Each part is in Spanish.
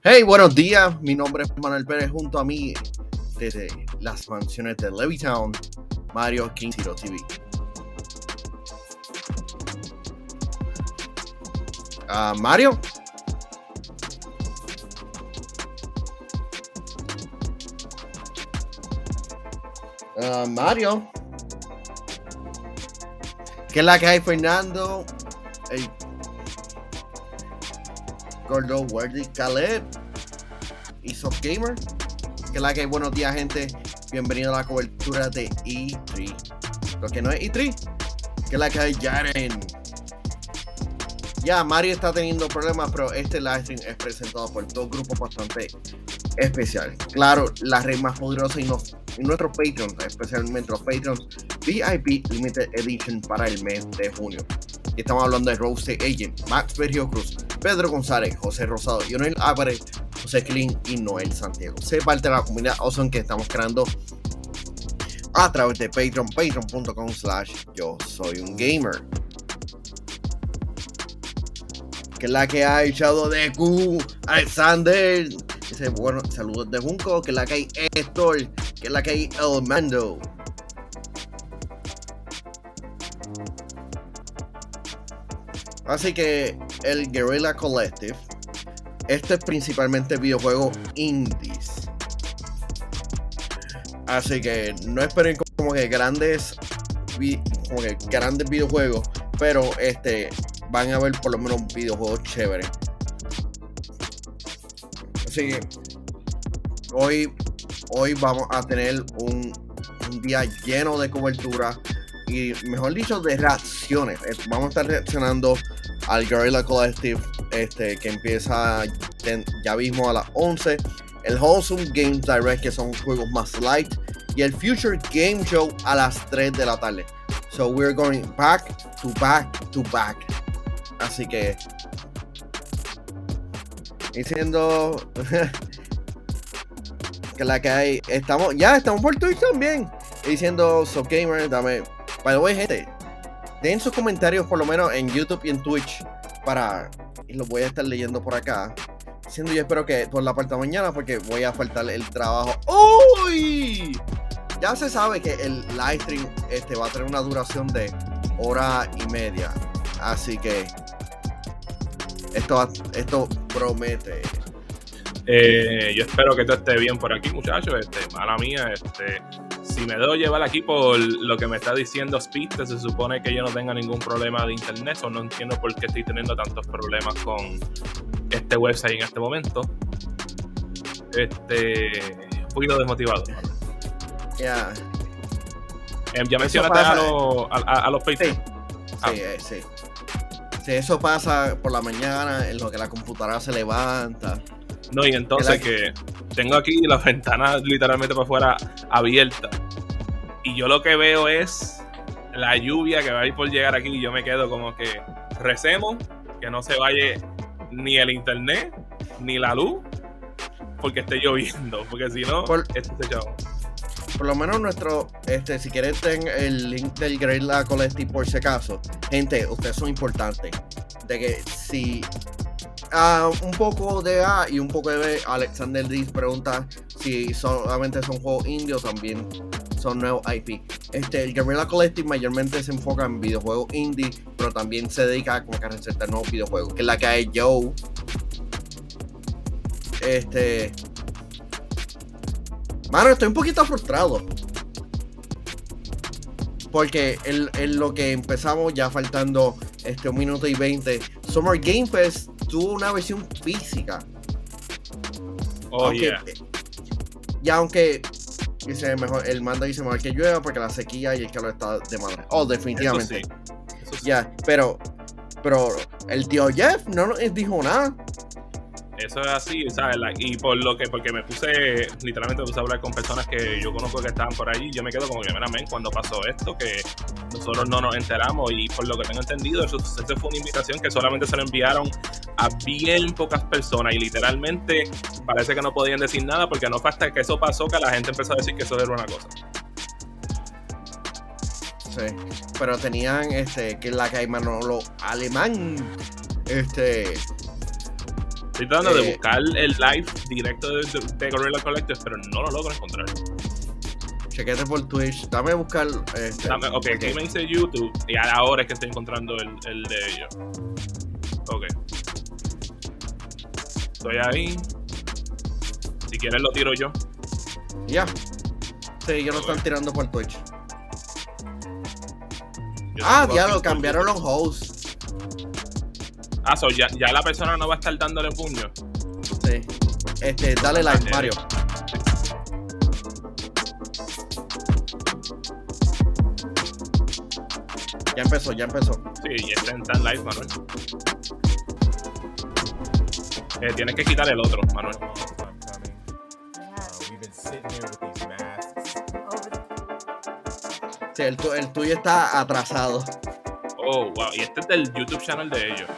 Hey, buenos días. Mi nombre es Manuel Pérez. Junto a mí, desde las mansiones de Levittown, Mario King Zero TV. Mario. Mario. ¿Qué es la que hay, Fernando? Hey. Gordo, Wordy, Caleb y Soft Gamer. ¿Qué es la que hay? Buenos días, gente. Bienvenido a la cobertura de E3. Lo que no es E3. ¿Qué es la que hay, Jaren? Ya, Mario está teniendo problemas, pero este livestream es presentado por dos grupos bastante especiales. Claro, la red más poderosa y nuestros Patreons, especialmente los Patreons VIP Limited Edition para el mes de junio. Y estamos hablando de Rose Agent, Max Bergio Cruz, Pedro González, José Rosado, Yonel Álvarez, José Clean y Noel Santiago. Sé parte de la comunidad awesome que estamos creando a través de Patreon, patreon.com/yo soy un gamer. Que es la que hay, Shadow de Q, Alexander. Dice, bueno, saludos de Junco. Que es la que hay, Héctor. Que es la que hay, El Mando. Así que el Guerrilla Collective, este es principalmente videojuegos indies. Así que no esperen como que grandes videojuegos, pero van a ver por lo menos videojuegos chéveres. Así que hoy vamos a tener un día lleno de cobertura y, mejor dicho, de reacciones. Vamos a estar reaccionando al Guerrilla Collective que empieza ya mismo a las 11, el Wholesome Direct, que son juegos más light, y el Future Game Show a las 3 de la tarde. So we're going back to back to back. Así que diciendo que la que hay, estamos por Twitch también. Diciendo, so gamer, dame. By the way, gente, den sus comentarios por lo menos en YouTube y en Twitch y los voy a estar leyendo por acá. Diciendo, yo espero que por la parte de mañana, porque voy a faltar el trabajo. ¡Uy! Ya se sabe que el live stream va a tener una duración de 1:30. Así que esto promete. Yo espero que todo esté bien por aquí, muchachos. Mala mía, si me debo llevar aquí por lo que me está diciendo Speed, que se supone que yo no tenga ningún problema de internet, o no entiendo por qué estoy teniendo tantos problemas con este website en este momento. Un poquito desmotivado. Yeah. Ya mencionaste a los Patreons. Sí. Sí, eso pasa por la mañana en lo que la computadora se levanta. No, y entonces que tengo aquí la ventana literalmente para afuera abierta. Y yo lo que veo es la lluvia que va a ir por llegar aquí. Y yo me quedo como que recemos que no se vaya ni el internet ni la luz porque esté lloviendo. Porque si no, esto se echaba. Por lo menos si quieren ten el link del Guerrilla Collective por si acaso. Gente, ustedes son importantes. De que si un poco de A y un poco de B, Alexander Diz pregunta si solamente son juegos indios, también son nuevos IP. El Guerrilla Collective mayormente se enfoca en videojuegos indie, pero también se dedica como que a resaltar nuevos videojuegos, que es la que hay Joe. Mano, estoy un poquito frustrado. Porque en lo que empezamos, ya faltando 1 minuto y 20, Summer Game Fest tuvo una versión física. Aunque dice mejor, el mando dice mejor que llueva porque la sequía y el calor está de madre. Definitivamente. Eso sí. Ya, pero el tío Jeff no nos dijo nada. Eso es así, ¿sabes? Porque me puse a hablar con personas que yo conozco que estaban por allí. Yo me quedo como que, mira, cuando pasó esto, que nosotros no nos enteramos. Y por lo que tengo entendido, eso fue una invitación que solamente se lo enviaron a bien pocas personas. Y literalmente parece que no podían decir nada, porque no fue hasta que eso pasó que la gente empezó a decir que eso era una cosa. Sí, pero tenían que es la que hay Manolo Alemán. Estoy tratando de buscar el live directo de Guerrilla Collective, pero no lo logro encontrar. Chequete por Twitch. Dame a buscar. Ok, aquí me dice YouTube y ahora es que estoy encontrando el de ellos. Ok. Estoy ahí. Si quieres lo tiro yo. Ya. Sí, ellos lo están tirando por Twitch. Diablo, cambiaron los hosts. Ya la persona no va a estar dándole puño. Sí. Dale like, Mario. Ya empezó. Sí, ya está en live, Manuel. Tienes que quitar el otro, Manuel. Sí, el tuyo está atrasado. Oh, wow. Y este es del YouTube channel de ellos.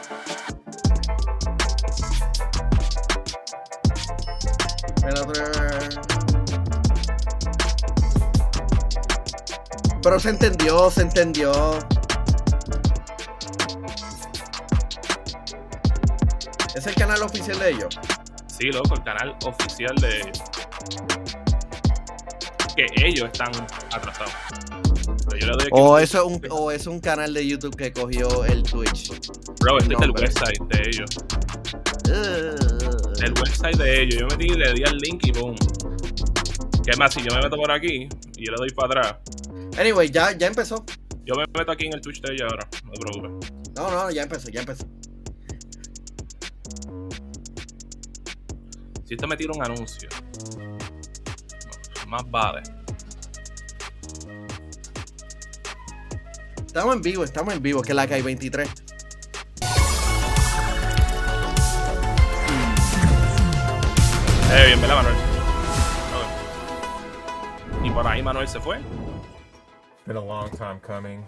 Pero se entendió. ¿Es el canal oficial de ellos? Sí, loco, el canal oficial de ellos. Que ellos están atrasados. Pero yo le doy o es un canal de YouTube que cogió el Twitch. Bro, este es el website de ellos. El website de ellos. Yo metí, le di al link y boom. ¿Qué más? Si yo me meto por aquí y yo le doy para atrás. Anyway, ya empezó. Yo me meto aquí en el Twitch de ellos ahora. No te preocupes. No, ya empezó. Si esto me tira un anuncio. Más vale. Estamos en vivo, que es la que hay 23. Bien, ¿verdad, Manuel? Y por ahí Manuel se fue. Been a long time coming.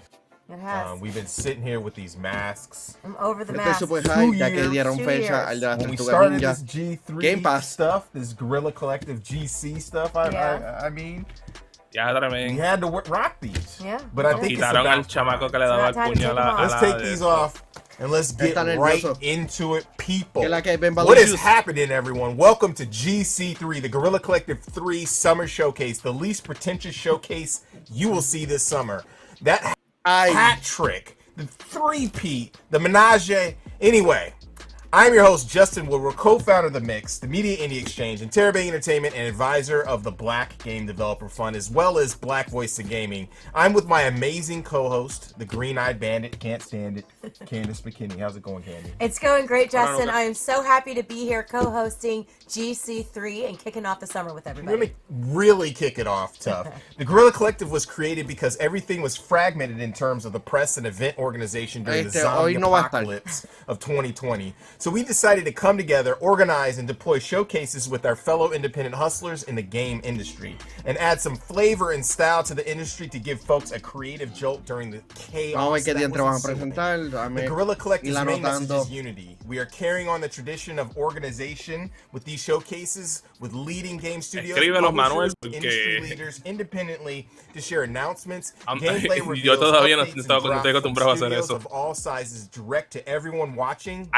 It has. We've been sitting here with these masks. I'm over the Estoy mask. super high, ya que dieron fecha al de las When we Tortugas started Ninja. this G3 Game Pass stuff, this Guerrilla Collective GC stuff, I mean, Ya, we tremendo. had to rock these. Yeah. But I think it's Quitaron al about chamaco que le daba el puño a la. Let's take these off and let's get Está right nervioso. into it, people. Que la que ven What is Juice. happening, everyone? Welcome to GC3, the Guerrilla Collective 3 Summer Showcase, the least pretentious showcase you will see this summer. That hat trick, the three-peat, the menage. Anyway, I'm your host, Justin Woodward, co-founder of The Mix, the Media Indie Exchange, and Terabang Entertainment, and advisor of the Black Game Developer Fund, as well as Black Voice to Gaming. I'm with my amazing co-host, the Green-Eyed Bandit, can't stand it, Candace McKinney. How's it going, Candy? It's going great, Justin. I am so happy to be here co-hosting GC3 and kicking off the summer with everybody. Really kick it off tough. The Guerrilla Collective was created because everything was fragmented in terms of the press and event organization during the zombie apocalypse of 2020. So we decided to come together, organize, and deploy showcases with our fellow independent hustlers in the game industry, and add some flavor and style to the industry to give folks a creative jolt during the chaos that was ensuing. The Guerrilla Collective's main message is unity. We are carrying on the tradition of organization with these showcases with leading game studios, publishers, industry leaders independently to share announcements, gameplay reveals, updates, and drops from studios of all sizes direct to everyone watching.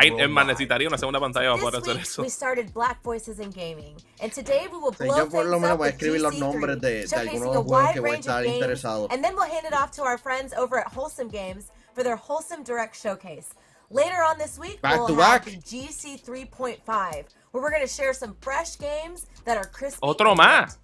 Necesitaría una segunda pantalla para poder hacer eso. We started Black Voices in Gaming, and today we will blow things up with GC3, showcasing a wide range of games, and then we'll hand it off to our friends over at Wholesome Games for their Wholesome Direct showcase. Later on this week, we'll have the GC 3.5, where we're going to share some fresh games that are crispy. Otro más.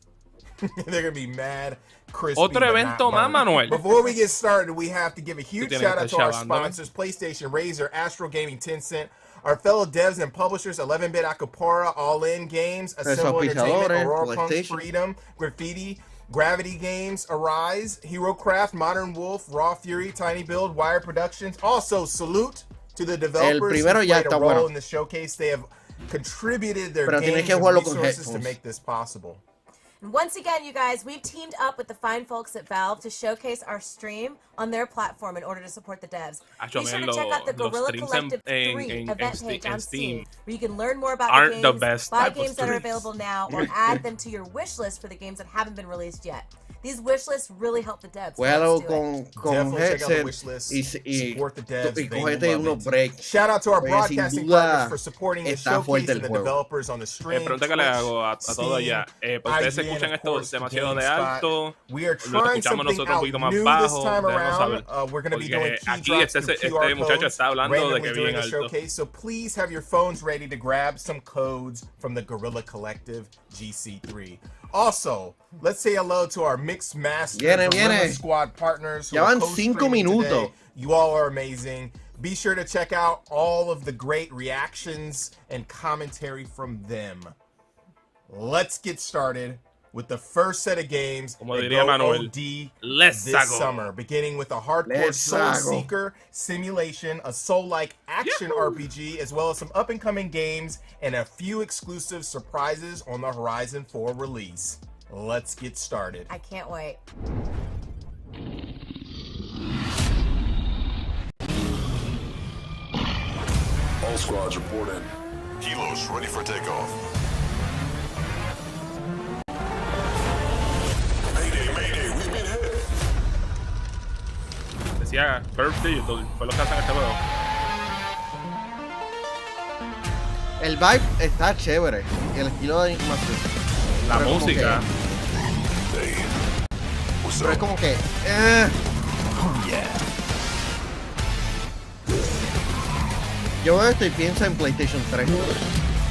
They're going to be mad. Crispy, Otro evento más, Manuel. Before we get started, we have to give a huge shout out to our sponsors, PlayStation, Razer, Astro Gaming, Tencent, our fellow devs and publishers, 11-Bit Acapora, All In Games, Assemble Entertainment, Aurora Punk, Freedom, Graffiti, Gravity Games, Arise, HeroCraft, Modern Wolf, Raw Fury, Tiny Build, Wire Productions. Also, salute to the developers who played a role in the showcase. They have contributed their games and resources to make this possible. And once again, you guys, we've teamed up with the fine folks at Valve to showcase our stream on their platform in order to support the devs. Be sure to check out the Guerrilla Collective 3 event page on Steam, where you can learn more about the games, buy games that are available now, or add them to your wish list for the games that haven't been released yet. These wish lists really help the devs. Juégalo con headset y cógete unos breaks. Shout out to our broadcasting partners for supporting the showcase and the developers on the stream. Pregunta que le hago a todos allá. Ustedes se escuchan esto demasiado de alto. Lo escuchamos nosotros un poquito más bajo. We're going to be doing key aquí drops este muchacho está hablando de que bien alto. So please have your phones ready to grab some codes from the Guerrilla Collective GC3. Also, let's say hello to our Mixed Master Guerrilla Squad partners. Ya van 5 minutos. You all are amazing. Be sure to check out all of the great reactions and commentary from them. Let's get started with the first set of games that go OD this summer, beginning with a hardcore Soul Seeker simulation, a Soul-like action RPG, as well as some up-and-coming games and a few exclusive surprises on the horizon for release. Let's get started. I can't wait. All squads report in. Kilos ready for takeoff. Decía Curve Digital, fue lo que hacen este juego. El vibe está chévere. Y el estilo de animación. La música. Pero es como que. Yo veo esto y pienso en PlayStation 3.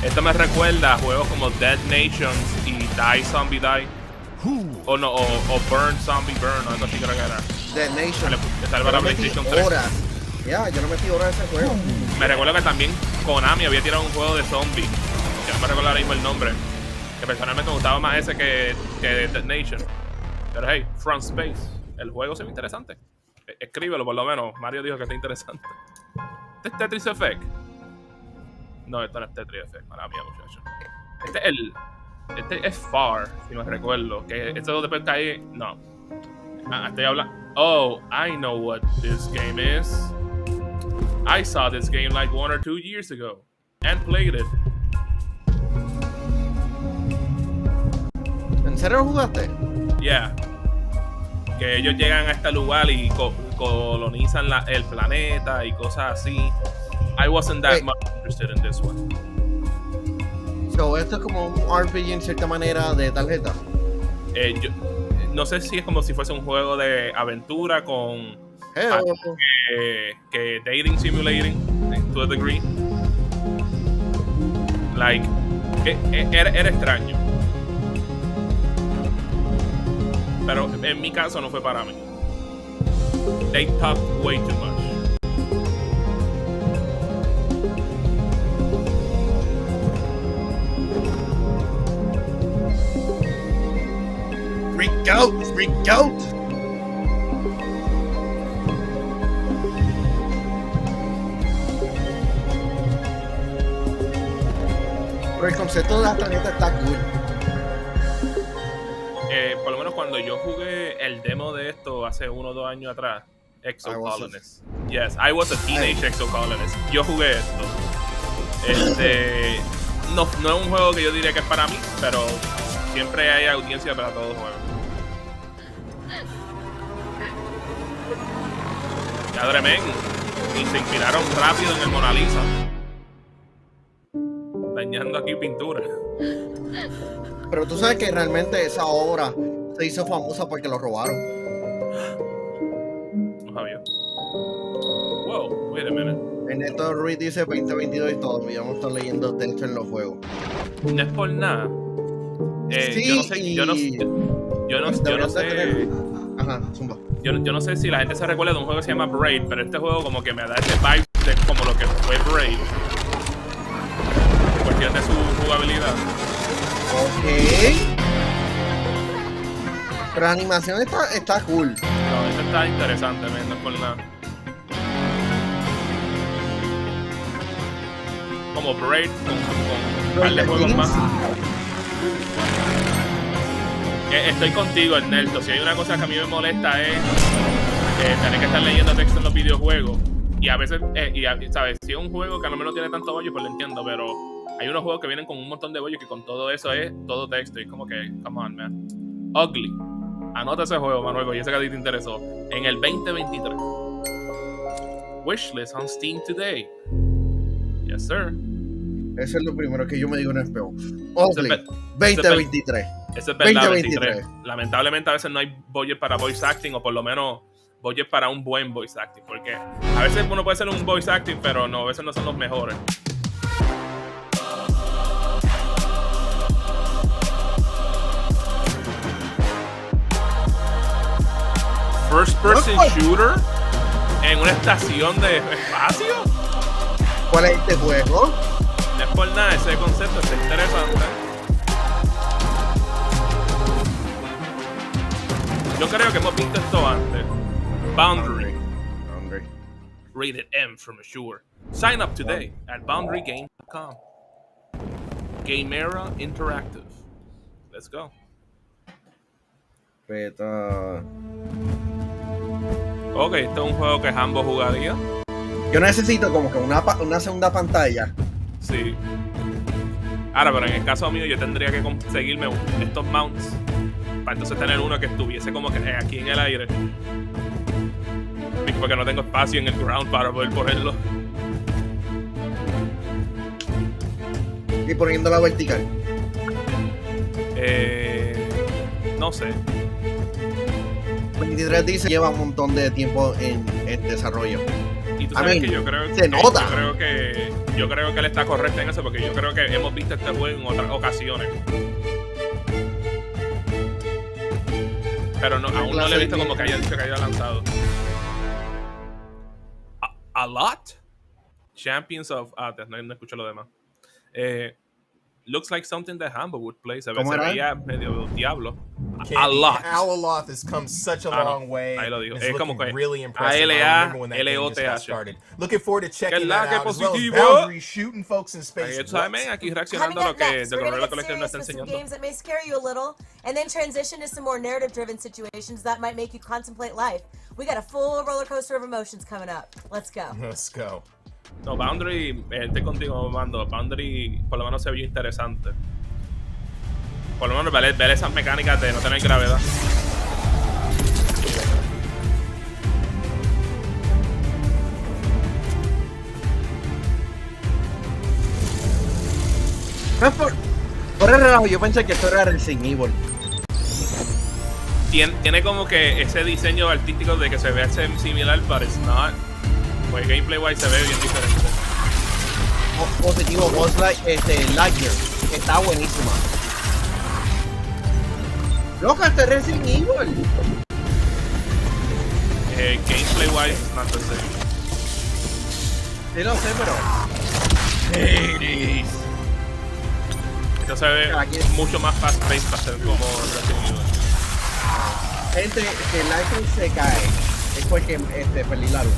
Esto me recuerda a juegos como Dead Nations y Die Zombie Die. O Burn Zombie Burn, o algo así creo que era. Dead Nation. Que sale para PlayStation 3. Horas. Yo no metí horas en ese juego. Me recuerdo que también Konami había tirado un juego de zombies. Que no me recuerdo ahora mismo el nombre. Que personalmente me gustaba más ese que Dead Nation. Pero hey, Front Space. El juego se ve interesante. Escríbelo por lo menos. Mario dijo que está interesante. ¿Este es Tetris Effect? No, esto no es Tetris Effect. Mala mía, muchacho. Este es Far, si me recuerdo. Que este donde después cae. No. Estoy hablando. Oh, I know what this game is. I saw this game like 1 or 2 years ago and played it. ¿En serio lo jugaste? Yeah. Que ellos llegan a este lugar y colonizan el planeta y cosas así. I wasn't that much interested in this one. So, esto es como un RPG en cierta manera de tarjeta. Yo no sé si es como si fuese un juego de aventura con que dating simulating to a degree. Like era extraño. Pero en mi caso no fue para mí. They talked way too much. Freak out! Pero el concepto de la tarjeta está cool. Por lo menos cuando yo jugué el demo de esto hace 1 o 2 años atrás, Exocolonist. Yes, I was a teenage Exocolonist. Yo jugué esto. No es un juego que yo diría que es para mí, pero siempre hay audiencia para todos los juegos. Ya Dremen, y se inspiraron rápido en el Mona Lisa, dañando aquí pintura. Pero tú sabes que realmente esa obra se hizo famosa porque lo robaron. No sabía. Wow, wait a minute. Ernesto Ruiz dice 2022 y todavía vamos a estar leyendo texto en los juegos. No es por nada. Sí, yo no sé. Ajá, zumba. Yo no sé si la gente se recuerda de un juego que se llama Braid, pero este juego como que me da ese vibe de como lo que fue Braid. En cuestión de su jugabilidad. Ok. Pero la animación está cool. No, esto está interesante, no es por nada. Como Braid con un par de juegos más. Estoy contigo, Ernesto. Si hay una cosa que a mí me molesta es tener que estar leyendo texto en los videojuegos. Y a veces, ¿sabes? Si es un juego que a lo mejor no tiene tanto bollo, pues lo entiendo. Pero hay unos juegos que vienen con un montón de bollo que con todo eso es todo texto. Y es como que, come on, man. Ugly. Anota ese juego, Manuel, porque yo sé que a ti te interesó. En el 2023. Wishlist on Steam today. Yes, sir. Eso es lo primero que yo me digo en el espejo. Ugly, 2023. Eso es verdad, 2023. Lamentablemente a veces no hay budget para voice acting, o por lo menos budget para un buen voice acting, porque a veces uno puede ser un voice acting, pero no, a veces no son los mejores. First person shooter en una estación de espacio. ¿Cuál es este juego? No es por nada, ese concepto está interesante. Yo creo que hemos visto esto antes. Boundary. Rated M from Assure. Sign up today at boundarygame.com. Gamera Interactive. Let's go. Beta. Ok, este es un juego que ambos jugaría. Yo necesito como que una segunda pantalla. Sí. Ahora, pero en el caso mío yo tendría que conseguirme estos mounts para entonces tener uno que estuviese como que aquí en el aire. Porque no tengo espacio en el ground para poder ponerlo. Y poniéndola vertical. No sé. 23 dice lleva un montón de tiempo en desarrollo. Y tú sabes que yo creo se nota. Yo creo que él está correcto en eso, porque yo creo que hemos visto este juego en otras ocasiones. Pero no, aún no le he visto como que haya dicho que haya lanzado. A lot? Champions of... no escucho lo demás. Looks like something that Humble would play. Se veía medio diablo. A lot. Alaloth has come such a long way. Ahí lo digo. It's como looking que really impressive. I remember when that game just got started. Looking forward to checking that out, as well as Boundary shooting folks in space. Aquí reaccionando a lo que The Guerrilla Collective nos está enseñando. Games that may scare you a little, and then transition to some more narrative-driven situations that might make you contemplate life. We got a full roller coaster of emotions coming up. Let's go. Let's go. No, Boundary, estoy contigo, Mando. Boundary por lo menos se vio interesante. Por lo menos ver esas mecánicas de no tener gravedad. Por el relajo, yo pensé que esto era Resident Evil. Tiene como que ese diseño artístico de que se vea similar, pero it's not. Pues gameplay wise se ve bien diferente. Positivo, Lightyear. Está buenísima. Loco, este es Resident Evil. Gameplay wise, not the same. Sí lo sé, pero... Hades. Esto se ve mucho más fast paced para ser como Resident Evil. Gente, que el Lightyear se cae es porque perdí la luz.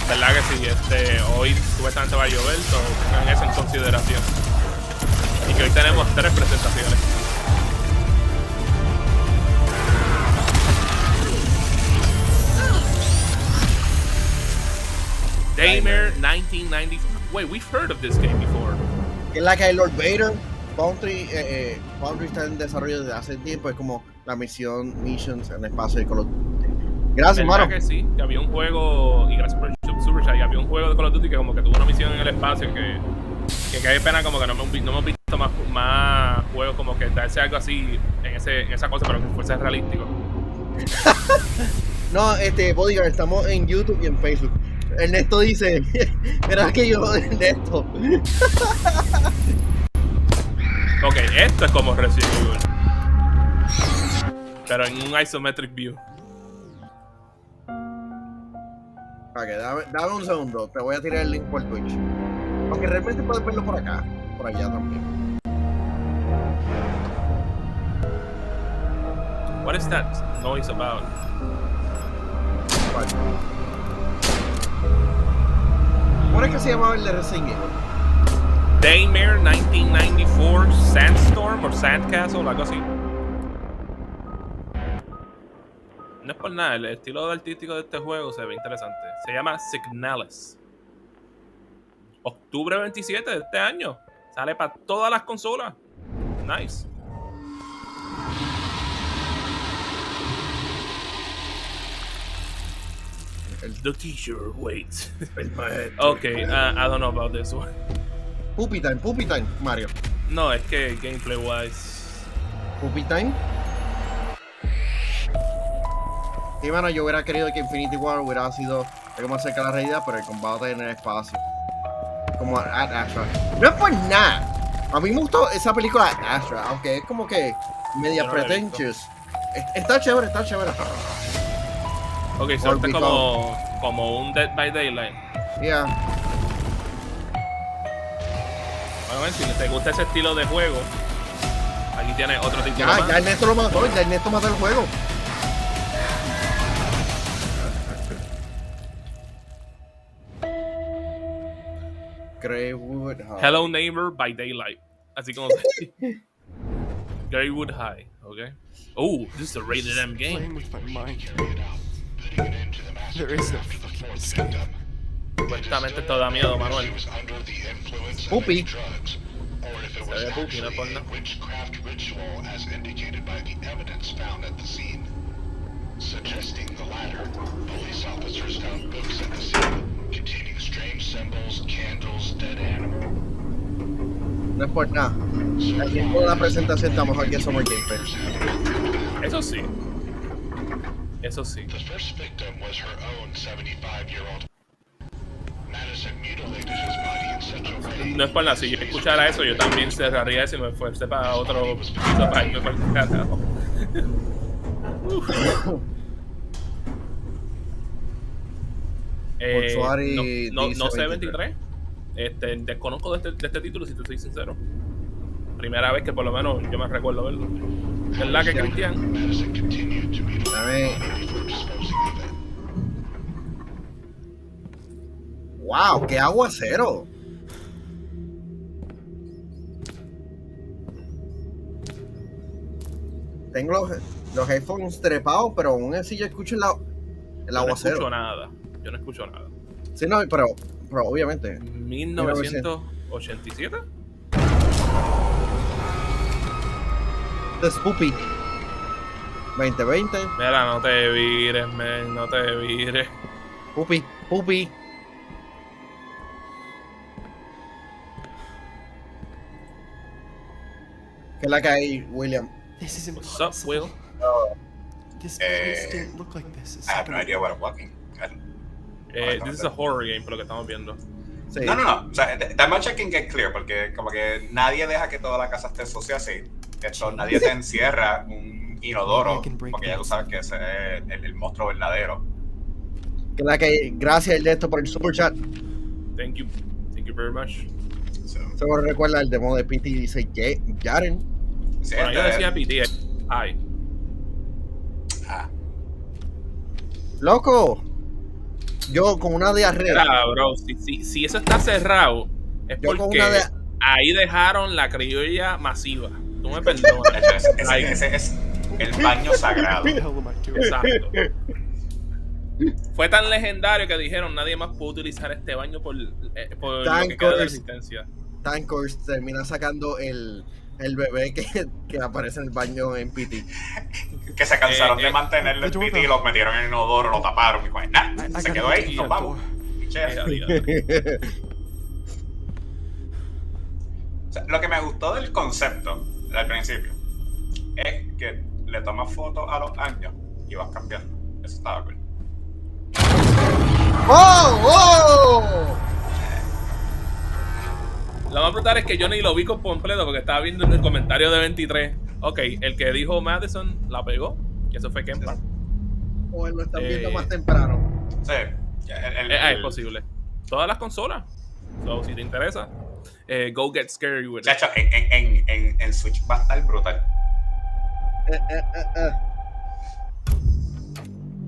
¿Verdad que sí? Hoy supuestamente va a llover, tengan eso en consideración. Y que hoy tenemos 3 presentaciones. Daymare 1990. Wait, we've heard of this game before. Que es la que hay Lord Vader. Boundary está en desarrollo desde hace tiempo. Es como la Missions en el espacio de Call of Duty. Gracias, hermano. Que sí, que había un juego, y gracias por el Super Chat, había un juego de Call of Duty que como que tuvo una misión en el espacio que hay pena como que no hemos visto más juegos como que darse algo así en esa cosa, pero que fuese realístico. No, Bodyguard, estamos en YouTube y en Facebook. Ernesto dice, ¿verdad que yo, Ernesto? Ok, esto es como Resident Evil, pero en un isometric view. Ok, dame un segundo, te voy a tirar el link por Twitch. Aunque realmente puedes verlo por acá, por allá también. What is that noise about? ¿Cómo es que se llamaba el de Resident Evil? Daymare 1994 Sandstorm o Sandcastle, algo así. No es por nada, el estilo artístico de este juego se ve interesante. Se llama Signalis. Octubre 27 de este año. Sale para todas las consolas. Nice. The teacher waits. Okay, I don't know about this one. Puppy time, Mario. No, es que gameplay wise. Puppy time. Sí, mano, yo hubiera querido que Infinity War hubiera sido algo más cerca de la realidad, pero el combate en el espacio. Como Ad Astra. No es por nada. A mí me gustó esa película Ad Astra, aunque es como que media pretentious. Está chévere. Ok, so este es como un Dead by Daylight. Yeah. Bueno, si te gusta ese estilo de juego, aquí tienes otro título más. Ya Ernesto lo mató, ya Ernesto mató el juego. Greywood High. Hello Neighbor by Daylight. Así como se Greywood High, okay. Oh, this is a rated M game. Playing with my mind. There is no fucking escape. Supuestamente esto da miedo, Manuel. Puppy. Se ve Puppy, no es por nada. Witchcraft ritual as indicated by the evidence found at the scene. Suggesting the latter, police officers found books at the scene containing strange symbols, candles, dead animal. No es por nada. El tiempo de la presentación está mejor que Summer Game Fest. Eso sí. Eso sí. The first victim was her own 75-year-old. Madison mutilated his body in such a way. No es por nada, si yo escuchara eso, yo también cerraría eso y me fuese para otro país, me para el carajo. No sé 23. Desconozco de este título, si te soy sincero. Primera vez que por lo menos yo me recuerdo verlo. ¿Verdad que Cristian? Madison continued to mutilate before disposing of it. ¡Wow! ¡Qué aguacero! Tengo los headphones trepados, pero aún así yo escucho el aguacero. Yo no escucho nada. Sí, no, pero obviamente. 1987. The Spoopy 2020. Mira, no te vires, man, no te vires. Puppy. ¿Qué es la que hay, William? This is What's impossible. up, Will? This place didn't look like this. I have no idea what I'm walking. This is a horror game, por lo que estamos viendo. Sí. No. O sea, that much I can get clear, porque como que nadie deja que toda la casa esté sucia así. Esto, nadie te encierra un inodoro, porque ya tú sabes que ese es el monstruo verdadero. ¿Qué es la que hay? Gracias, Ernesto, por el super chat. Thank you very much. Seguro recuerda el demo de PT y dice Jaren. Sí, Bueno, yo decía PT. Ay. ¡Loco! Yo con una diarrea. Mira, bro, si eso está cerrado, es Yo con porque una ahí dejaron la criolla masiva. Tú me perdonas. ese es el baño sagrado. What the hell am I doing? Exacto. Fue tan legendario que dijeron nadie más puede utilizar este baño por lo que queda de resistencia. Tankers termina sacando el bebé que aparece en el baño en PT. Que se cansaron de mantenerlo en PT y lo metieron en el inodoro, lo taparon y pues nada, se quedó ahí, nos vamos. O sea, lo que me gustó del concepto al principio es que le tomas fotos a los años y vas cambiando. Eso estaba cool. ¡Oh! Lo más brutal es que yo ni lo vi completo porque estaba viendo en el comentario de 23. Ok, el que dijo Madison la pegó, y eso fue Kempa. O él lo están viendo más temprano. Sí. Es posible. Todas las consolas. So, si te interesa, go get scary with it. Chacho, en Switch va a estar brutal.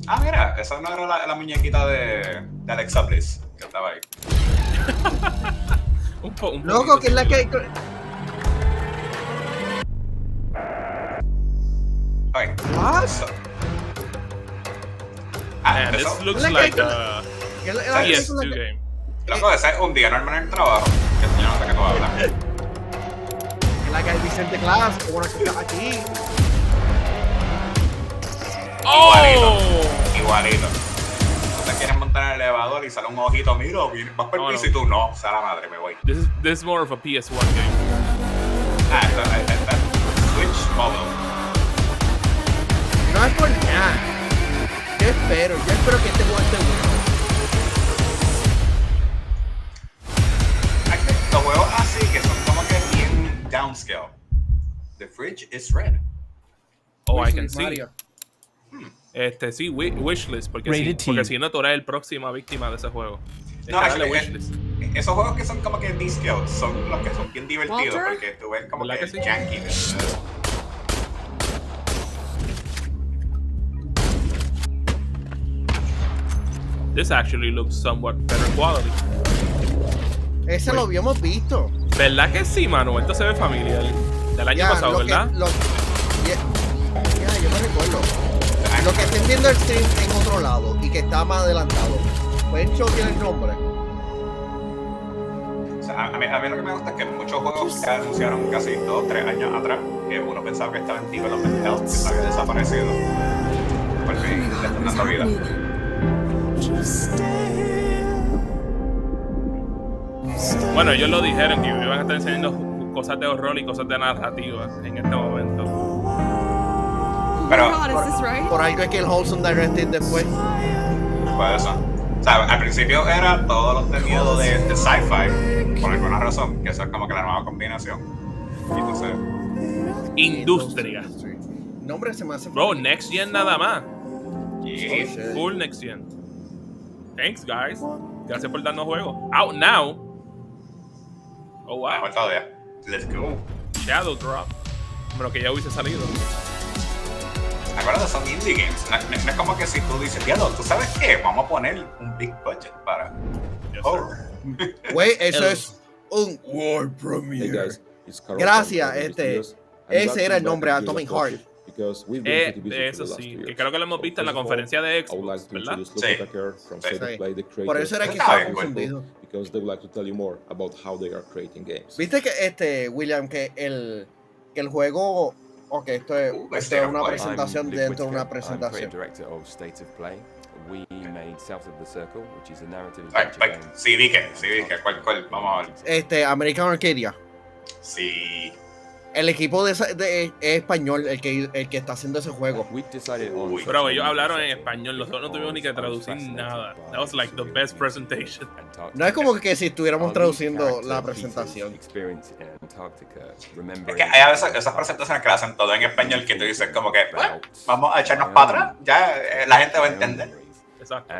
Ah, mira, esa no era la muñequita de Alexa Bliss que estaba ahí. un Loco, que es la que hay. Okay. What? Man, eso. this looks La que like hay- a ¿Qué es la- PS2 game. Loco, ese es un día normal en el trabajo. Que yo no sé qué tú hablas. Es la que hay Vicente Class, que bueno que está aquí. ¡Oh! Igualito. ¿Tú te quieres montar elevador y sale un ojito, mira, vas por el piso y tú, no, o sea, la madre, me voy. This is more of a PS1 game. Está Switch Mobile. No es por nada. Yo espero que este juego esté bueno. Los juegos así, que son como que bien downscale. The fridge is red. Oh, I can see. Mario. Sí, wishlist, porque si no, tú eres el próxima víctima de ese juego. No, esos juegos que son como que descale son los que son bien divertidos, Walter? porque tú ves como que que el sí? janky. This actually looks somewhat better quality. Ese lo habíamos visto. ¿Verdad que sí, mano? Esto se ve familiar. Del año pasado, ¿verdad? Yo me recuerdo. Lo que estén viendo el stream en otro lado y que está más adelantado. Pues el show tiene el nombre. O sea, a mí lo que me gusta es que muchos juegos se anunciaron casi 2 o 3 años atrás, que uno pensaba que estaba en development hell, que se había desaparecido. Por fin, le están dando vida. Bueno, ellos lo dijeron que iban a estar enseñando cosas de horror y cosas de narrativa en este momento. Pero Por algo es que el Wholesome Direct es después. por eso. O sea, al principio era todos los de miedo de sci-fi, por alguna razón, que eso es como que la nueva combinación. Y entonces, Industria. Nombre se me hace. Bro, Next Gen nada más. yeah. Full Next Gen. Thanks, guys. Gracias por darnos juegos. Out now. Oh, wow. Mejor todavía. Let's go. Shadow Drop. Bueno, que ya hubiese salido. Acuérdate, son indie games. No es como que si tú dices, diablo, ¿tú sabes qué? Vamos a poner un big budget para horror. Güey, eso es un World Premiere. Gracias, ese era el nombre, Atomic Heart. Eso sí, que creo que lo hemos visto en la conferencia de Xbox, ¿verdad? Sí. Por eso era que Está estaba bien, confundido. Viste que William, que el juego. Ok, esto es una presentación dentro de una presentación. Sí, vi que. ¿Cuál? Vamos a ver. American Arcadia. Sí. El equipo es español, el que está haciendo ese juego. Pero ellos hablaron en español, nosotros no tuvimos ni que traducir nada. That was like the best presentation. No es como que si estuviéramos traduciendo la presentación. Es que hay a veces esas presentaciones que hacen todo en español que tú dices como que, bueno, vamos a echarnos para atrás, ya la gente va a entender. Exacto.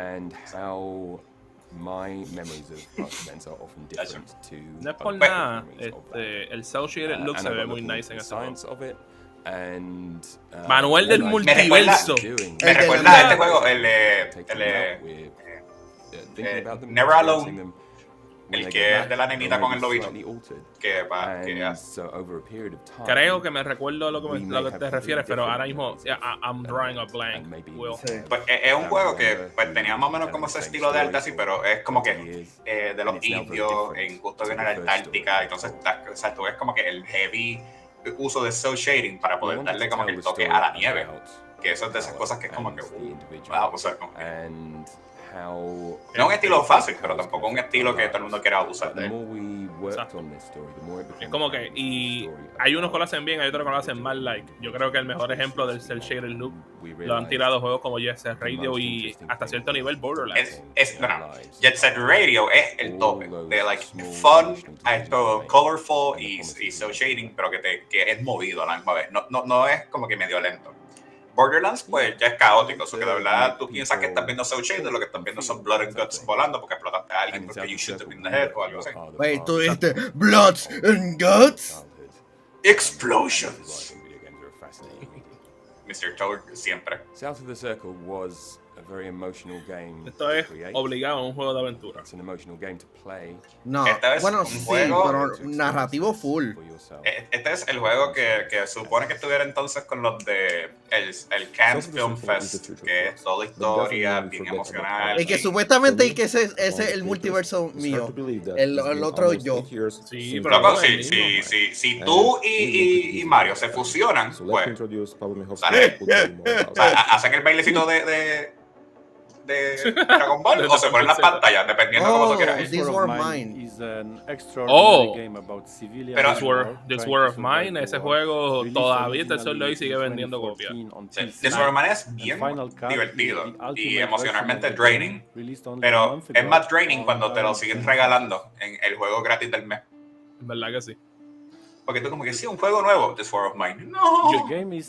My memories of past events are often different to No es por nada, el cel shaded look se ve muy nice en ese science juego. of it and Manuel del multiverso. Me recuerda a este juego, Never Alone, el que es de la nenita con el lobito. Creo que me recuerdo lo que te refieres, pero ahora mismo I'm drawing a blank. Will. Pues es un juego que pues, tenía más o menos como ese estilo de arte así, pero es como que de los indios en justo en la Antártica. Entonces, o sea, tú ves como que el heavy uso de cel shading para poder darle como que el toque a la nieve. Que eso es de esas cosas que es como que wow, o sea, como que no es un estilo fácil, pero tampoco un estilo que todo el mundo quiera abusar de él. Es como que, y hay unos que lo hacen bien, hay otros que lo hacen mal. Like, yo creo que el mejor ejemplo del cel shaded look lo han tirado juegos como Jet Set Radio y hasta cierto nivel Borderlands. Jet Set Radio es el tope de like fun, esto colorful y cel shading, pero que es movido a la misma vez. No es como que medio lento. Borderlands, pues ya es caótico, eso que de verdad tú piensas que estás viendo cel shaded, lo que estás viendo son blood and guts volando porque explotaste a alguien porque you shoot them in the head o algo así. Wait, ¿tú viste Bloods and Guts? Explosions. Mr. Toad siempre. South of the Circle was a very emotional game. Esto es obligado a un juego de aventura. It's an emotional game to play. No, Este es bueno, un sí, juego pero narrativo full. Este es el juego que supone que estuviera entonces con los de el Cannes Film Fest, que es toda historia, bien emocional. Y que supuestamente ese es el multiverso mío. El otro yo. Sí, Pero pero si tú y Mario se fusionan, pues o sea, hace que el bailecito de de Dragon Ball o se ponen las pantallas, dependiendo de cómo tú quieras. This War of Mine. Pero This War of Mine, ese juego todavía el sol de hoy sigue vendiendo copias. Sí. This War of Mine es bien divertido y emocionalmente draining, pero es más draining cuando te lo siguen regalando en el juego gratis del mes. ¿Verdad que sí? Porque tú como que sí, un juego nuevo, This War of Mine. No.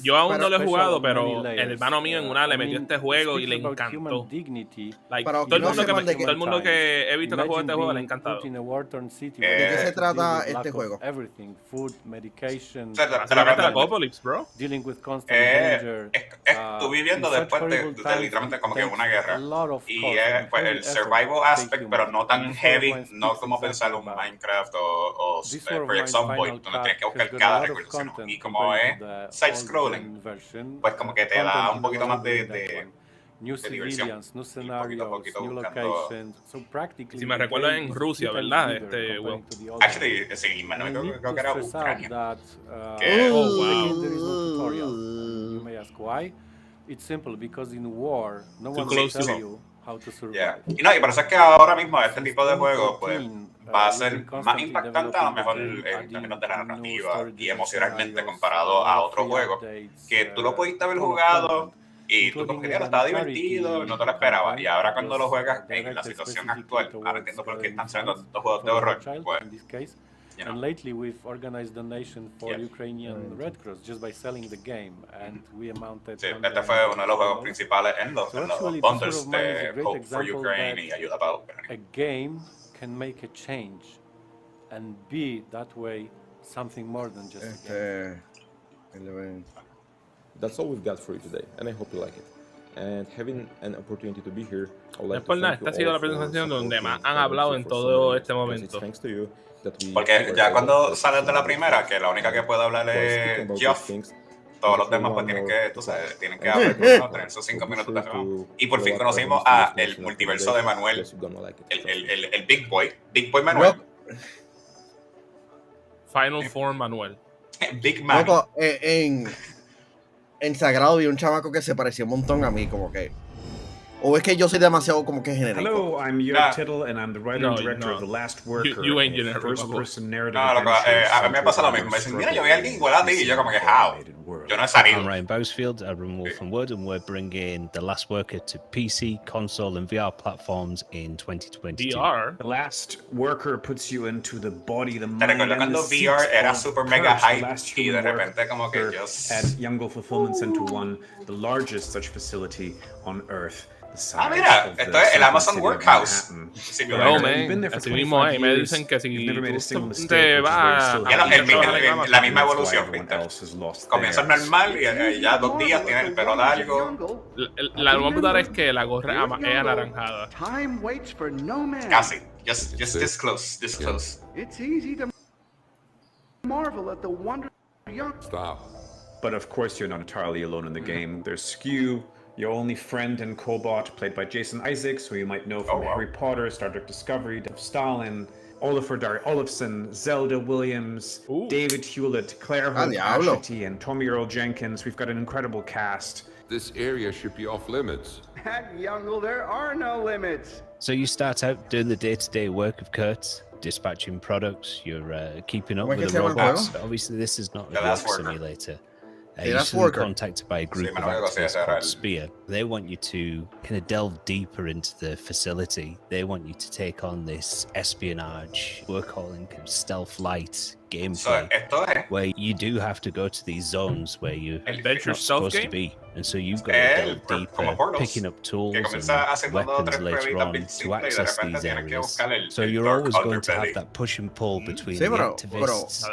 Yo aún no lo he jugado, pero el hermano mío en una le metió este juego y le encantó. Like, todo el mundo que he visto que juega este juego le ha encantado. ¿De qué se trata este juego? Se trata de Apocalypse, bro. Tú viviendo después de literalmente como que una guerra. Y es pues, el survival aspect, pero no tan heavy, no como pensar en un Minecraft o Project Zomboid, donde tienes que buscar cada recurso. Y como es side-scrolling, pues como que te da un poquito más de diversión. Y poquito buscando. Si me recuerdo en Rusia, ¿verdad? Actually, sí, creo que era Ucrania. It's simple because in war, no one will tell you how to survive. Y por eso es que ahora mismo este tipo de juego pues, va a ser más impactante a lo mejor en términos de la narrativa y emocionalmente comparado a otros juegos que tú lo pudiste haber jugado y tú como que estaba divertido y no te lo esperabas. Y ahora cuando lo juegas en la situación actual, ahora entiendo por qué están saliendo estos juegos de horror, pues... And lately we've organized donation for Ukrainian Red Cross just by selling the game, and we amounted. Sí, este fue uno de los juegos principales en los bundles de Hope for Ukraine y ayuda para Ucrania. A game can make a change and be that way something more than just a game. That's all we've got for you today, and I hope you like it. And having an opportunity to be here, I would like to thank you all. Esta ha sido la presentación donde más han hablado en todo este momento. Porque ya cuando sales de la primera, que la única que puede hablar es Geoff, todos los demás pues tienen que hablar, ¿no? Tener esos 5 minutos de nuevo. Y por fin conocimos a el multiverso de Manuel, el Big Boy Manuel. Final Form Manuel. Big Man. En Sagrado vi un chamaco que se parecía un montón a mí, como que... O es que yo soy demasiado como que genérico. Hello, I'm Jörg Tittle, and I'm the writer and director of The Last Worker. You ain't generic. First-person narrative a mí me pasa lo mismo. Me dicen, mira, yo vi a alguien igual a ti. Y yo como que, how? Yo no he salido. I'm Ryan Bousfield. I run Wolf and Wood, and we're bringing The Last Worker to PC, console, and VR platforms in 2022. VR? The Last Worker puts you into the body, the mind, Te recuerdo cuando VR era super mega hype y de repente como que just... At Young Gold Fulfillment Center 1, the largest such facility on Earth. Mira, esto es el Amazon Workhouse. No, man, así mismo es. Me dicen que si te vas la misma evolución, comienzas normal y ya 2 días tienes el pelo largo. La más brutal es que la gorra es anaranjada. Casi, just this close, this close. It's easy to marvel at the wonder young. Stop. But of course you're not entirely alone in the game. There's Skew, your only friend and Cobot, played by Jason Isaacs, who you might know from Harry Potter, Star Trek Discovery, Death of Stalin, Olafur Olafsson, Zelda Williams, David Hewlett, Claire Holt Ashley, and Tommy Earl Jenkins. We've got an incredible cast. This area should be off limits. At Youngle, there are no limits. So you start out doing the day-to-day work of Kurt, dispatching products, you're keeping up with the robots. But obviously this is not a work simulator. You're contacted by a group of activists called Spear. They want you to kind of delve deeper into the facility. They want you to take on this espionage, we're calling stealth light gameplay, where you do have to go to these zones where you're not supposed to be. And so you've got to delve deeper, picking up tools and weapons later on to access these areas. So you're always going to have that push and pull between the activists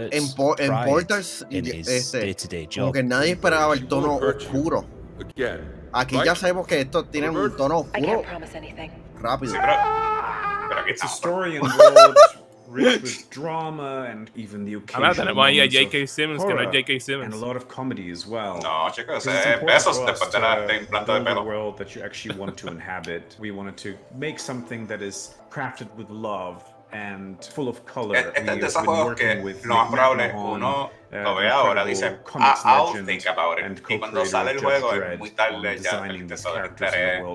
and Kurt's Portals in his day-to-day job. Como que nadie esperaba el tono oscuro. Aquí ya sabemos que esto tiene un tono oscuro rápido. It's a story and world rich with drama and even the occasional moments of horror and a lot of comedy as well. No, chicos, besos después de implante de pelo. The world that you actually want to inhabit. We wanted to make something that is crafted with love and full of color. Este es de esos juegos que lo más probable uno lo ve ahora, dice, I'll think about it. Y cuando sale el juego es muy tarde ya el interés.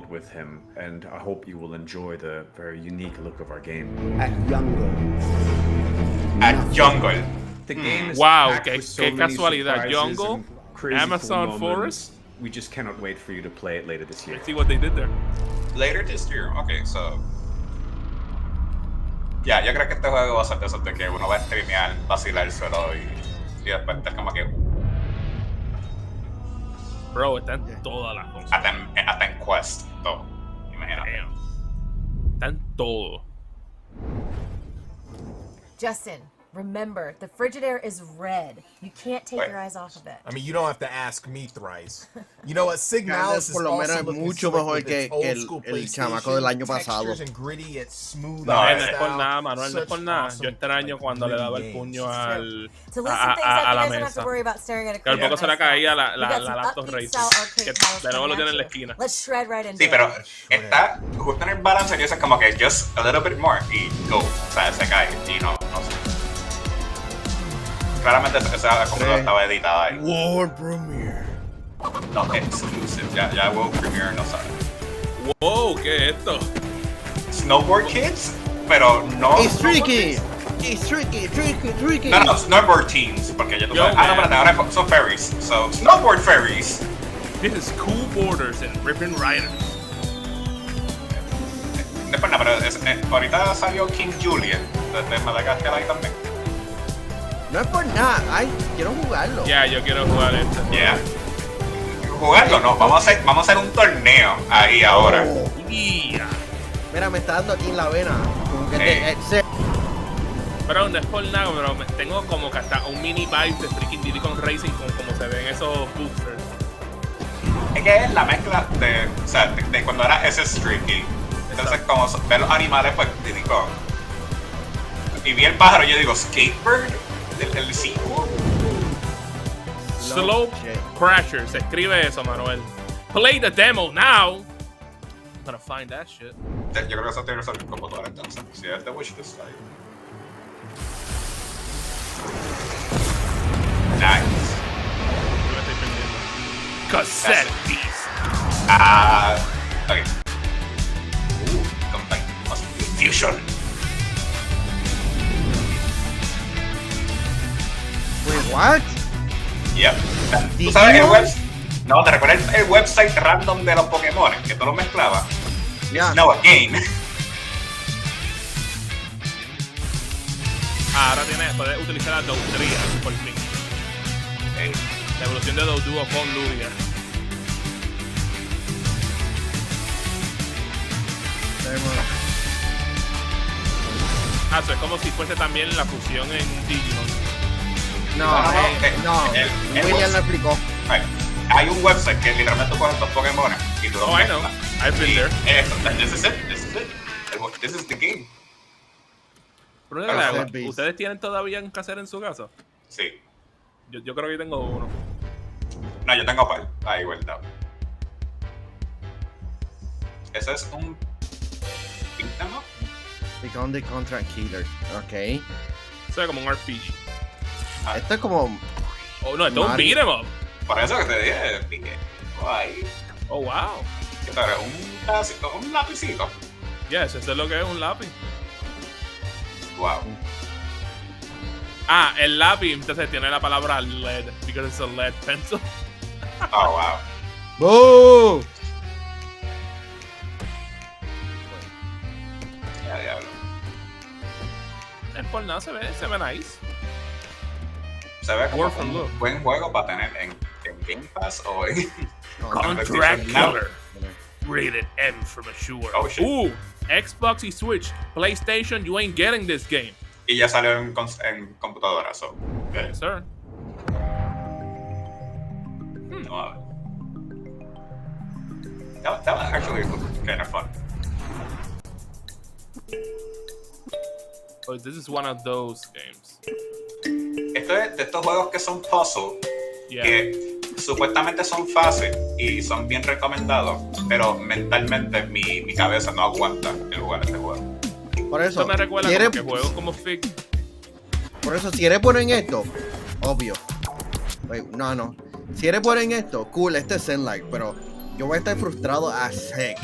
With him, and I hope you will enjoy the very unique look of our game. At Jungle. The game is wow, packed with so qué many casualidad. surprises Jungle, and crazy Amazon cool Forest. moments. We just cannot wait for you to play it later this year. Let's see what they did there. Later this year, okay, so. Ya, yo creo que este juego va a ser de esos de que uno va a streamear, vacilárselo y después estar como que. Bro, está en todas las cosas. Hasta en Quest, todo. Imagínate. Está en todo. Justin, remember, the Frigidaire is red. You can't take your eyes off of it. I mean, you don't have to ask me thrice. You know what? Signalis is also mucho mejor que el chamaco del año pasado. No, no es por nada, Manuel, no es por nada. Yo extraño cuando le daba el puño a la mesa. Que al poco se le caía la laptop rating. Que de nuevo lo tiene en la esquina. Sí, pero está justo en el balance que es como que just a little bit more y go. O sea, se cae y no sé. Claramente esa computadora estaba editada ahí. World Premiere. No, exclusive. Ya World Premiere no sabe. Wow, ¿qué es esto? Snowboard Kids, pero no. It's tricky. It's tricky. No, Snowboard Teens, porque ya tú sabes. No, espérate, ahora son fairies. So, Snowboard Fairies. This is Cool Borders and Rippin' Riders. No es por nada, pero ahorita salió King Julian de Madagascar ahí también. No es por nada, quiero jugarlo. Ya, yo quiero jugar esto. Jugarlo no, vamos a hacer un torneo ahí ahora. Mira, me está dando aquí en la vena. Como que Pero no es por nada, pero tengo como que hasta un mini vibe de freaking Diddy Kong Racing como se ven esos boosters. Es que es la mezcla de cuando era ese Streaky. Entonces como ver los animales pues Diddy Kong. Y vi el pájaro y yo digo, Skatebird. El sequel. Slope Crasher, se escribe eso, Manuel. Play the demo now. I'm gonna find that shit. Yo creo que eso tiene que ser como toda entonces. Si es de wishlist ahí. Nice. Cassette piece. Okay. Combine fusion. Wait, what? Yep. ¿Tú sabes el website? No, ¿te recuerdas el website random de los Pokémon? Que tú los mezclabas. Yeah. No, again. Ahora puedes utilizar la Doudria por fin. La evolución de Doduo con Lugia. Eso es como si fuese también la fusión en Digimon. No, William lo explicó. Hay un website que literalmente tú coges dos Pokémon y tú los I know. I've been there. This is it. This is the game. ¿Ustedes tienen todavía un cassette en su casa? Sí. Yo creo que yo tengo uno. No, yo tengo par. Ahí, vuelta. Ese es un... ¿no? Become the Contract Killer. Ok. Eso es como un RPG. Esto es como... Oh, no, esto es un beat 'em up. Por eso que te dije, pique. Guay. Oh, wow. ¿Qué tal? Un lapicito. Yes, eso es lo que es un lápiz. Wow. El lápiz, entonces tiene la palabra LED, because it's a lead pencil. Oh, wow. ¡Oh! Ya, diablo. Por nada se ve nice. Se ve como un buen juego para tener en Game Pass o en... Contract Killer. Rated M for mature. Oh, shit. Ooh, Xbox y Switch. PlayStation, you ain't getting this game. Y ya salió en computadora, so... Yes, sir. No, a ver. That was actually kind of fun. Oh, this is one of those games. Esto es de estos juegos que son puzzle, que supuestamente son fáciles y son bien recomendados, pero mentalmente mi cabeza no aguanta el jugar este juego. Por eso, esto me recuerda como que juegos como Fig. Por eso, si eres bueno en esto, obvio. No. Si eres bueno en esto, cool, este es Zen-like, pero yo voy a estar frustrado a heck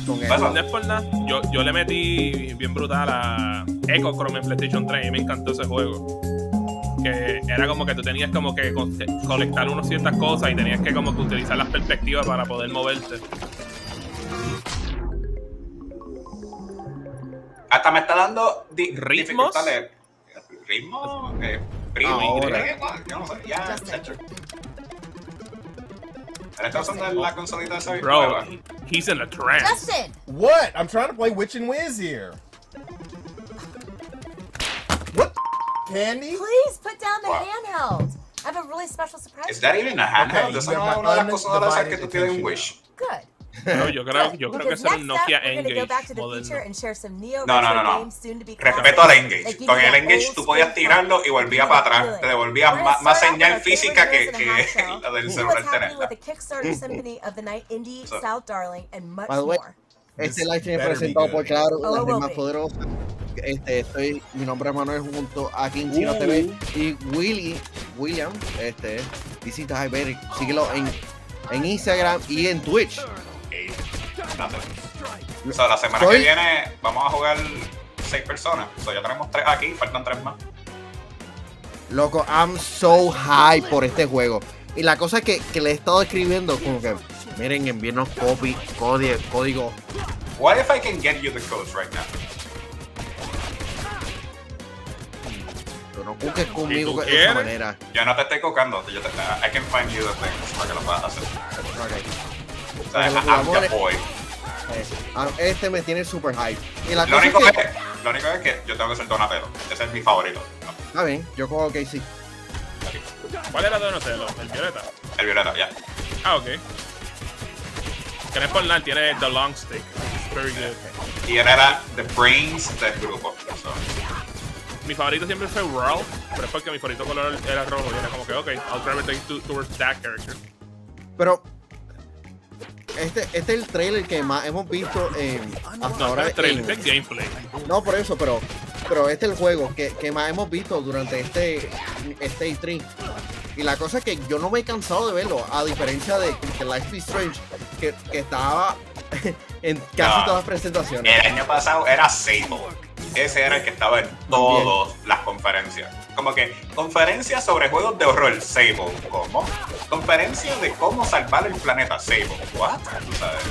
con eso. No es por nada. Yo le metí bien brutal a Echo Chrome en PlayStation 3 y me encantó ese juego. Que era como que tú tenías como que colectar unas ciertas cosas y tenías que como que utilizar las perspectivas para poder moverte. Hasta me está dando ritmos. ¿Ritmo? Yo no sé, ya, ¿estás usando la consolita esa? Bro, he's in a trance. Justin! What? I'm trying to play Witch and Wiz here. What? Candy? Please put down the handheld. I have a really special surprise. Is that even a handheld? Esa es una de las cosas que tú tienes en Wish. Good. No, yo creo que es el Nokia Engage. No. Respeto al Engage. Con el Engage tú podías tirarlo y volvía para atrás. Te devolvía más señal física que la del celular tenerla. By the way, este live stream es presentado por Claro, la red más poderosa. Mi nombre es Manuel junto a Chino TV y William. Visita Iberic. Síguelo en Instagram y en Twitch. La semana que viene vamos a jugar 6 personas. Ya tenemos 3 aquí, faltan 3 más. Loco, I'm so high por este juego. Y la cosa es que le he estado escribiendo como que, miren, envíenos código. What if I can get you the codes right now? Tú no cuques conmigo de esa manera. Yo no te estoy cucando. I can find you the things para que lo puedas hacer. Okay. O sea, I'm the boy. Este me tiene super hype. Y lo único es que yo tengo que ser Donatello. Ese es mi favorito. Está bien, yo cojo Casey. ¿Cuál era Donatello? ¿El violeta? El violeta, ya. Ah, ok. Que no es por nada, tiene The Long Stick. Very good. Y él era The Brains del grupo. So. Mi favorito siempre fue Ralph, pero es porque mi favorito color era rojo. Y era como que, ok, I'll gravitate towards that character. Pero este es el trailer que más hemos visto hasta ahora. El trailer, el gameplay. No, por eso, pero este es el juego que más hemos visto durante este E3. Y la cosa es que yo no me he cansado de verlo, a diferencia de que Life is Strange, que estaba en casi todas las presentaciones. El año pasado era Sable. Ese era el que estaba en todas las conferencias. Como que conferencias sobre juegos de horror, Sable. ¿Cómo? Conferencias de cómo salvar el planeta, Sable. ¿What? ¿Tú sabes?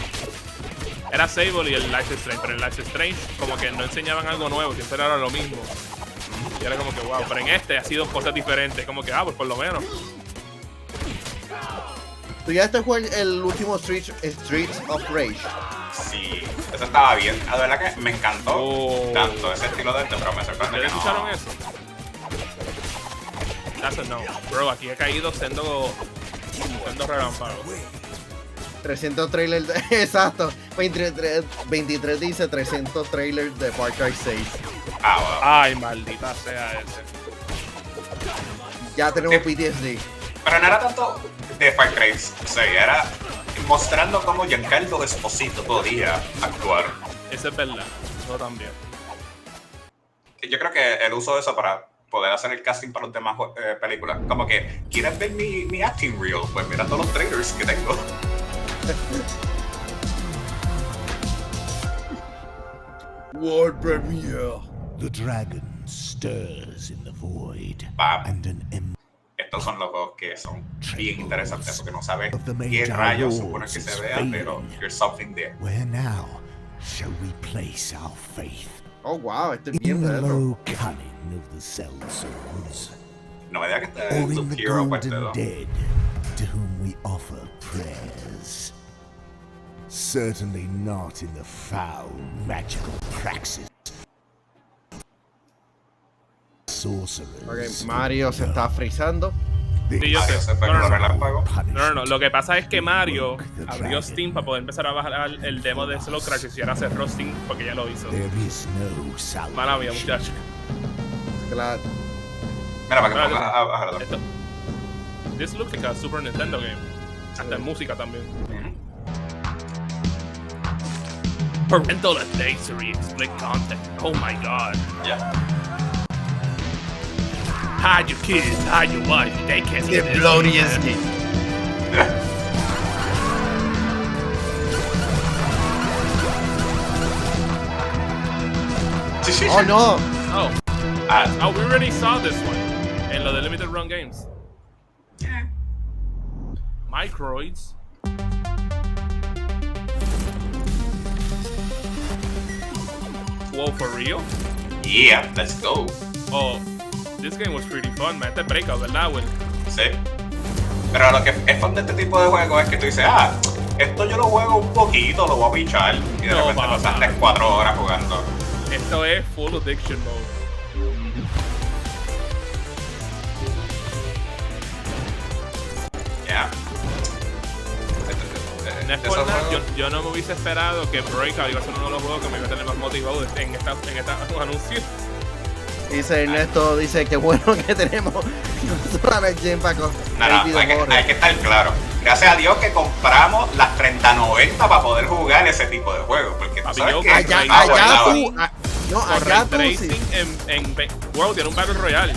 Era Sable y el Life is Strange, pero en Life is Strange como que no enseñaban algo nuevo, siempre era lo mismo. Y era como que wow, pero en este ha sido cosas diferentes, como que pues por lo menos. ¿Tú ya te juegas el último Streets of Rage? Sí, eso estaba bien. La verdad que me encantó tanto ese estilo de pero me sorprende que no. ¿Escucharon eso? That's a no. Bro, aquí he caído siendo relámpagos. 300 trailers, exacto. 23 dice 300 trailers de Far Cry 6. Wow. Ay, maldita sea ese. Ya tenemos PTSD. Pero no era tanto de Far Cry 6, era mostrando cómo Giancarlo Esposito podía actuar. Eso es verdad, eso también. Yo creo que él usó eso para poder hacer el casting para los demás películas. Como que, ¿quieres ver mi acting reel? Pues mira todos los trailers que tengo. World premiere. The dragon stirs in the void. Estos son los juegos que son bien interesantes porque no sabes qué rayos supone que se vea, pero there's something there. Where now shall we place our faith? Oh wow, este es bien retro. Low cunning of the sellswords. No me digas que este es tu hero parte 2. Dead to whom we offer prayers. Certainly not in the foul magical praxis. Okay, Mario se está frizando. Sí, yo sé. No. Lo que pasa es que Mario abrió Steam para poder empezar a bajar el demo de Slow Crash y si ahora cerró Steam porque ya lo hizo. Mala mía, muchacho. Claro. Mira, para que pongas a bajarlo. This looks like a Super Nintendo game. Hasta en música también. Parental advisory, split content. Oh my god. Yeah. Hide your kids, hide your wife. They can't see this. Bloody as me. Oh no. Oh, we already saw this one en lo de Limited Run Games. Microids. Whoa, for real? Yeah, let's go. Oh, this game was pretty fun, man. Este breakout, ¿verdad, Will? Sí. Pero lo que es fun de este tipo de juegos es que tú dices, esto yo lo juego un poquito, lo voy a pichar. Y de repente pasaste 4 horas jugando. Esto es full addiction mode. Yeah. No es por nada, yo no me hubiese esperado que Breakout iba a ser uno de los juegos que me iba a tener más motivado en esta anuncio. Dice Ernesto, dice que bueno que tenemos solamente para hay que estar claro. Gracias a Dios que compramos las 3090 para poder jugar ese tipo de juegos. Porque tú sabes que allá tú sí. En World tiene un Battle Royale.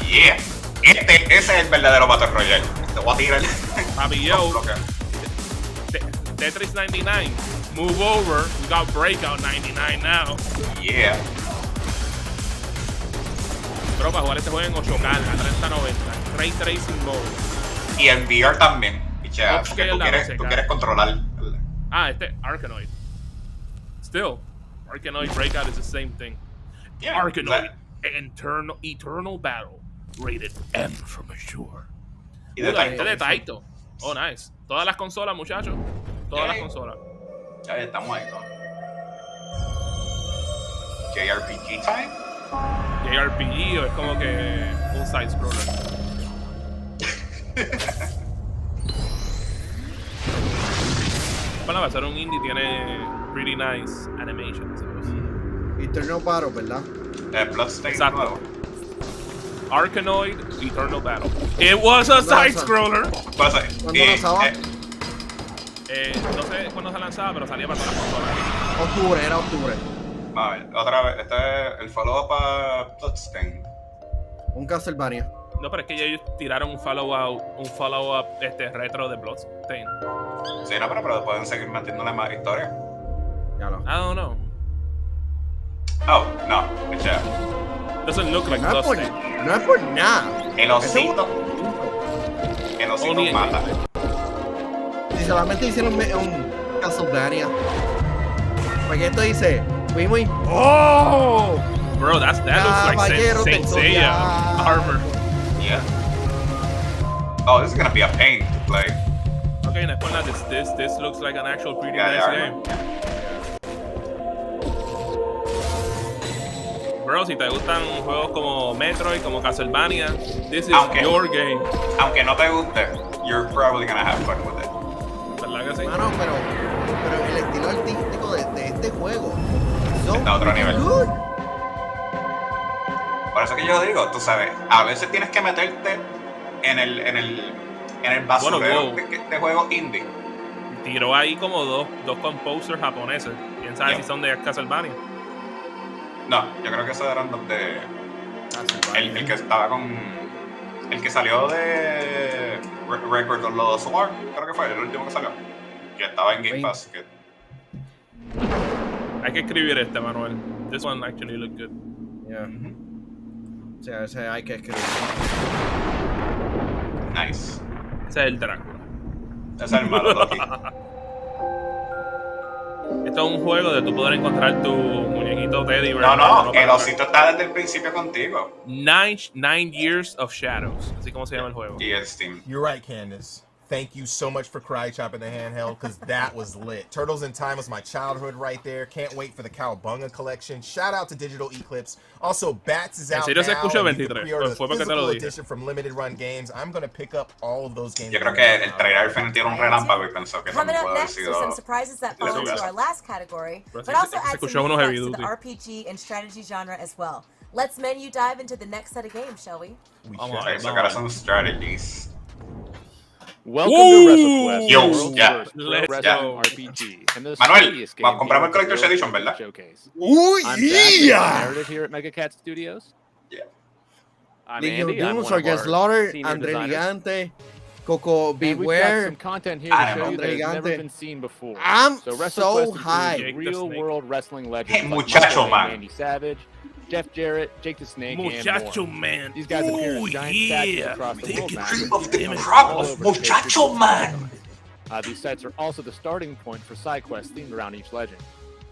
Yeah. Ese es el verdadero Battle Royale. Te voy a tirar. Papi, yo. Tetris 99. Move over. We got Breakout 99 now. Yeah. Pero para jugar este juego en 8K, a 3090. Ray Tracing Mode. Y en VR también. Pichea, porque tú quieres controlar. Este Arkanoid. Still, Arkanoid Breakout is the same thing. Yeah, Arkanoid Eternal Battle. Rated M for mature. Y de Taito. Oh, nice. Todas las consolas, muchachos. Todas las consolas. Ya estamos ahí, ¿no? JRPG time. JRPG o es como que un side scroller. Bueno, va a ser un indie, tiene pretty nice animation, Eternal Battle, ¿verdad? Bloodstained nuevo. Arkanoid Eternal Battle. It was a side scroller. ¿Cuándo lanzaba? No sé cuándo se lanzaba, pero salía para todas las consolas. Era octubre. A ver, otra vez, este es el follow-up a Bloodstained. Un Castlevania. No, pero es que ellos tiraron un follow-up retro de Bloodstained. Sí, no, pero pueden seguir manteniéndole más historia. Ya no. I don't know. Oh, no, pichea. Doesn't look like Bloodstained. No es por nada. El osito mata. Si solamente hicieron un Castlevania. Porque esto dice, muy. Oh! Bro, that looks like Saint Seiya armor. Yeah. Oh, this is gonna be a pain to play. Okay, no, this looks like an actual pretty nice game. Bro, si te gustan juegos como Metroid, como Castlevania, this is your game. Aunque no te guste, you're probably gonna have fun with it. ¿Verdad que sí? Mano, pero el estilo artístico de este juego está a otro nivel. Good. Por eso que yo digo, tú sabes, a veces tienes que meterte en el basurero de juegos indie. Tiró ahí como dos composers japoneses. ¿Quién sabe si son de Castlevania? No, yo creo que esos eran los de... El que estaba con... El que salió de Record of Lost War, creo que fue el último que salió. Que estaba en Game Pass. Hay que escribir Manuel. This one actually looked good. Yeah. O sea, ese hay que escribir. Nice. Ese es el Drácula. Ese es el malo Loki. Esto es un juego de tú poder encontrar tu muñequito Teddy Bear. No, el osito está desde el principio contigo. 9 Years of Shadows, así como se llama el juego. Y el Steam. You're right, Candace. Thank you so much for Cry Chop in the handheld, because that was lit. Turtles in Time was my childhood right there. Can't wait for the Cowabunga collection. Shout out to Digital Eclipse. Also, Bats is out now. Se escuchó 23. Fue porque te lo dije. Edition from Limited Run Games. I'm going to pick up all of those games. Yo creo que el trailer tiró un relámpago y pensó que Coming no up puede next are some surprises that fall into our last category, but also add some new to the RPG and strategy genre as well. Let's menu dive into the next set of games, shall we? We should. Okay, so got some strategies. Welcome to WrestleQuest, Yo, the world's yeah. first pro wrestling RPG, and the Manuel, speediest game compramos el Collector's Edition, ¿verdad? showcase. Uy, I'm Jack, the narrative here at Megacat Studios. Yeah. I'm Legion Andy. of I'm Doom, one of Sergeant our Slaughter, senior Andre designers. Gigante, Coco And we've got Beware. some content here to show you that has Gigante. never been seen before. I'm so so high. real world wrestling legends Hey, like Muchacho Michael Man. Randy Savage, Jeff Jarrett, Jake the Snake, Muchacho and more. Man. These guys appear in giant statues yeah. across the world now. Of the crop of Muchacho Man. These sites are also the starting point for side quests themed around each legend.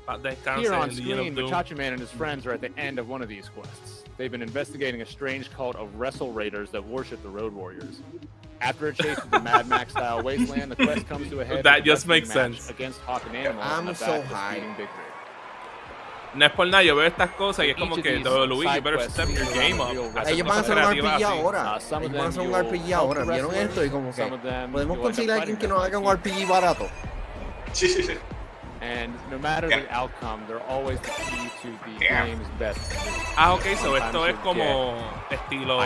Descanse Here on en Legion of screen, Doom. Muchacho Man and his friends are at the end of one of these quests. They've been investigating a strange cult of Wrestle Raiders that worship the Road Warriors. After a chase through the Mad Max-style wasteland, the quest comes to a head. That just makes sense. Against Hawk and Animal. I'm so high. No es por nada, yo veo estas cosas y es como que Luigi, you better step your game up. Ellos van a hacer un RPG así. ahora. Ellos van a hacer un RPG ahora. ¿Vieron esto? Y como que podemos conseguir a alguien que nos haga un RPG barato. Sí, sí, sí. And no matter the outcome, they're always the key to the game's best. Ok, so esto es como estilo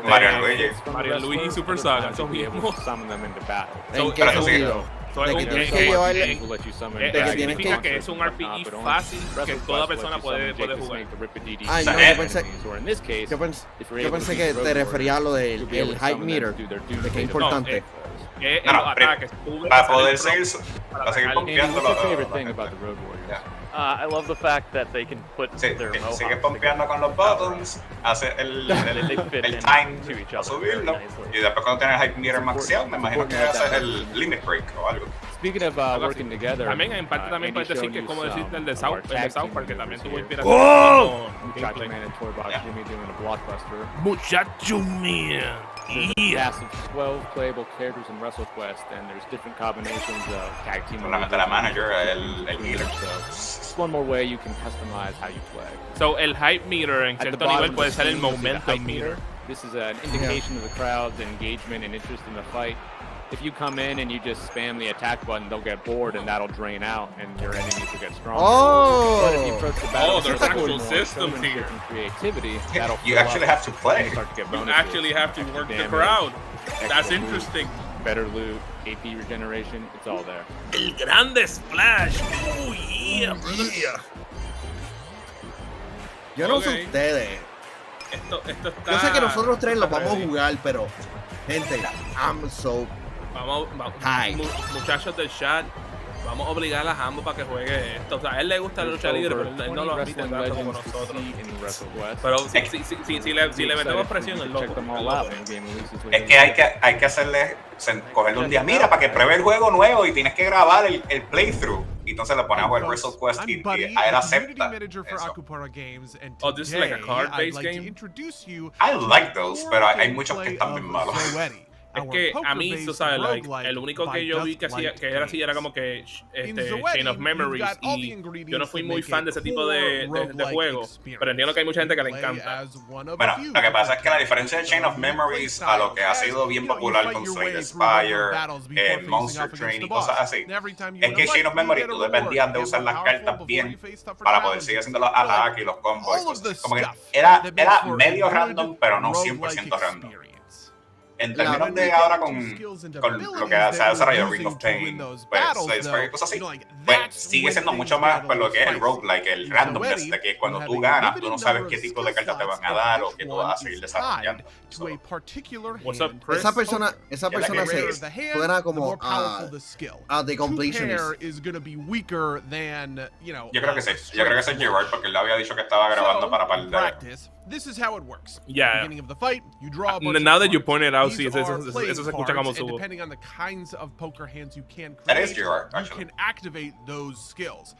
Mario Luigi Super Saga, eso mismo. ¿En qué sentido? De que tienes que llevarle... Significa que es un RPG fácil que toda persona puede jugar. Ay, no, yo pensé que te refería a lo del hype meter, de que es importante. Para poder seguir pompeándolo. I love the fact that they can put their sigue pompeando con los buttons, hace el time a subirlo, y después cuando tienes el hype meter maxeado, me imagino que haces el limit break o algo. Speaking of working together, también en parte también puedes decir que es como decir el de South Park, que también tuvo inspiración. ¡Oh! Muchacho Man and Toybox Jimmy doing a blockbuster. Muchacho Man. Yeah. Massive 12 playable characters in WrestleQuest, and there's different combinations of tag team. La manager, el healer. It's one more way you can customize how you play. So el hype meter en cierto nivel puede ser el momentum meter. This is an indication of the crowd's engagement and interest in the fight. If you come in and you just spam the attack button, they'll get bored and that'll drain out, and your enemies will get stronger. Oh! But if you approach the battle there's actual systems here. Creativity, you actually have to play. You actually have to work the crowd. That's interesting. Better loot, AP regeneration, it's all there. El grande splash. Oh yeah, brother. Yeah. Yo no sé ustedes. Esto está... Yo sé que nosotros tres los vamos a jugar, pero gente, I'm so Vamos, high. Muchachos del chat, vamos a obligar a Hambo para que juegue esto. O sea, a él le gusta la lucha libre, pero él no lo admite tanto como nosotros. Pero si le metemos presión, el loco. Es que hay que hacerle, cogerle un día, mira, para que pruebe el juego nuevo y tienes que grabar el playthrough. Y entonces le ponemos el WrestleQuest y a él acepta eso. Oh, this is like a card-based game? I like those, pero hay muchos que están bien malos. Es que a mí, tú sabes, el único que yo vi que era así era como que Chain of Memories, y yo no fui muy fan de ese tipo de juego, pero entiendo que hay mucha gente que le encanta. Bueno, lo que pasa es que la diferencia de Chain of Memories a lo que ha sido bien popular con Slay the Spire, Monster Train y cosas así, es que Chain of Memories tú dependías de usar las cartas bien para poder seguir haciendo los ataques y los combos. Como que era medio random, pero no 100% random. En términos de ahora con lo que se ha desarrollado Ring of Pain, pues cosas así, pues sigue siendo mucho más pues, lo que es el roguelike, el randomness, de que cuando tú ganas, tú no sabes qué tipo de cartas te van a dar o qué tú vas a seguir desarrollando. Esa persona se suena como a The Completionist. Yo creo que sí, yo creo que es Gerard porque él le había dicho que estaba grabando para perder. This is how it works. Yeah. At the beginning of the fight, you draw a bunch now that you of point it out, these sí, eso se escucha como and depending on the kinds of poker hands you can create, that is Gerard, you can activate those skills.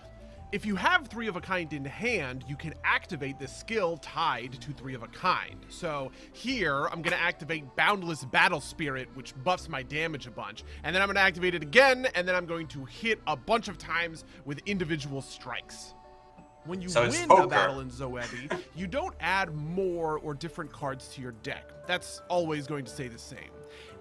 If you have 3 of a kind in hand, you can activate this skill tied to 3 of a kind. So here, I'm going to activate Boundless Battle Spirit, which buffs my damage a bunch. And then I'm going to activate it again, and then I'm going to hit a bunch of times with individual strikes. When you win a battle in Zoebi, you don't add more or different cards to your deck. That's always going to stay the same.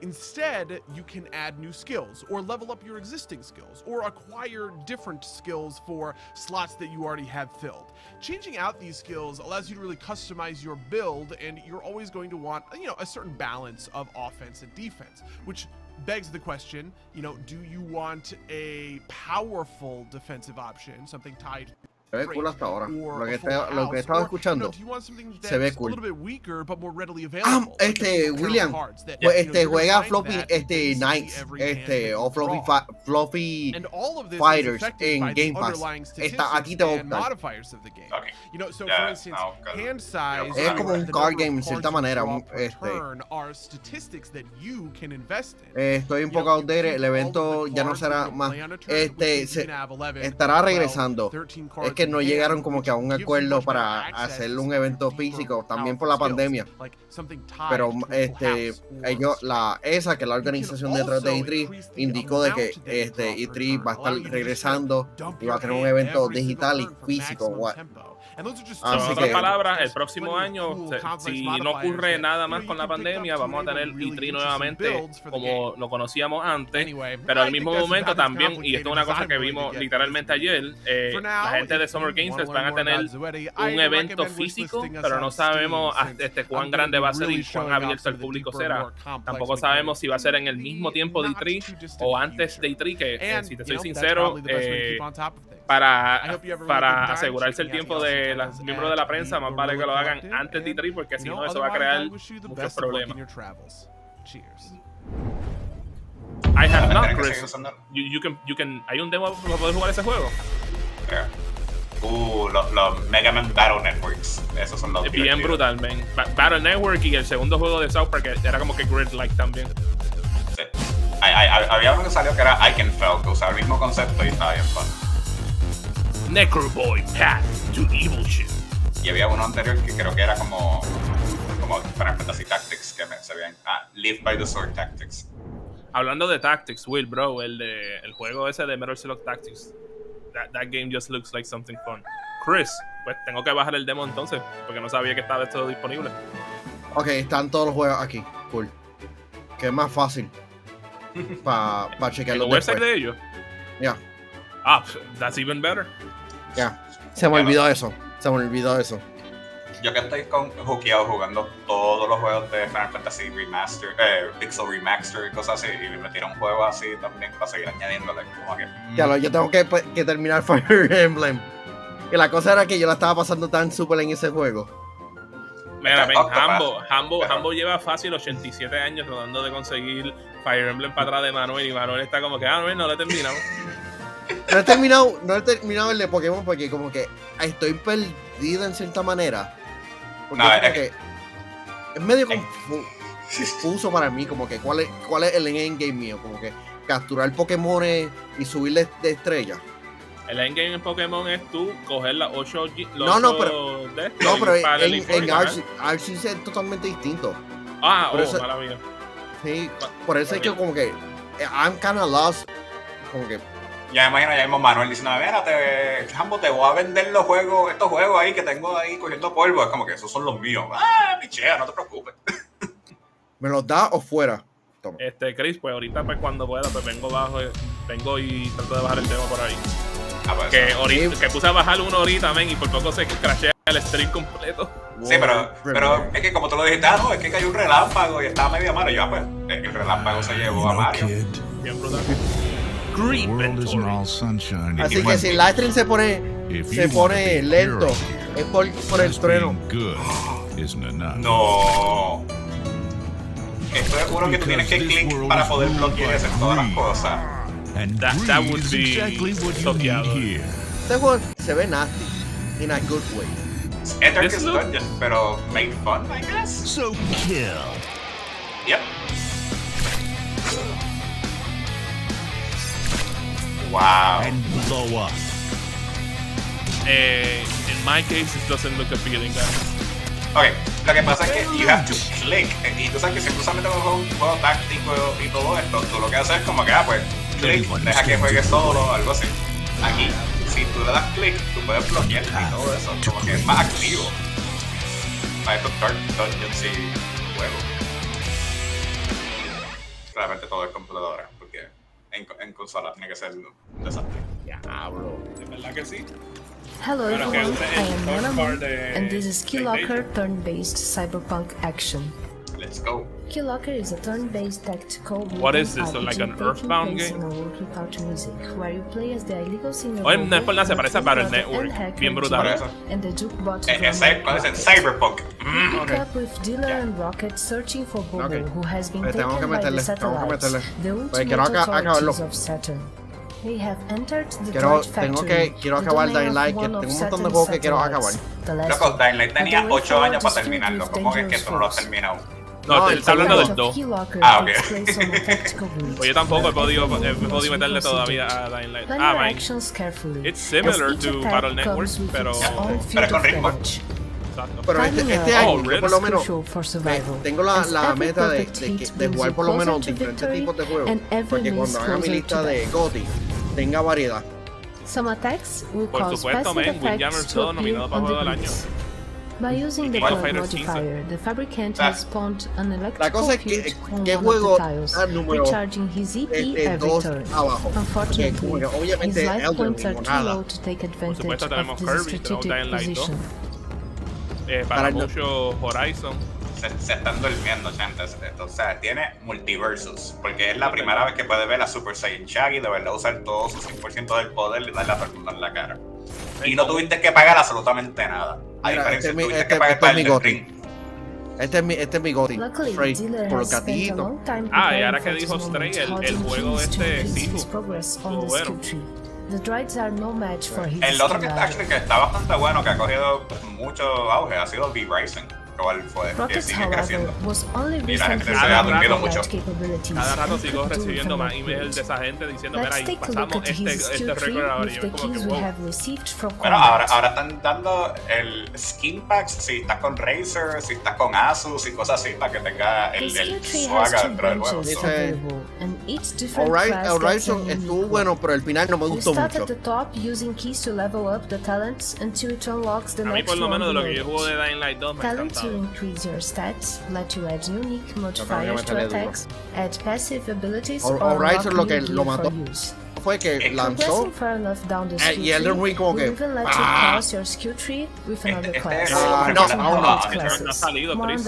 Instead, you can add new skills, or level up your existing skills, or acquire different skills for slots that you already have filled. Changing out these skills allows you to really customize your build, and you're always going to want, a certain balance of offense and defense, which begs the question, you know, do you want a powerful defensive option, something tied Se ve cool hasta ahora. Lo que estaba escuchando se ve cool. William, pues juega Floppy Knights, o Fluffy Fighters en Game Pass. Aquí te va a gustar. Es como un card game en cierta manera. Estoy un poco outdated. El evento ya no será más. Estará regresando. Es que no llegaron como que a un acuerdo para hacer un evento físico, también por la pandemia. Pero ellos, que es la organización detrás de E3, indicó de que E3 va a estar regresando y va a tener un evento digital y físico. En otras palabras, el próximo año, si no ocurre nada más con la pandemia, vamos a tener E3 nuevamente como lo conocíamos antes, pero al mismo momento también, y esto es una cosa que vimos literalmente ayer, la gente de Summer Games Fest van a tener un evento físico, pero no sabemos cuán grande va a ser y cuán abierto el público será. Tampoco sabemos si va a ser en el mismo tiempo de E3 o antes de E3, que si te soy sincero, para asegurarse el tiempo de los miembros de la prensa, más vale que lo hagan antes de E3, porque si no eso va a crear muchos problemas. I have not, Chris. You can, ¿hay un demo para poder jugar ese juego? Los Mega Man Battle Networks. Esos son los bien brutal, man. Battle Network y el segundo juego de South Park era como que grid-like también. Sí. Había uno que salió que era Ikenfell, que usaba el mismo concepto y estaba bien fun. Necroboy Path to Evil Shit. Y había uno anterior que creo que era como Final Fantasy Tactics, que se veían. Live by the Sword Tactics. Hablando de Tactics, Will, bro, el juego ese de Metal Slug Tactics. That game just looks like something fun. Chris, pues tengo que bajar el demo entonces, porque no sabía que estaba esto disponible. Ok, están todos los juegos aquí. Cool. Que es más fácil para chequearlo. ¿El website de ellos? Ya. That's even better. Ya. Se me olvidó eso. Yo que estoy hookeado jugando todos los juegos de Final Fantasy Remaster, Pixel Remaster y cosas así, y me metieron un juego así también para seguir añadiéndole. Como que, ya yo tengo que terminar Fire Emblem. Y la cosa era que yo la estaba pasando tan súper en ese juego. Mira, Hambo lleva fácil 87 años tratando de conseguir Fire Emblem para atrás de Manuel, y Manuel está como que, no lo he terminado. No he terminado el de Pokémon porque como que estoy perdido en cierta manera. Porque es medio confuso para mí, como que cuál es el endgame mío, como que capturar Pokémon y subirle de estrella. El endgame en Pokémon es tú coger las 8 pero en Arceus es totalmente distinto. Mala mía. Sí, por eso es que como que I'm kinda lost, como que ya me imagino ya mismo Manuel diciendo, mira, Jambo, te voy a vender estos juegos ahí que tengo ahí cogiendo polvo. Es como que esos son los míos. Pichea, no te preocupes. ¿Me los da o fuera? Toma. Chris, pues ahorita pues cuando pueda, pues vengo y trato de bajar el tema por ahí. Pues, que puse a bajar uno ahorita, men, y por poco se crashea el stream completo. Sí, pero es que como tú lo dijiste, es que cayó un relámpago y estaba medio malo. Ya pues, el relámpago se llevó a Mario. Bien brutal. Así que si el livestream se pone lento, es por el trueno. No. Esto es uno que tú tienes que clic para poder bloquear y hacer todas las cosas. That would be soqueado. Este juego se ve nasty in a good way. Es Darkest Dungeon, pero made fun, I guess. So kill. Yep. Wow. And blow up. In my case, it doesn't look appealing, guys. Ok, lo que pasa es que you have to click. Y tú sabes que si tú solamente juegas un juego táctico y todo esto, tú lo que haces es como que, pues, click, deja que juegue solo, algo así. Aquí, si tú le das click, tú puedes bloquear y todo eso, como que es más activo. Para estos Dark Dungeons y juegos. Claramente todo es computadora, porque en consola tiene que ser un desastre. Diablo, ¿de verdad que sí? Hello everyone, I am Mona Moon, and this is Keylocker turn-based cyberpunk action. Let's go. Keylocker is a turn-based tactical. What is this? Like an Earthbound game? Oye, no es por nada, se parece a Battle Network. Bien brutal. Es Cyberpunk. Pick up with Dealer and Rocket searching for Bobo, who has been taken by the satellites, the ultimate authorities of Saturn. They have entered the Droid Factory. Quiero acabar Dying Light, que tengo un montón de juegos que quiero acabar. Loco, Dying Light tenía 8 años para terminarlo. ¿Cómo es que tú no lo has terminado? No, él está hablando del 2. Ah, ok. Pues yo tampoco he podido meterle todavía a Dying Light. Man. It's similar to Battle Network, pero con ritmo. Pero este año, yo por lo menos tengo la meta de jugar por lo menos diferentes tipos de juegos. Porque cuando haga mi lista de GOTY, tenga variedad. Por supuesto, Windjammers 2 nominado para Juego del Año. By using the cloud modifier, the fabricant has spawned an electrical fuse on one of the tiles, recharging his EP every turn. Unfortunately, his life points are too low to take advantage of this strategic position. Para muchos Horizon. Se están durmiendo, gente. O sea, tiene multiversus. Porque es la primera vez que puede ver a Super Saiyan Shaggy de verdad usar todo su 100% del poder y darle a todo el mundo en la cara. Y no tuviste que pagar absolutamente nada. A diferencia de tuviste que pagar para el ring. Este es mi GOTY. Stray, por los gatitos. Ah, y ahora que dijo Stray, el juego Sifu. Bueno. El otro que está bastante bueno, que ha cogido mucho auge, ha sido V-Rising. ¿Cuál fue? Que sigue creciendo. Y la gente se ha dormido mucho. Cada rato sigo recibiendo más emails de esa gente diciendo, mira, ahí pasamos este récord ahora. Y yo como que, wow. Bueno, ahora están dando el skin packs si estás con Razer, si estás con Asus y cosas así para que tenga el swag dentro del juego. Horizon estuvo bueno, pero el final no me gustó mucho. A mí por lo menos de lo que yo juego de Dying Light 2 me encanta. To increase your stats, let you add unique modifiers to attacks, add passive abilities, or unlock new gear for use. Fue que lanzó y Elden Ring como que even let you cross your skill tree with another class. No ha salido, Chris,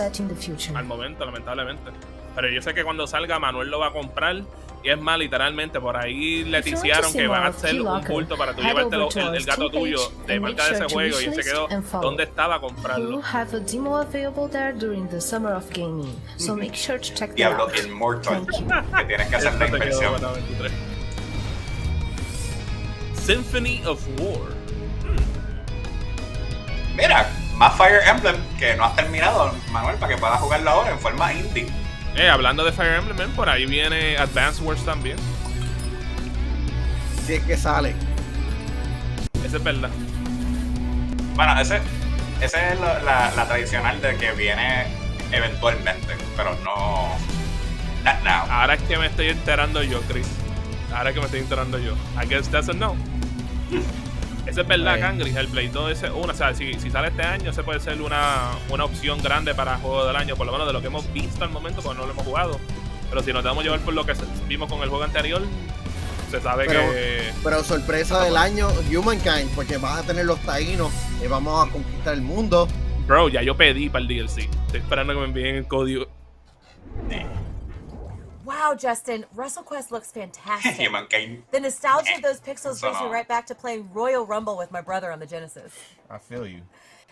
al momento, lamentablemente. Pero yo sé que cuando salga Manuel lo va a comprar. Y es más, literalmente, por ahí le ticiaron que van a hacer un culto para tú llevarte el gato tuyo de marca de ese juego y se quedó donde estaba a comprarlo. Diablo Immortal, que tienes que hacer la inversión. Symphony of War. Mira, más Fire Emblem que no has terminado, Manuel, para que puedas jugarlo ahora en forma indie. Hablando de Fire Emblem, por ahí viene Advance Wars también. Si es que sale. Ese es verdad. Bueno, ese es la tradicional de que viene eventualmente, pero no. Not now. Ahora es que me estoy enterando yo, Chris. I guess that's a no. Ese es verdad, Kangri. El Play 2 es o sea, si sale este año, ese puede ser una opción grande para juego del año, por lo menos de lo que hemos visto al momento, porque no lo hemos jugado. Pero si nos dejamos llevar por lo que vimos con el juego anterior, se sabe que... Pero sorpresa del año, Humankind, porque vas a tener los taínos y vamos a conquistar el mundo. Bro, ya yo pedí para el DLC. Estoy esperando que me envíen el código. Wow, Justin, WrestleQuest looks fantastic. Humankind. The nostalgia of those pixels brings me right back to playing Royal Rumble with my brother on the Genesis. I feel you.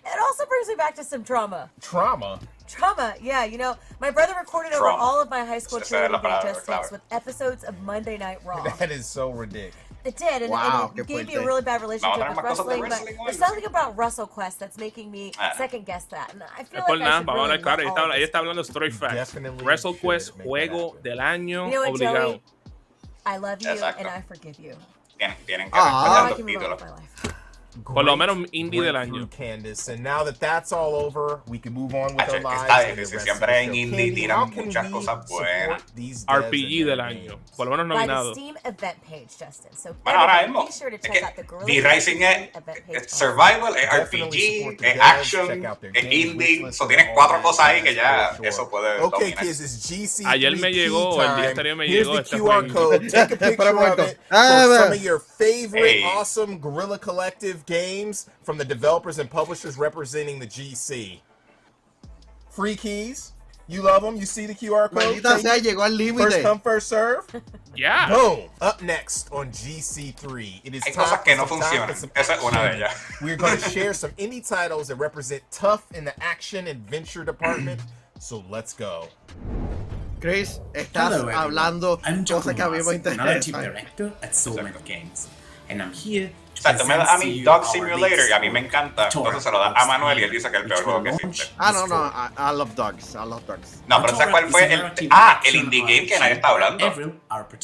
It also brings me back to some trauma. Trauma? Trauma, yeah. You know, my brother recorded over all of my high school cheerleading VHS tapes with episodes of Monday Night Raw. That is so ridiculous. It did, and it gave me a really bad relationship with wrestling, but there's something about WrestleQuest that's making me second guess that, and I feel like I should really claro, ella está hablando straight facts. WrestleQuest, juego del año, obligado. Joey, I love you and I forgive you. Tienen que respetar los títulos. Por lo menos indie del año. Candace. And now that that's all over, we can move on with our lives. Está difícil, siempre en indie tiran muchas cosas buenas. RPG del año, por lo menos nominado. Steam event page, Justin. So bueno, ahora mismo, V-Rising es survival, es RPG, es action, es indie. So tienes 4 cosas ahí que ya eso puede dominar. Ayer me llegó, el día anterior me llegó este QR code. Take a picture of it for some of your favorite awesome Guerrilla Collective games from the developers and publishers representing the GC. Free keys. You love them? You see the QR code? Maldita sea, llegó al límite. First come, first serve? Yeah. Boom. Up next on GC3. It is Hay cosas que no funcionan. Esa es una de ellas. We're going to share some indie titles that represent tough in the action adventure department. So let's go. Chris, estás hablando cosas que a mí me interesan. Director at Soulmate Games, and I'm here. O sea, tú me das a mí Dog Simulator y a mí me encanta, entonces se lo das a Manuel y él dice que es el peor juego que existe. No, I love dogs, No, pero ¿sabes cuál fue el indie game que nadie está hablando?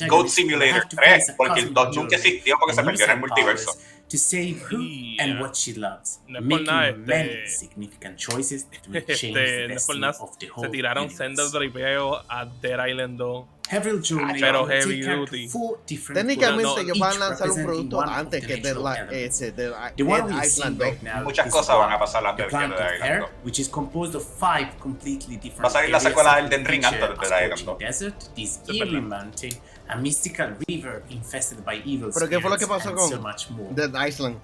Goat Simulator 3, porque el 2 nunca existió porque se perdió en el multiverso. To save who and what she loves, making many significant choices to change the destiny of the whole se tiraron senda de tripeo a Dead Island 2. Pero heavy duty. Técnicamente ellos van a lanzar un producto antes que Dead Island 2. Muchas cosas van a pasar antes de Dead Island 2. Which is composed of 5 completely different va a salir la secuela del Elden Ring antes de Dead Island 2. Desert, this eerie mountain, a mystical river infested by evil ¿Pero qué fue lo que spirits, pasó and con so much more. Dead Island?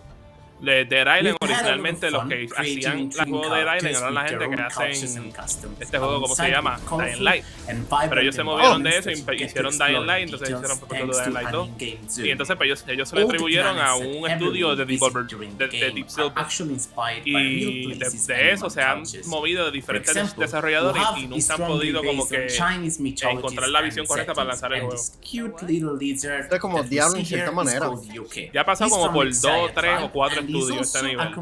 De Dead Island originalmente los que hacían el juego de Dead Island eran la gente que hacen este juego, como se llama, Dying Light, pero ellos se movieron de eso y hicieron Dying Light, entonces hicieron Dying Light 2 y entonces pues, ellos se lo atribuyeron a un estudio de Devolver, de Deep Silver, y de eso se han movido de diferentes desarrolladores y nunca han podido como que encontrar la visión correcta para lanzar el juego. Esto es como Diablo en cierta manera. Ya ha pasado como por 2, 3 o 4 estudios este nivel.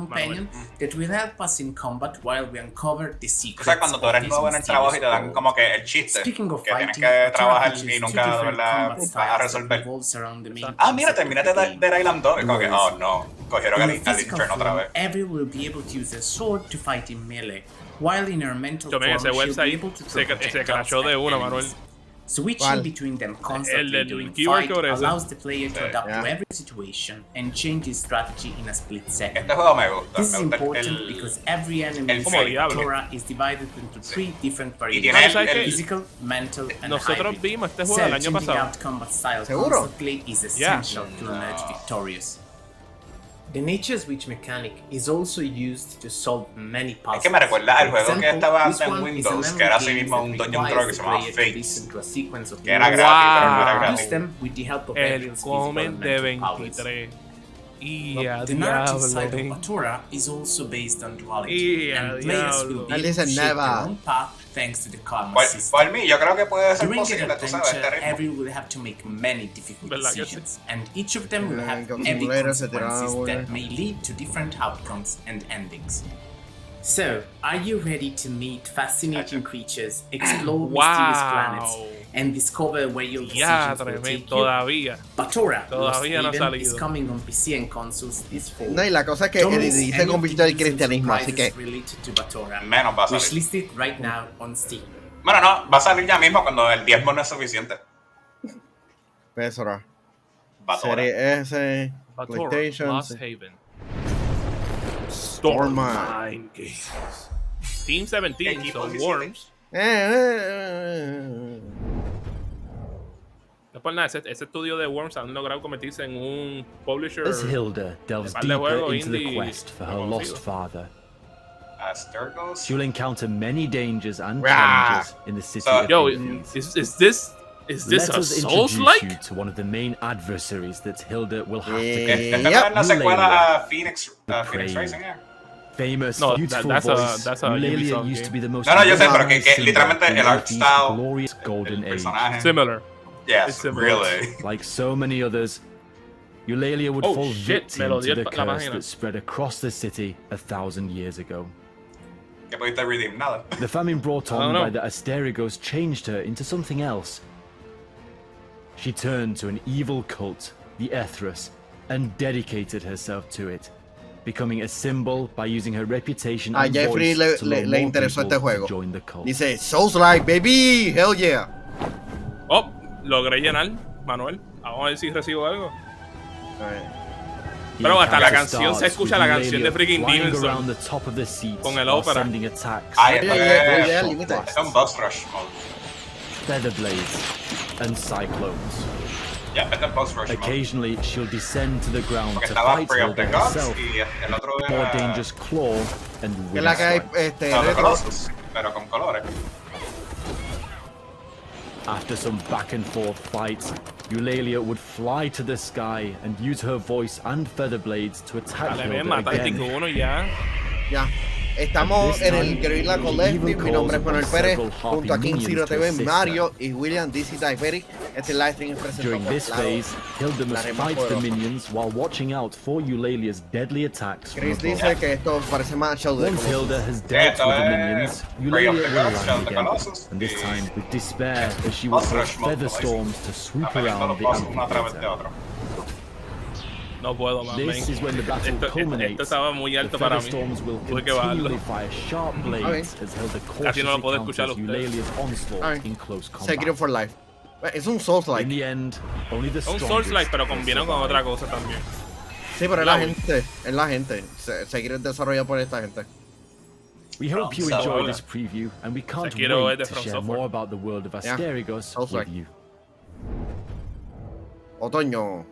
That will help us in combat while we uncover the secrets. O sea, cuando tú eres nuevo en el trabajo y te dan como que el chiste que tienes que trabajar y nunca de verdad vas a resolver. Mira, terminaste Dead Island 2. Y como que, oh no, cogieron al intern otra vez. Every will be able to use a sword to fight in melee, while in her mental form ese website se crashó de una, Manuel. Switching between them constantly during fight allows the player to adapt to every situation and change his strategy in a split second. Este juego me gusta. This is important because every enemy flora is divided into 3 different variables: physical, mental, and nosotros vimos este juego el año pasado. Out combat style constantly is essential to emerge victorious. The nature switch mechanic is also used to solve many puzzles. Es que me recuerda al juego que estaba antes en Windows, que era así mismo un dungeon crawl que se llamaba Fates, que era gratis, pero no era gratis. El comment de 23. The narrative side of Batora is also based on duality, and players will be able to shape their own path thanks to the karma system. Por mí, yo creo que puede ser During the posible, tú sabes, este ritmo. everyone will have to make many difficult decisions, and each of them will have heavy consequences that may lead to different outcomes and endings. So, are you ready to meet fascinating creatures, explore mysterious planets, and discover where your decisions will take you? Batora Haven is coming on PC and consoles this fall. No, y la cosa es que Eddie se convirtió al cristianismo, así que menos va a salir. Listed right now on Steam. Bueno, no, va a salir ya mismo cuando el diezmo no es suficiente. Pesora. Batora. Serie S, PlayStation. Lost Haven. Stormline Games. Team 17, so Worms. No por nada, ese estudio de Worms han logrado convertirse en un publisher. As Hilda delves deeper into the quest for her lost father, she will encounter many dangers and challenges in the city of Hades. Is this Let a us Souls-like? introduce you to one of the main adversaries that Hilda will have to confront. La secuela a Phoenix Rising, famous, no, beautiful that's voice. a Eulalia used to be the most yo sé, pero que literalmente el art style, glorious golden age. Similar. Yes, really. Like so many others, Eulalia would fall victim to the curse that spread across the city 1,000 years ago. Que pudiste redeem nada. The famine brought on by the Asterigos changed her into something else. She turned to an evil cult, the Ethras, and dedicated herself to it, becoming a symbol by using her reputation and Jeffrey voice to le interesó este juego. join the cult. Dice, Souls-like, baby, hell yeah. Oh, logré llenar, Manuel. Vamos a ver si recibo algo. Pero hasta la canción se escucha, la canción de freaking Dimension con el ópera. Es un boss rush mode. Feather blades and cyclones. Yeah, it's a boss rush mode. Occasionally, she'll descend to the ground to fight Hilda herself, or dangerous claw and wind strike. Colossus, pero con colores. After some back and forth fights, Eulalia would fly to the sky and use her voice and feather blades to attack Hilda again. Ya. Estamos en el Guerrilla Collective. Mi nombre es Manuel Pérez, junto a King Zero TV, Mario y William DC Typeri. Este livestream es presentado During this phase, Hilda must fight the minions while watching out for Eulalia's deadly attacks. Chris dice que esto parece más show de Once Hilda has dealt with the minions, Eulalia will land again, and this time with despair as she will cause feather storms to swoop around the amphitheater. No puedo más. This is when the battle culminates. Esto estaba muy alto para mí. Tuve que bajarlo. Casi no lo puedo escuchar a ustedes. Sekiro for life. Es un Souls-like. In the end, only the un Souls-like, pero combina con otra cosa también. Sí, pero es la gente. Es la gente. Sekiro es desarrollado por esta gente. We hope you enjoy this preview, and we can't wait to share more about the world of Asterigos with you. Otoño.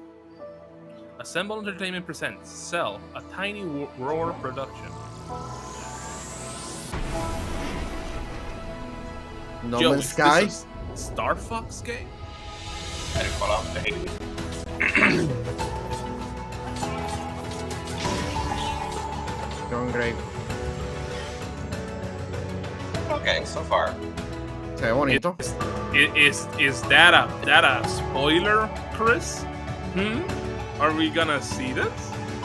Assemble Entertainment presents Cell, a Tiny Roar production. No Man's Sky. Star Fox game? Going great. Okay, so far. Se ve bonito. Is that a spoiler, Chris? Are we gonna see this?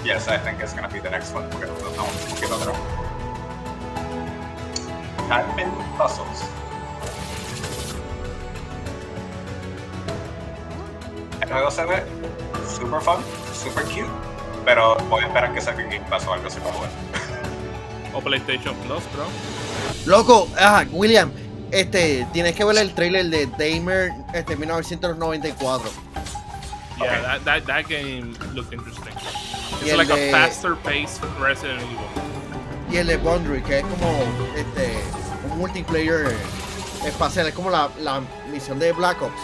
Yes, I think it's gonna be the next one. We're gonna get other admin puzzles. El juego se ve super fun, super cute, pero voy a esperar que salga en Game Pass o algo así para jugar. O PlayStation Plus, bro. Loco, William, tienes que ver el trailer de Damer 1994. Yeah, okay. that game looked interesting. It's like a faster paced Resident Evil. Y el de Boundary, que es como un multiplayer espacial, es como la misión de Black Ops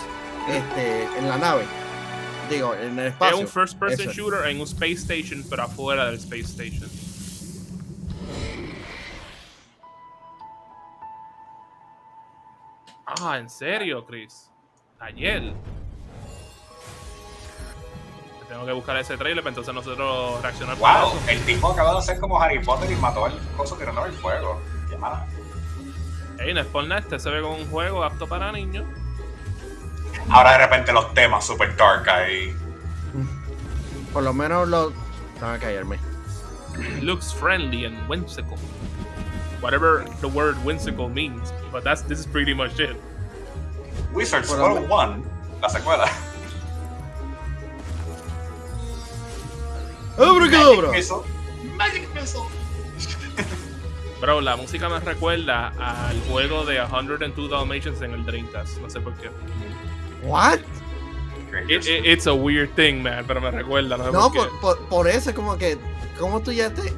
en la nave. Digo, en el espacio. Es un first person shooter en un space station, pero afuera del space station. Ah, ¿en serio, Chris? Ayer. Tengo que buscar ese trailer para entonces nosotros reaccionar. Wow, el tipo acaba de hacer como Harry Potter y mató al coso tirando el fuego. Qué mala. Ey, no es por nada, se ve como un juego apto para niños. Ahora de repente los temas super dark ahí. Por lo menos los... Tengo que callarme. Looks friendly and whimsical. Whatever the word whimsical means, but this is pretty much it. Wizards 101, la secuela. Magic Missile. Bro, la música me recuerda al juego de 102 Dalmatians en el Dreamcast. No sé por qué. What? It's a weird thing, man, pero me recuerda. No, por eso como que... ¿Cómo tú ya te...?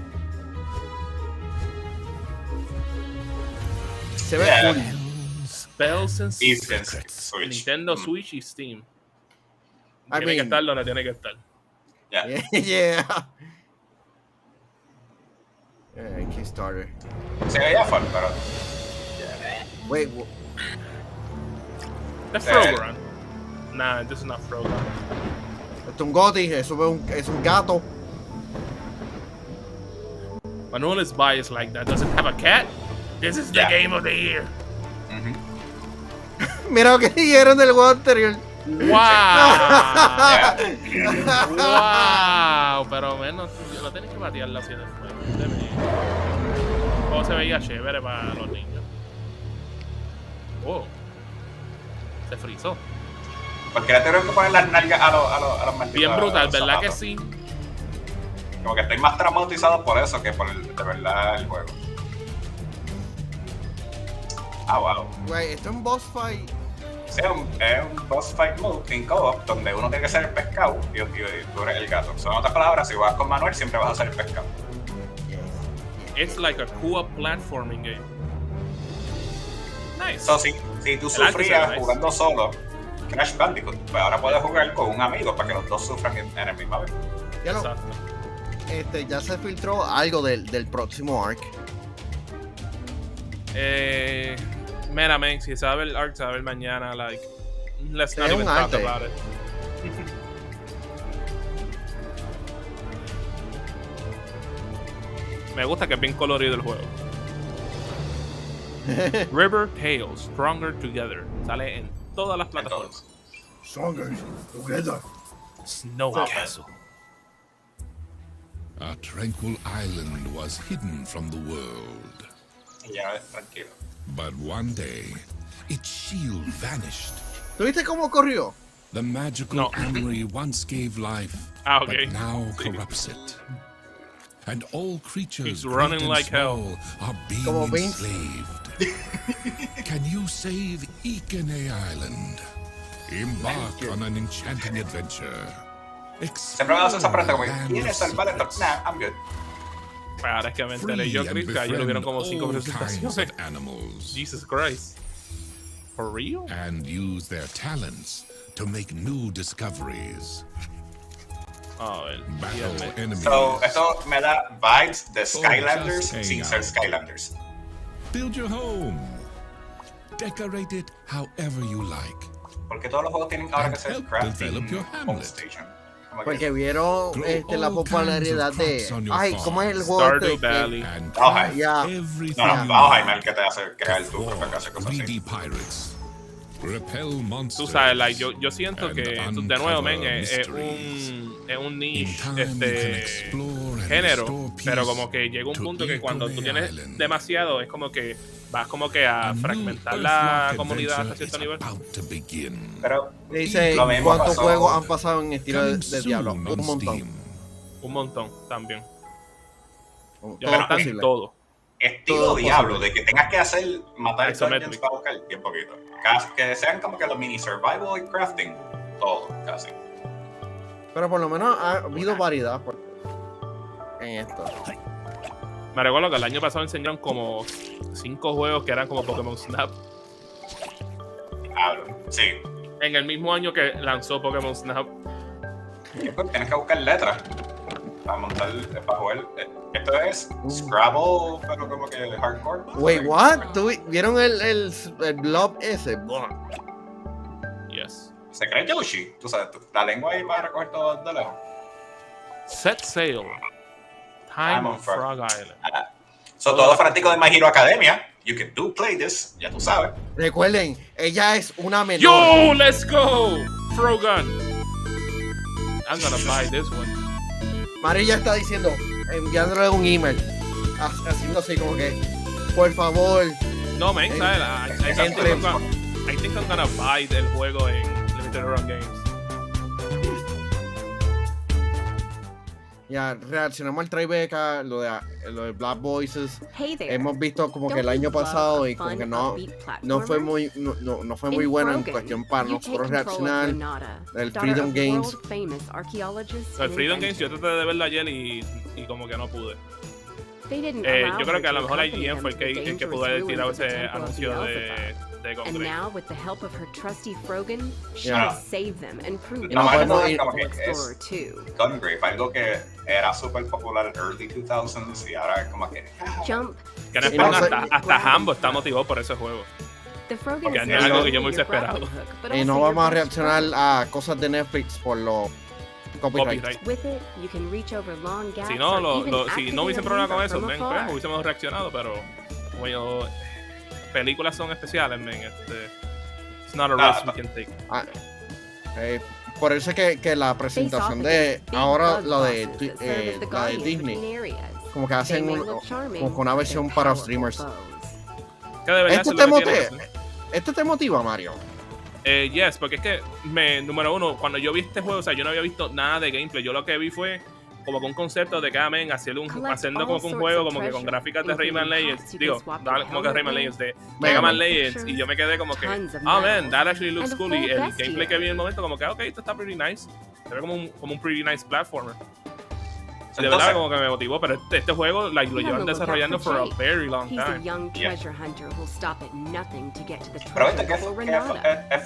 Se ve cool. Spells and Secrets. Nintendo Switch y Steam. Tiene que estar donde tiene que estar. Yeah. Kickstarter. Se veía fun, pero... Wait. ¿Es Frogran? Nah, this is not Frogran. Es un Gotti, es un gato. Manuel is biased like that. Does it have a cat? This is the game of the year. Mira lo que dijeron del juego anterior. ¡Wow! ¡Wow! Pero menos, no tienes que batearla así de fuego. ¿Cómo se veía chévere para los niños? Oh. Se frizó. Porque le tengo que poner las nalgas a los malditos. Bien brutal, ¿verdad que sí? Como que estoy más traumatizado por eso que por de verdad el juego. Ah, wow. Güey, esto es un boss fight. Sí, es un boss fight mode en co-op donde uno tiene que ser el pescado y tú eres el gato. En otras palabras, si vas con Manuel, siempre vas a ser el pescado. It's like a co-op platforming game. Nice. So, si tú sufrías jugando solo Crash Bandicoot, pues ahora puedes jugar con un amigo para que los dos sufran en el misma vez. Ya se filtró algo del próximo arc. Meramente, si sabe el arc, sabe el mañana, like let's not even talk about it. Me gusta que es bien colorido el juego. River Tales, Stronger Together. Sale en todas las plataformas. Stronger Together. Snow Castle. A tranquil island was hidden from the world. Ya, tranquilo. But one day, its shield vanished. ¿Tú viste cómo corrió? The magical armory once gave life, but now corrupts it. And all creatures running like hell are being enslaved. Can you save Ikene Island? Embark on an enchanting adventure. Siempre me hace esa pregunta como, ¿quieres salvar esto? Nah, I'm good. Ahora es que me enteré yo, Chris, que ayer lo vieron como 5 presentaciones. Jesus Christ. For real? And use their talents to make new discoveries. Battle enemies. So, esto me da vibes de Skylanders sin ser Skylanders. Build your home. Decorate it however you like. Porque todos los juegos tienen ahora que ser crafting home station. Porque vieron la popularidad de... Ay, ¿cómo es el juego? Stardew Valley. Ya. No, Valheim es el que te hace crear tu propia casa, cosas así. Tú sabes, like, yo siento que, de nuevo, men, es un niche género, pero como que llega un punto que cuando tú tienes demasiado, es como que vas como que a fragmentar la comunidad hasta cierto nivel. Pero dice, ¿cuántos juegos han pasado en estilo de Diablo? Un montón. Un montón, también. Todo es posible. Todo. Estilo todo Diablo, posible. De que tengas que hacer matar dungeons para buscar bien poquito. Que sean como que los mini survival y crafting, todo, casi. Pero por lo menos ha habido variedad en esto. Me recuerdo que el año pasado enseñaron como 5 juegos que eran como Pokémon Snap. Sí. En el mismo año que lanzó Pokémon Snap. Tienes que buscar letras para montar, para jugar. Esto es Scrabble, pero como que hardcore. Wait, what? ¿Vieron el blob ese? Yes. Se cree Yoshi, tú sabes, la lengua ahí para recoger todo de lejos. Set Sail. Time on Frog Island. Todo fanático de My Hero Academia, you can play this, ya tú sabes. Recuerden, ella es una menor. Yo, let's go! Frogun. I'm gonna buy this one. Mari ya está diciendo, enviándole un email, haciendo así como que, por favor. No, man, ¿sabes? I think I'm gonna buy el juego en Limited Run Games. Ya, reaccionamos al Tribeca, lo de Black Voices. Hemos visto como que el año pasado y como que no fue muy bueno en cuestión para nosotros reaccionar. El Freedom Games. El Freedom Games yo traté de verlo ayer y como que no pude. Yo creo que a lo mejor IGN fue el que pudo haber tirado ese anuncio de And now, with the help of her trusty Frogan, she Yeah. will save them and prove No, that no, she's como a que explorer es too. Gungrave, algo que era súper popular en early 2000s y ahora es como que... Jump. Que en España hasta Hambo está motivado por ese juego. The Frogan Porque is es algo que yo me your hubiese esperado. grappling hook, but Y also no your vamos a best reaccionar friend. a cosas de Netflix por los copyrights. With it, you can reach over long gaps Si no, or even si no hubiesen activate a problema con lever eso, from men, afar. pues, hubiésemos reaccionado, pero como películas son especiales, men, it's not a risk we can take. Por eso es que la presentación de ahora la de Disney como que hacen como una versión para streamers. Que debería ¿Esto ser te lo que tiene que motiva? ¿Esto te motiva, Mario? Yes, porque es que número uno, cuando yo vi este juego, o sea, yo no había visto nada de gameplay. Yo lo que vi fue como con un concepto de que haciendo como que un juego como que con gráficas de Rayman Legends, digo, como que Rayman Legends de Mega Man Legends, y yo me quedé como que, man, that actually looks cool, y el gameplay que vi en el momento como que, ok, esto está pretty nice, se ve como un pretty nice platformer. De verdad como que me motivó, pero este juego lo llevan desarrollando for a very long time. Pero viste que es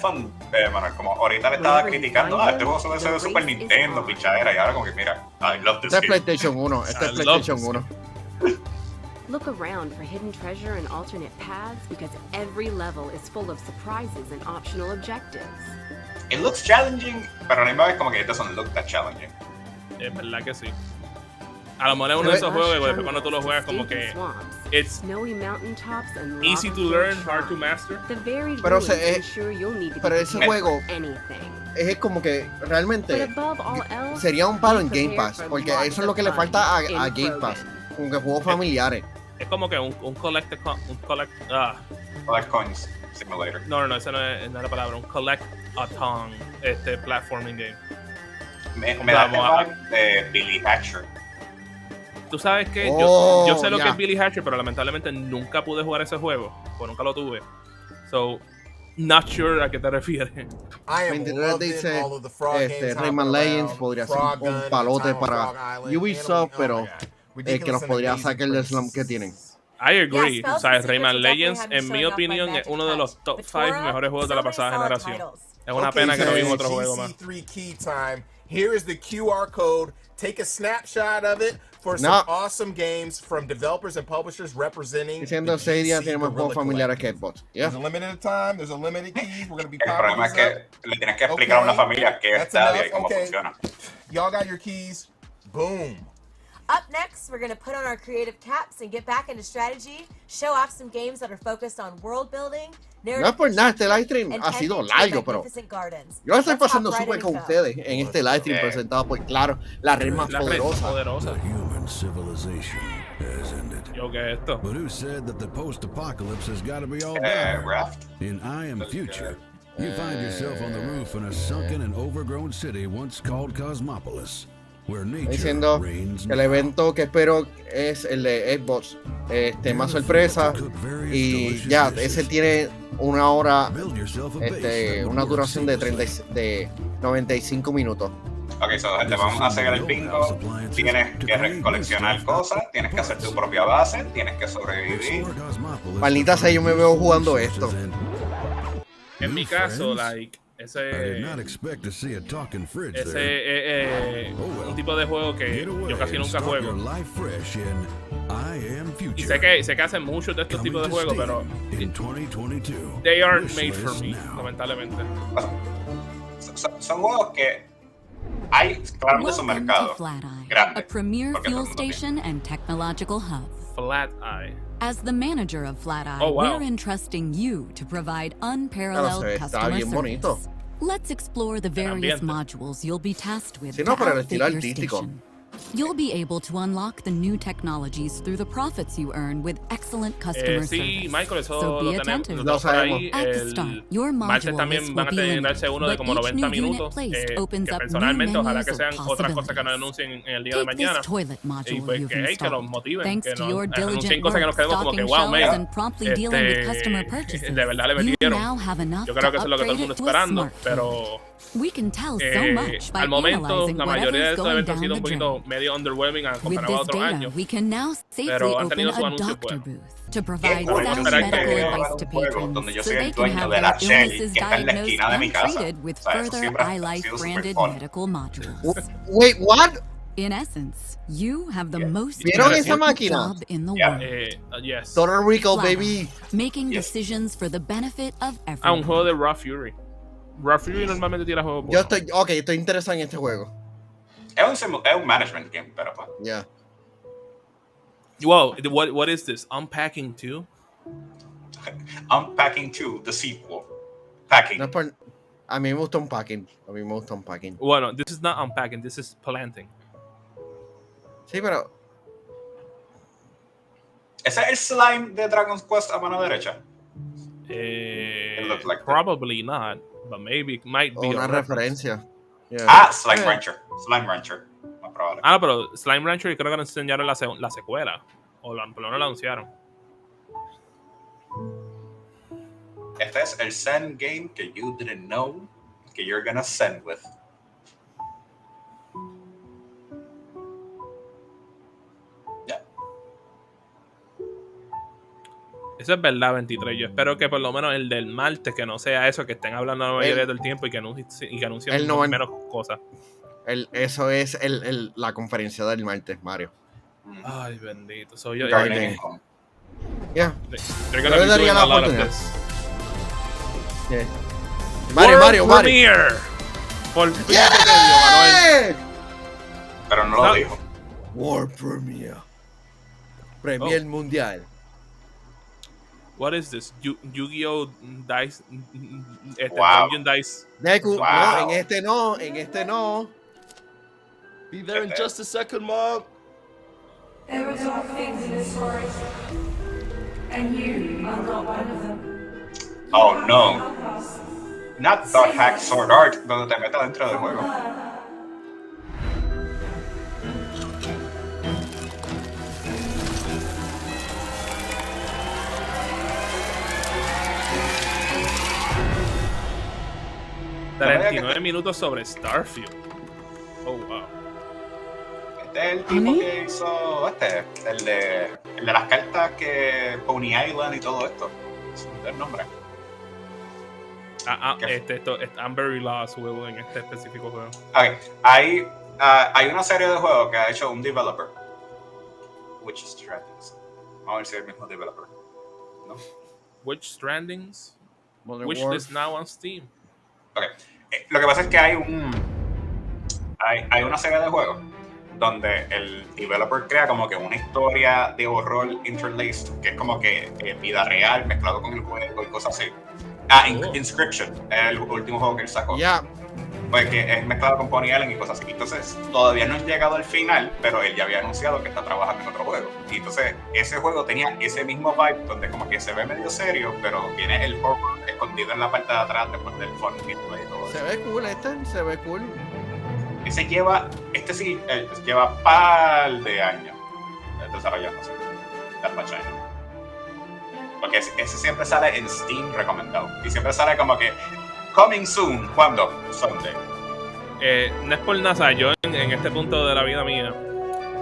fun, Manuel, como ahorita le estaba criticando, este juego suele ser de Super Nintendo, pichadera, y ahora como que mira, I love this Este es game. PlayStation 1, este es PlayStation 1. Look around for hidden treasure and alternate paths because every level is full of surprises and optional objectives. It looks challenging, pero a la misma vez como que it doesn't look that challenging. Es verdad que sí. A lo mejor es uno de esos juegos que después cuando tú lo juegas como que it's easy to learn, hard to master. Pero ese juego es como que realmente sería un palo en Game Pass, porque eso es lo que le falta a Game Pass, como que juegos familiares. Es como que un collect coins simulator. No, esa no es la palabra, un collect-a-thon platforming game. Me da vibe de Billy Hatcher. Tú sabes que yo sé lo que es Billy Hatcher, pero lamentablemente nunca pude jugar ese juego, o nunca lo tuve. So, not sure a qué te refieres. 23 dice Rayman Legends podría ser un palote para Ubisoft, pero que nos podría sacar del slump que tienen. I agree. O sea, Rayman Legends, en mi opinión, es uno de los top 5 mejores juegos de la pasada generación. Es una pena que no vimos otro juego más. Here is the QR code. Take a snapshot of it for some awesome games from developers and publishers representing. Diciendo 6 días tenemos juegos familiares que Xbox. There's a limited time. There's a limited keys. We're going to be El problema es que le tienes que explicar a una familia qué es Stadia y cómo funciona. Y'all got your keys. Boom. Up next, we're going to put on our creative caps and get back into strategy, show off some games that are focused on world building. No es por nada, este live stream ha sido largo, pero yo lo estoy pasando súper con ustedes en este live stream presentado por Claro, la red más poderosa. Yo, ¿qué es esto? But who said that the post-apocalypse has got to be all bad? In I Am Future, you find yourself on the roof in a sunken and overgrown city once called Cosmopolis. Diciendo que el evento que espero es el de Xbox, más sorpresa, y ya, ese tiene una hora, una duración de 95 minutos. Ok, so gente, vamos a hacer el bingo. Tienes que coleccionar cosas, tienes que hacer tu propia base, tienes que sobrevivir. Maldita sea, yo me veo jugando esto. En mi caso, ese un tipo de juego que yo casi nunca juego. Y sé que hacen muchos de estos tipos de juegos, pero they aren't made for me, lamentablemente. Son juegos que hay claramente su mercado grande. A premier fuel station and technological hub. Flat Eye. As the manager of Flat Eye, we're entrusting you to provide unparalleled customer service. Let's explore the various modules you'll be tasked with to outfit your station. You'll be able to unlock the new technologies through the profits you earn with excellent customer service. Michael, so be attentive. Ahí. At the start, your module también van a tenerse uno de como 90 minutos, que personalmente ojalá que sean otras cosas que nos anuncien en el día de mañana, y pues que nos motiven, que nos anuncien cosas que nos quedemos como que wow, man, de verdad le metieron. Yo creo que eso es lo que todo el mundo está esperando, pero al momento la mayoría de estos eventos han sido un poquito medio underwhelming comparado a otros años, pero han tenido sus anuncios buenos. Donde yo soy el dueño de la Shell que está en la esquina de mi casa. Wait, what? In essence, you have the most ¿Vieron esa máquina? job in the world. Yes. Total Recall, baby. Making decisions for the benefit of everyone. Un juego de Raw Fury. Raw Fury normalmente tira juegos buenos. Yo estoy interesado en este juego. Es un management game, pero pues. Yeah. Whoa, what is this? Unpacking 2? Unpacking 2, the sequel. Packing. No, a mí me gusta Unpacking. Bueno, this is not unpacking, this is planting. Sí, pero... ¿Ese es el slime de Dragon's Quest a mano derecha? Like probably not, but maybe it might be una referencia. Yeah. Slime Rancher. Slime Rancher. Más probable. Pero Slime Rancher creo que nos enseñaron la secuela. O por lo menos la anunciaron. Este es el Zen game que you didn't know que you're gonna send with. Eso es verdad, 23. Yo espero que por lo menos el del martes, que no sea eso, que estén hablando la mayoría del tiempo y que anuncien menos cosas. Eso es la conferencia del martes, Mario. Ay, bendito. So yo Gardening. Yeah. They're gonna be doing a lot of this. Yeah. Mario. Por fin Pero no lo dijo. World Premiere. Premier Mundial. What is this? Yu-Gi-Oh! Dice. Dungeon Dice. Deku, no, en este no. Be there in just a second, Mom. There were dark things in this forest, and you are not one of them. Oh no. Not Dark Hack Sword Art, donde te metas dentro del juego. $39 minutos sobre Starfield. Oh, wow. Este es el tipo que hizo el de las cartas que Pony Island y todo esto. Es el nombre. I'm very lost, juego en este específico juego. Okay. Hay una serie de juegos que ha hecho un developer. Witch Strandings. Vamos a ver si es el mismo developer. ¿No? Witch Strandings. Wishlist now on Steam. Okay. Lo que pasa es que hay una serie de juegos donde el developer crea como que una historia de horror interlaced, que es como que vida real mezclado con el juego y cosas así. Inscription es el último juego que él sacó. Pues que es mezclado con Pony Island y cosas así. Entonces, todavía no he llegado al final, pero él ya había anunciado que está trabajando en otro juego. Y entonces, ese juego tenía ese mismo vibe, donde como que se ve medio serio, pero tiene el horror escondido en la parte de atrás después del fondo y todo eso. Se ve cool se ve cool. Este sí lleva par de años desarrollándose. That much time. Porque ese siempre sale en Steam recomendado. Y siempre sale como que coming soon. ¿Cuándo? Sunday. No es por nada, yo en este punto de la vida mía,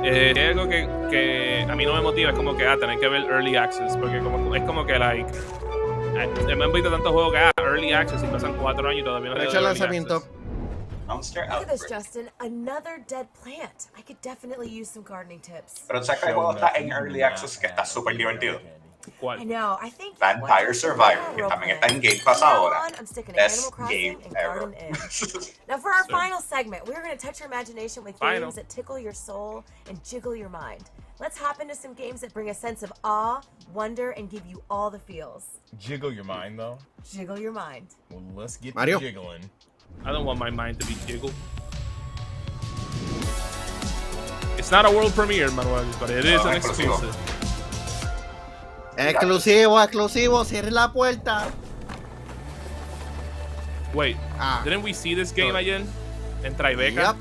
hay algo que a mí no me motiva, es como que tener que ver Early Access, porque es como que me han visto tantos juegos que Early Access y pasan 4 años y todavía no he hecho el lanzamiento. Monster Look at this, Justin. Another dead plant. I could definitely use some gardening tips. Pero sabes que el juego está en Early Access que está súper divertido. I know. I think Vampire Survivor, que también está en Game Pass ahora. Best game ever. Now for our final segment, we're going to touch your imagination with games that tickle your soul and jiggle your mind. Let's hop into some games that bring a sense of awe, wonder, and give you all the feels. Jiggle your mind, though? Jiggle your mind. Well, let's get Mario. jiggling. I don't want my mind to be jiggled. It's not a world premiere, Manuel, but it is an exclusive. Exclusivo, cierre la puerta. Wait, didn't we see this game ayer en Tribeca? Yep.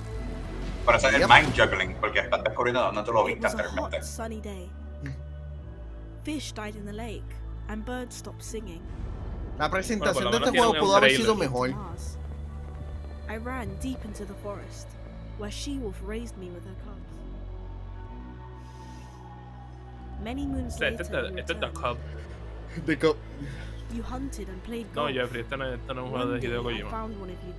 Por eso es el mind juggling, porque estás descubriendo dónde tú lo viste anteriormente. Sunny day. Fish died in the lake, and birds stopped singing. La presentación de este juego pudo haber sido mejor. I ran deep into the forest, where she-wolf raised me with her cubs. Many moons later, the cub. The cub. You hunted and played golf. No, Jeffrey, este no es un juego de Hideo Kojima.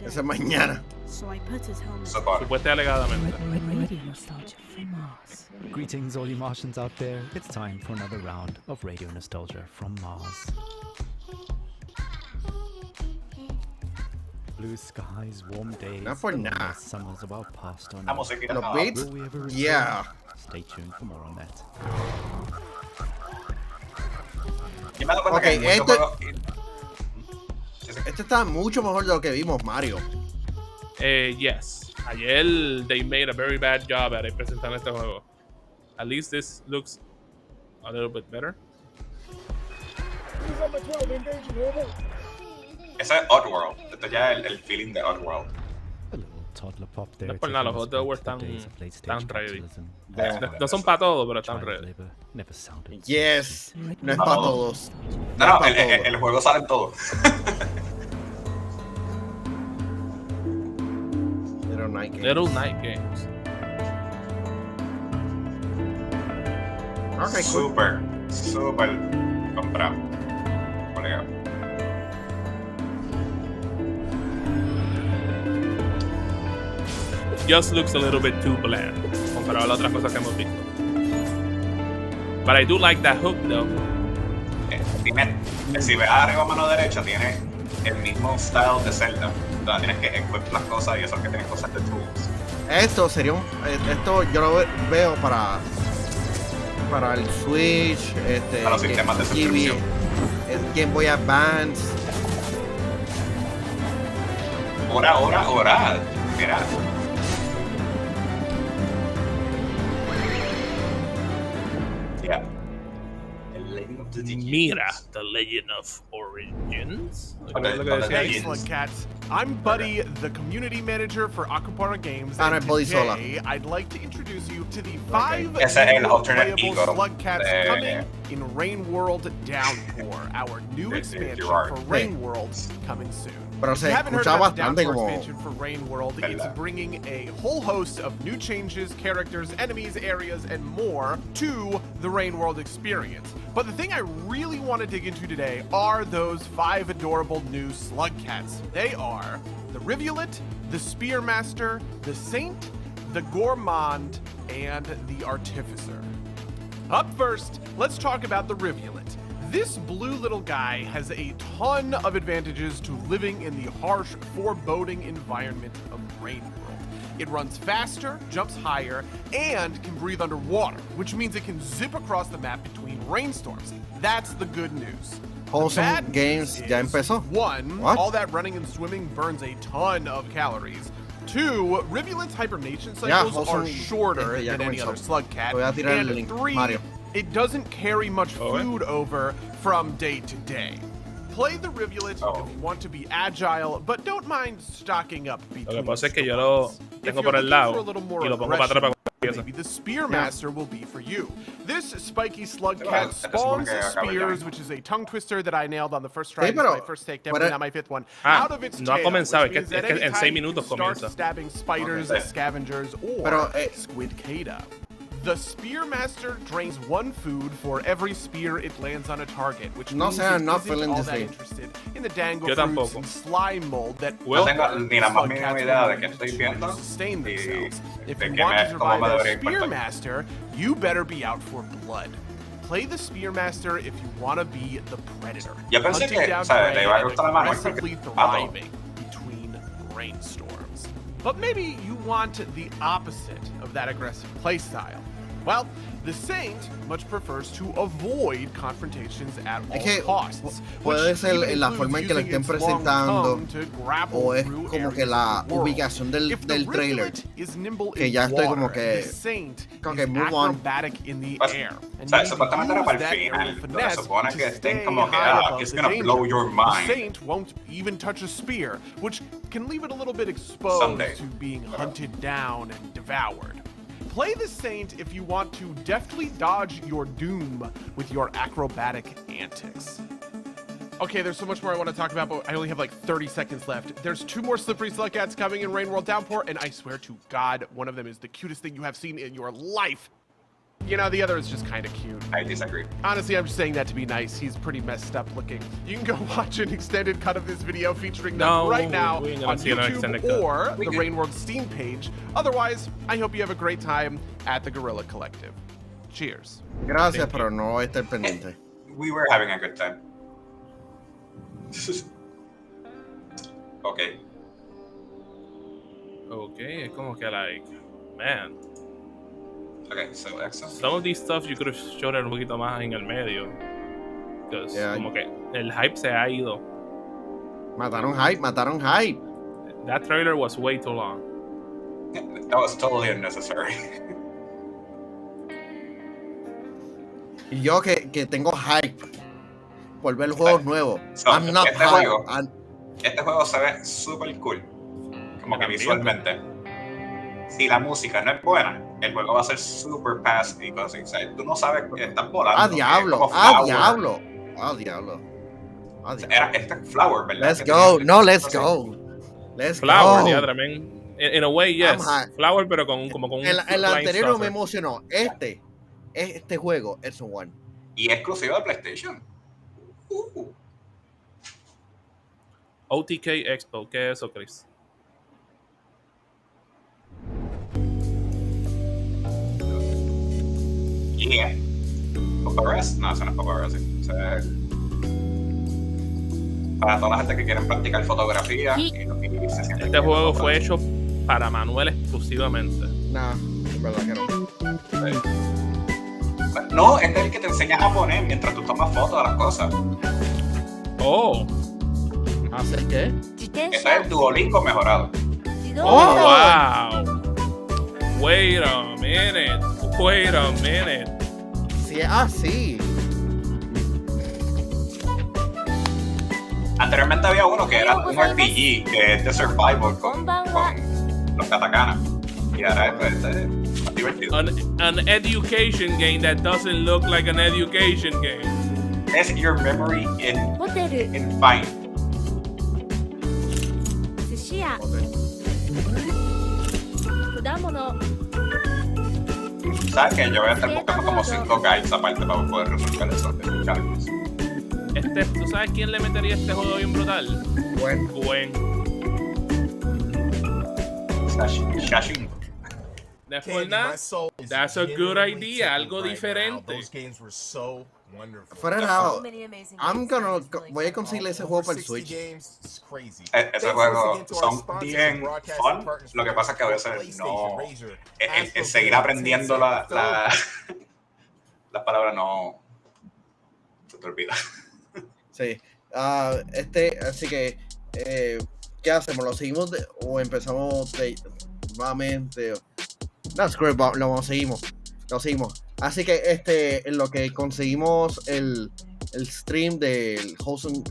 Esa mañana. So I put his helmet. Supuestamente alegadamente. Radio nostalgia from Mars. Greetings, all you Martians out there. It's time for another round of radio nostalgia from Mars. Blue skies, warm days. Not for now. Summers of our past on Los beats? Yeah. Stay tuned for more on that. Okay, este está mucho mejor de lo que vimos, Mario. Yes. Ayer they made a very bad job at presentar este juego. At least this looks a little bit better. Ese es Oddworld. Esto ya es el feeling de Oddworld. No es por nada, los Oddworld están ready. No son para todos, pero están ready. Yes. No es para todos. No, el juego sale en todo. Little Night Games. Okay, super comprado. Colega. Just looks a little bit too bland comparado a las otras cosas que hemos visto. But I do like that hook, though. Si ves arriba a mano derecha, tiene el mismo style de Zelda. Tienes que equipar las cosas y eso que tiene cosas de tools. Esto sería esto yo lo veo para el Switch, para los sistemas de suscripción. Game Boy Advance. Ora. Mira. Yeah. Mira, The Legend of Origins. Hey, Slug Cats. I'm Buddy, the community manager for Aquapara Games. And today, I'd like to introduce you to the 5 playable Slug Cats coming in Rain World Downpour, our new expansion for Rain World coming soon. Pero if you haven't heard about the Downpour expansion for Rain World, it's bringing a whole host of new changes, characters, enemies, areas, and more to the Rain World experience. But the thing I really want to dig into today are those 5 adorable new Slug Cats. They are the Rivulet, the Spearmaster, the Saint, the Gourmand, and the Artificer. Up first, let's talk about the Rivulet. This blue little guy has a ton of advantages to living in the harsh, foreboding environment of Rain World. It runs faster, jumps higher, and can breathe underwater, which means it can zip across the map between rainstorms. That's the good news. Wholesome Games ya empezó. 1, all that running and swimming burns a ton of calories. 2, Rivulent's hibernation cycles are shorter than any other slug cat. And 3, it doesn't carry much food over from day to day. Play the Rivulet if you want to be agile, but don't mind stocking up between. Lo que pasa es que yo lo tengo por el lado y lo pongo para atrás. Maybe the Spearmaster will be for you. This spiky slug cat spawns spears, which is a tongue twister that I nailed on the first try. My first take, definitely not my 5th one. Out of its tail, no ha comenzado, es que en 6 minutos comienza. Stabbing spiders, scavengers, or squid cata. The Spearmaster drains 1 food for every spear it lands on a target, which means it isn't all that interested in the dangle fruits and slime mold that slug cats to sustain themselves. If you want to survive as Spearmaster, you better be out for blood. Play the Spearmaster if you want to be the Predator, hunting down prey and aggressively thriving between rainstorms. But maybe you want the opposite of that aggressive playstyle. Well, the Saint much prefers to avoid confrontations at all costs. Puede ser la forma en que lo estén presentando o es como que la ubicación del trailer que ya estoy como que move on. Supuestamente era para el final, pero supone que estén como que it's gonna blow your mind. The Saint won't even touch a spear, which can leave it a little bit exposed to being hunted down and devoured. Play the Saint if you want to deftly dodge your doom with your acrobatic antics. Okay, there's so much more I want to talk about, but I only have like 30 seconds left. There's 2 more slippery slug cats coming in Rain World Downpour, and I swear to God, one of them is the cutest thing you have seen in your life. You know, the other is just kind of cute. I disagree. Honestly, I'm just saying that to be nice. He's pretty messed up looking. You can go watch an extended cut of this video featuring them right now on YouTube or the Rain World Steam page. Otherwise, I hope you have a great time at the Guerrilla Collective. Cheers. Gracias, pero no voy a estar pendiente. We were having a good time. Okay. Okay, es como que like, man. Okay, so excellent. Some of these stuff you could have showed un poquito más en el medio. Because como que el hype se ha ido. Mataron hype. That trailer was way too long. That was totally unnecessary. Y yo que tengo hype por ver juegos nuevos. I'm not hype. Este juego se ve super cool. Como que visualmente. Si la música no es buena, el juego va a ser super fast y cosas así. Tú no sabes que estás volando. ¡Ah, diablo! Era este Flower, ¿verdad? Let's go. Let's go. Flower, yeah, man. In a way, yes. Flower, pero como con el anterior no me emocionó. Este juego es un one. Y es exclusivo de PlayStation. OTK Expo, ¿qué es eso, Chris? Yeah. Paparazzi. No, eso no es Paparazzi. Para toda la gente que quieren practicar fotografía y se sienten. Este juego fue hecho para Manuel exclusivamente. Nah, en verdad que no. Sí. No, este es el que te enseña a poner mientras tú tomas fotos de las cosas. Oh. ¿Hacer qué? Ese es el Duolingo mejorado. Oh, wow. Wait a minute. Sí, así. Anteriormente había uno que era un RPG, que es de survival con los katakana. Y ahora este es más divertido. An education game that doesn't look like an education game. Es your memory in fine. ¿Sabes qué? Yo voy a estar buscando como 5 guides aparte para poder resolver esos challenges. ¿Tú sabes quién le metería este juego bien brutal? Gwen. Shashin. That's a good idea. Algo diferente. Fuera de lado, voy a conseguirle ese juego para el Switch. Ese juego son bien fun. Lo que pasa es que a veces no. El seguir aprendiendo las palabras no. Se te olvida. Sí. Así que, ¿qué hacemos? ¿Lo seguimos o empezamos nuevamente? No, screw it, lo seguimos. Así que en lo que conseguimos el stream del Wholesome,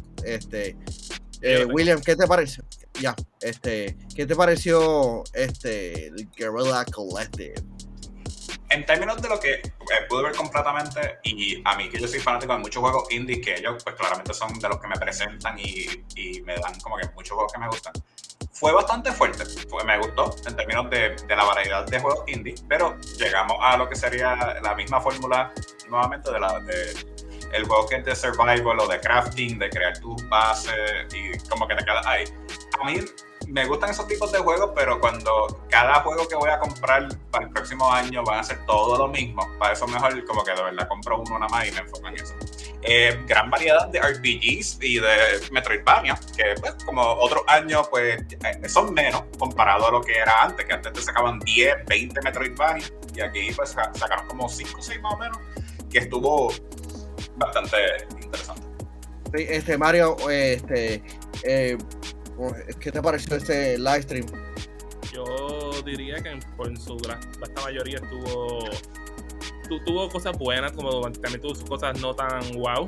William, ¿qué te pareció? ¿Qué te pareció el Guerrilla Collective? En términos de lo que pude ver completamente, y a mí que yo soy fanático de muchos juegos indie, que ellos pues claramente son de los que me presentan y me dan como que muchos juegos que me gustan, fue bastante fuerte, me gustó en términos de la variedad de juegos indie, pero llegamos a lo que sería la misma fórmula nuevamente el juego que es de survival o de crafting, de crear tus bases y como que te quedas ahí. A mí me gustan esos tipos de juegos, pero cuando cada juego que voy a comprar para el próximo año van a ser todo lo mismo, para eso mejor como que de verdad compro uno nada más y me enfoco en eso. Gran variedad de RPGs y de Metroidvania, que pues como otros años pues son menos comparado a lo que era antes, que antes te sacaban 10, 20 Metroidvania y aquí pues sacaron como 5 o 6 más o menos, que estuvo bastante interesante. Sí, Mario, ¿qué te pareció este live stream? Yo diría que por su vasta mayoría tuvo cosas buenas, como también tuvo sus cosas no tan wow,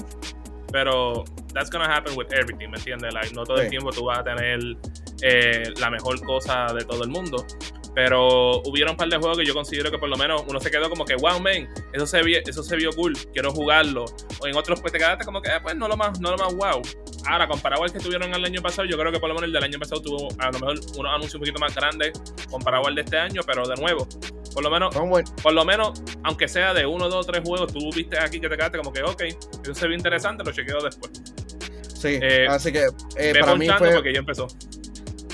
pero that's gonna happen with everything, ¿me entiendes? Like, no todo el tiempo tú vas a tener la mejor cosa de todo el mundo, pero hubieron un par de juegos que yo considero que por lo menos uno se quedó como que wow, man, eso se vio cool, quiero jugarlo, o en otros pues te quedaste como que pues no lo más wow. Ahora, comparado al que tuvieron el año pasado, yo creo que por lo menos el del año pasado tuvo a lo mejor unos anuncios un poquito más grandes comparado al de este año, pero de nuevo, por lo menos, aunque sea de 1, 2, 3 juegos, tú viste aquí que te quedaste como que ok, eso se ve interesante, lo chequeo después. Sí, así que para mí fue porque ya empezó.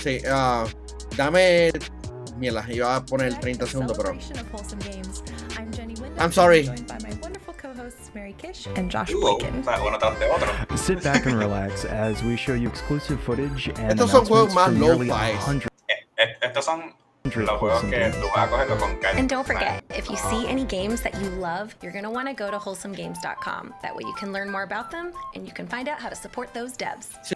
Sí, dame mierda, iba a poner 30 segundos, pero I'm sorry. And Josh Boykin. Sit back and relax as we show you exclusive footage and estos son juegos más lo-fi. Estos son los juegos que tú vas a cogerlo con calma. And don't forget, if you see any games that you love, you're going to want to go to wholesomegames.com. That way you can learn more about them and you can find out how to support those devs. Si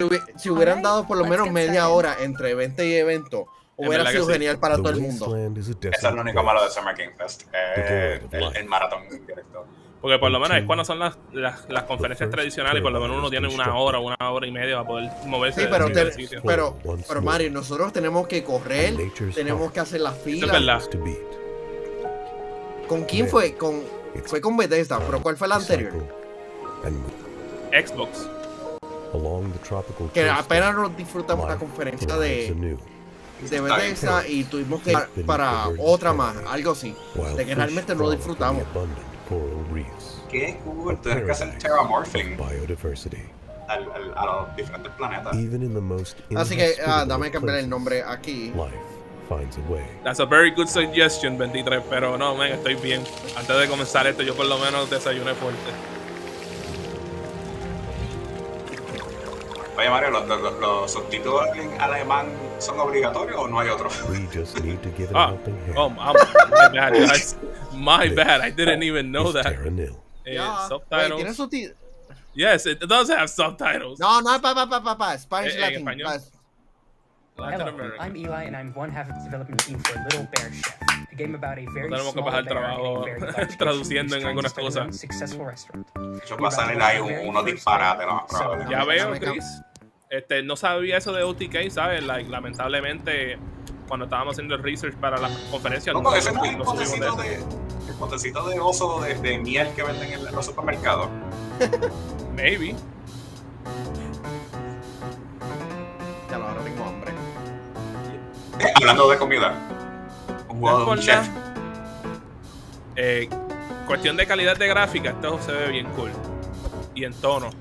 hubieran dado por lo menos media hora entre evento y evento, hubiera sido genial para todo el mundo. Eso es lo único malo de Summer Game Fest, el maratón directo. Porque por lo menos es cuando son las conferencias tradicionales, por lo menos uno tiene una hora y media para poder moverse. Sí, pero Mario, nosotros tenemos que correr, tenemos que hacer las filas. Es verdad. ¿Con quién fue? Fue con Bethesda, pero ¿cuál fue la anterior? Xbox. Que apenas nos disfrutamos la conferencia de Bethesda y tuvimos que ir para otra más, algo así. De que realmente no disfrutamos. Qué cool, tienes que hacer terramorphing a los diferentes planetas. Así que dame cambiar el nombre aquí. finds a way. That's a very good suggestion, 23, pero no, man, estoy bien. Antes de comenzar esto, yo por lo menos desayuné fuerte. Oye, Mario, ¿los subtítulos en alemán son obligatorios o no hay otro? We just need to give it a helping hand. My bad, guys. My bad. I didn't even know that. Subtitles. Wait, yes, it does have subtitles. No, Spanish, Latin. Hello, I'm Eli, and I'm one half of the development team for Little Bear Chef, a game about a very Tenemos que small bajar bear trabajo and a very large traduciendo en algunas kitchen trying to cosas. successful restaurant. Yo va a salir ahí unos disparates, ¿no? Ya veo, Chris. No sabía eso de OTK, ¿sabes? Lamentablemente, cuando estábamos haciendo el research para la conferencia, no ese no es el potecito de oso de miel que venden en los supermercados. Maybe. Ya lo ahora tengo hambre. Hablando de comida, un juego de un chef. Cuestión de calidad de gráfica, esto se ve bien cool. Y en tono.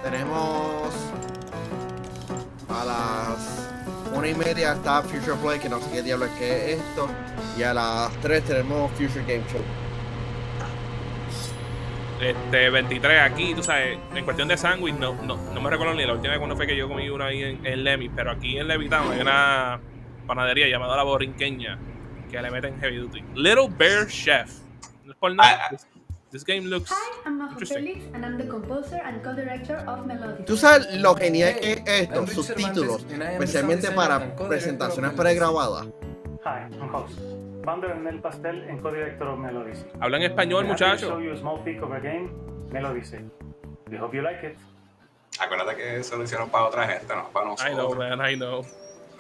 Tenemos a las 1:30 está Future Play, que no sé qué diablos que es esto. Y a las 3 tenemos Future Game Show. 23 aquí, tú sabes, en cuestión de sándwich, no me recuerdo ni la última vez cuando fue que yo comí una ahí en Lemmy, pero aquí en Levitown hay una panadería llamada La Borinqueña que le meten heavy duty. Little Bear Chef. No es por nada. This game looks interesting. And I'm the composer and co-director of Melody. Tú sabes lo genial que es esto, subtítulos, especialmente para presentaciones pregrabadas. Hi, I'm host. Founder en El Pastel and co-director of Melody. Hablan español, muchachos. Show you a small peek of a game, Melody. We hope you like it. Acuérdate que eso lo hicieron para otra gente, no para nosotros. I know, man, I know.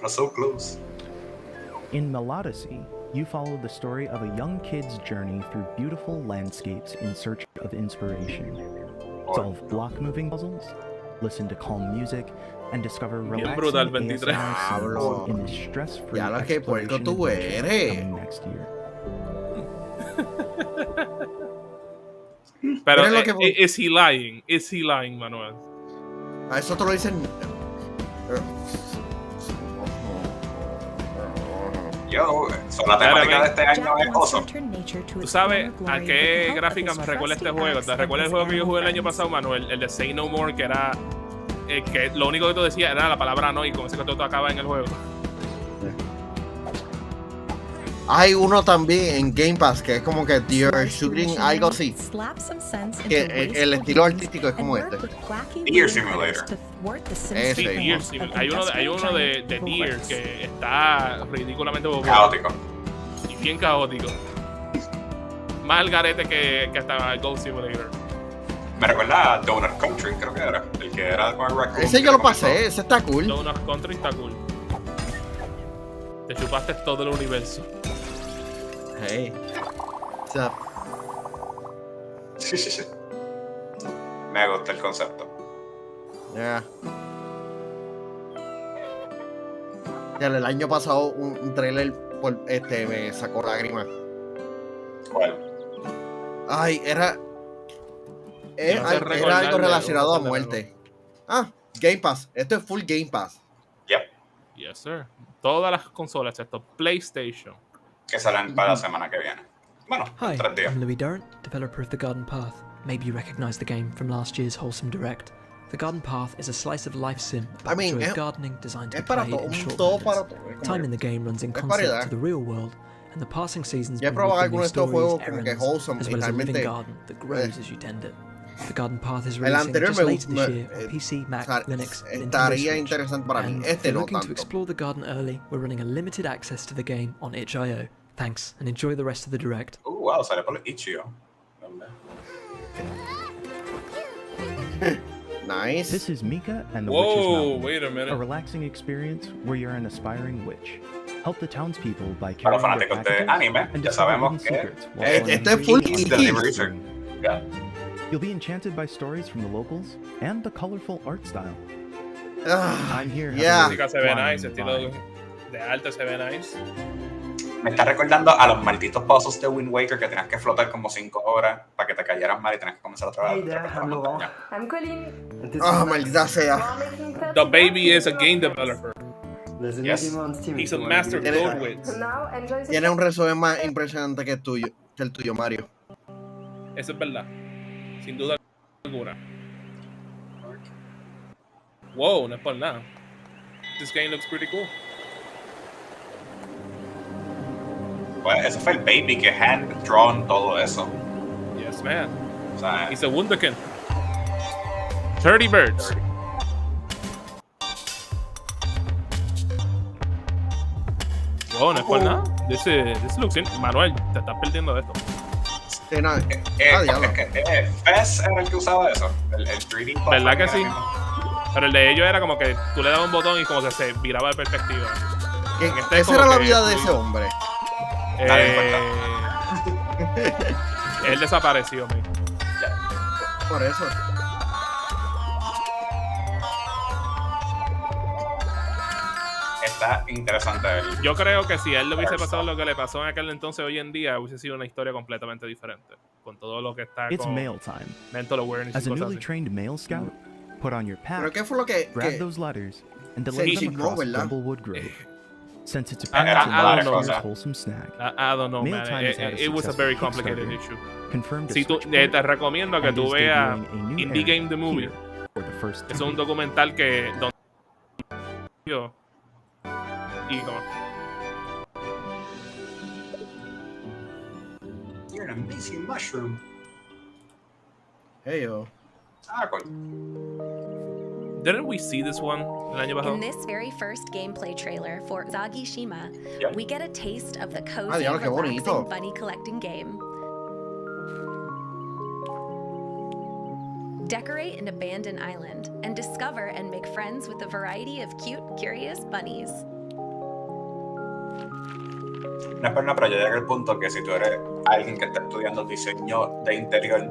We're so close. In Melodicy, you follow the story of a young kid's journey through beautiful landscapes in search of inspiration. Solve block-moving puzzles, listen to calm music, and discover relaxing ASMR in this stress-free exploration adventure coming next year. Pero is he lying? Is he lying, Manuel? A eso te lo dicen. Yo, la temática de este año es awesome. ¿Tú sabes a qué gráfica me recuerda este juego? ¿Te recuerdas el juego que yo jugué el año pasado, Manuel? El de Say No More, que era que lo único que tú decías era la palabra no, y con ese que tú acabas en el juego. Hay uno también en Game Pass que es como que Deer Shooting, algo así. Que el estilo artístico es como este. Deer Simulator. Sí, Deer Simulator. Hay uno de Deer que está ridículamente caótico. Y bien caótico. Más el garete que hasta Ghost Simulator. Me recuerda a Donut Country, creo que era. El que era con el Raccoon. Ese yo lo pasé, ese está cool. Donut Country está cool. Te chupaste todo el universo. Hey. What's up? Sí. Me gusta el concepto. Yeah. El año pasado un trailer me sacó lágrimas. ¿Cuál? Ay, era algo relacionado a muerte. Game Pass. Esto es full Game Pass. Yep. Yes, sir. Todas las consolas, excepto PlayStation. Que salen para la semana que viene. Bueno, 3 días. I'm Louis Durrant, developer of The Garden Path. Maybe you recognize the game from last year's Wholesome Direct. The Garden Path is a slice of life sim about the joy of gardening designed to be played in short moments. Time in the game runs in concert to the real world, and the passing seasons bring with them new stories, errands, as well as a living garden that grows as you tend it. The Garden Path is releasing just later this year on PC, Mac, Linux, and Nintendo Switch. And if you're looking to explore the garden early, we're running a limited access to the game on itch.io. Thanks, and enjoy the rest of the direct. Wow, sale por itch.io. Nice. This is Mika and the Witch's Mountain. Wait a minute. A relaxing experience where you're an aspiring witch. Help the townspeople by carrying their packages and discovering secrets while You'll be enchanted by stories from the locals and the colorful art style. I'm here. La música se ve nice, el estilo de arte se ve nice. Me está recordando a los malditos puzzles de Wind Waker que tenías que flotar como 5 horas para que te cayeras mal y tenías que comenzar otra vez. I'm Colin. Maldita sea. The baby is a game developer. Yes. He's a master code wits. Tiene un resumen más impresionante que el tuyo, Mario. Eso es verdad. Sin duda alguna. Wow, no es por nada. This game looks pretty cool. Bueno, eso fue el baby que hand-drawn todo eso. Yes, man. O sea, he's a wunderkind. 30 birds. Wow, no es por nada. This looks in... Manuel, te estás perdiendo de esto. Sí, no, Fez era el que usaba eso. El 3D. ¿Verdad que sí? Pero el de ellos era como que tú le dabas un botón y como que se viraba de perspectiva. Esa era la vida de ese hombre. Él desapareció, man. Por eso. Está interesante. Yo creo que si a él le hubiese pasado lo que le pasó en aquel entonces, hoy en día hubiese sido una historia completamente diferente. Con todo lo que está con mail time. Mental awareness. As a newly trained mail scout, put on your pack, ¿Pero qué fue lo que grab those letters, and deliver them across Grumblewood Grove. Since it's a wholesome snack. I don't know, man. It was a very complicated issue. Si tú, te recomiendo que tú veas Indie Game the Movie. Es un documental que y como You're an amazing mushroom. Hey yo. Didn't we see this one el año pasado? In this very first gameplay trailer for Zagi Shima, we get a taste of the cozy, diablo, relaxing bunny collecting game. Decorate an abandoned island and discover and make friends with a variety of cute, curious bunnies. No es por nada, pero yo llegué al punto que si tú eres alguien que está estudiando diseño de interior,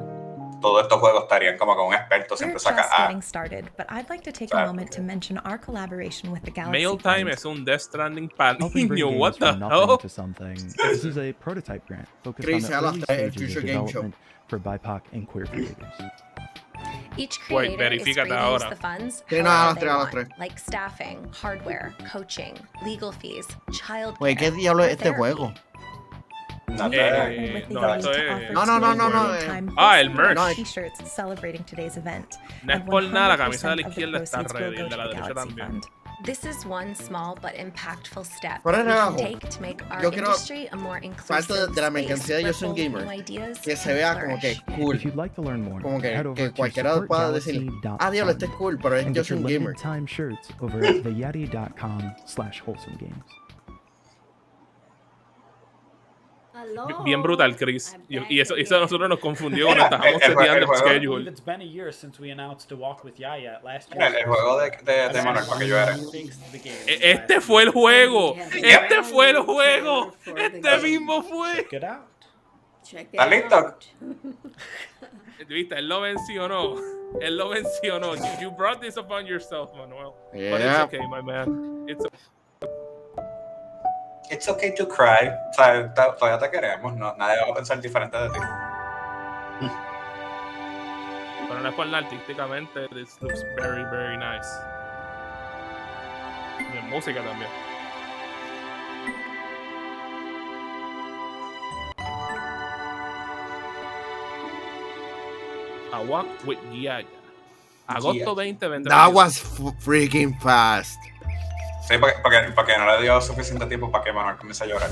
todos estos juegos estarían como con un experto, siempre saca getting started, but I'd like to take a moment to mention our collaboration with the Galaxy Mail Time es un Death Stranding para niños. What the hell? This is a prototype grant focused on the early stages of development for BIPOC and queer creators. Each creator is free to use the funds however they want, like staffing, hardware, coaching, legal fees, child care, ¿qué diablo es este juego? No, el merch. T-shirts celebrating today's event. No es por nada, la camisa de la izquierda está ready, de la derecha también. This is one small but impactful step we can take to make our industry a more inclusive de la mercancía de Yo Soy un Gamer, que se vea como que cool, como que cualquiera pueda decir, diablo, este es cool, pero es Yo Soy un Gamer. Time shirts over at theyati.com/wholesomegames. Bien brutal, Chris. Y eso a nosotros nos confundió cuando estábamos seteando el schedule. It's been a year since we announced to walk with Yaya last year. El juego de Manuel para que yo era. Este fue el juego. Este fue el juego. Este mismo fue. ¿Estás listo? ¿Viste? Él lo mencionó. Él lo mencionó. You brought this upon yourself, Manuel. Yeah. But it's okay, my man. It's okay to cry. O sea, todavía te queremos. No, nadie va a pensar diferente de ti. Pero no es por nada, artísticamente. This looks very, very nice. Y en música también. A Walk with Yaya. Agosto 2020. That was freaking fast. Sí, porque no le dio suficiente tiempo para que Manuel comience a llorar.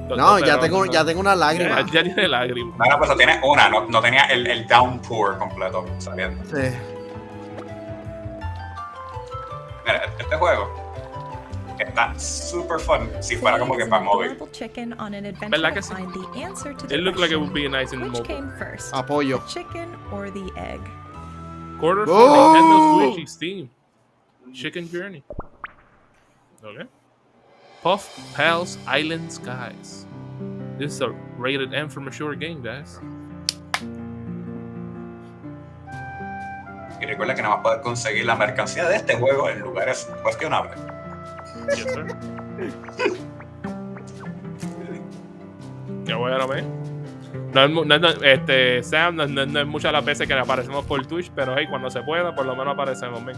No, ya tengo una lágrima. Ya tiene lágrimas. No, pues tiene una, no tenía el downpour completo saliendo. Sí. Mira, este juego está super fun si fuera como que para móvil. ¿Verdad que sí? It looks like it would be nice in mobile. Apoyo. Chicken or the egg? Quarter for Nintendo Switch y Steam. Chicken Journey. Okay. Puff Pals Island Skies. This is a rated M for mature game, guys. Y recuerda que nada más puedes conseguir la mercancía de este juego en lugares cuestionables. Yes, sir. Qué bueno, man. Sam, no es muchas las veces que aparecemos por Twitch, pero hey, cuando se pueda, por lo menos aparecemos, man.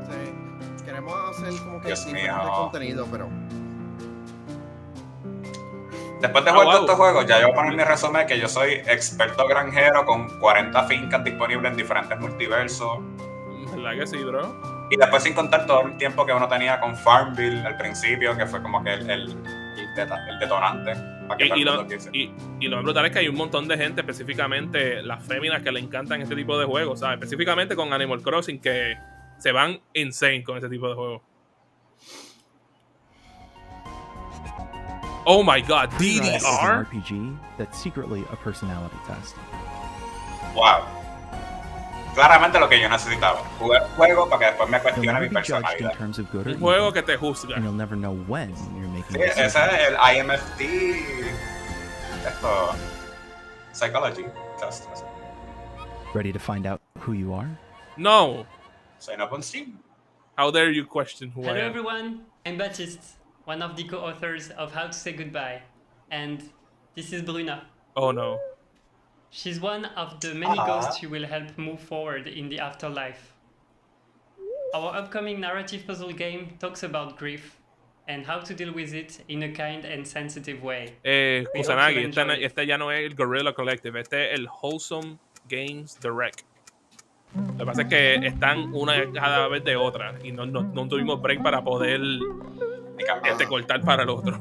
Sí. Queremos hacer como como que diferente contenido, pero... Después de jugar todos estos juegos, ya yo voy a poner mi resumen que yo soy experto granjero con 40 fincas disponibles en diferentes multiversos. ¿Verdad que sí, bro? Y después sin contar todo el tiempo que uno tenía con Farmville al principio, que fue como que el detonante. Para que y lo más brutal es que hay un montón de gente, específicamente las féminas, que le encantan este tipo de juegos, ¿sabes? Específicamente con Animal Crossing, que se van insane con este tipo de juegos. Oh my god, DDR? Is an RPG that's secretly a personality test. Wow. Claramente lo que yo necesitaba. Jugar un juego para que después me cuestione mi personalidad. Un juego que te juzga. And you'll never know when you're making sí, ese es el IMFT. Esto. Psychology test. Ready to find out who you are? No. Sign up on Steam. How dare you question who I am? Hello everyone, I'm Baptiste, one of the co-authors of How to Say Goodbye. And this is Bruna. Oh no. She's one of the many ghosts you will help move forward in the afterlife. Our upcoming narrative puzzle game talks about grief and how to deal with it in a kind and sensitive way. Kusanagi, este ya no es el Guerrilla Collective, este es el Wholesome Games Direct. Lo que pasa es que están una cada vez de otra y no tuvimos break para poder cortar para el otro.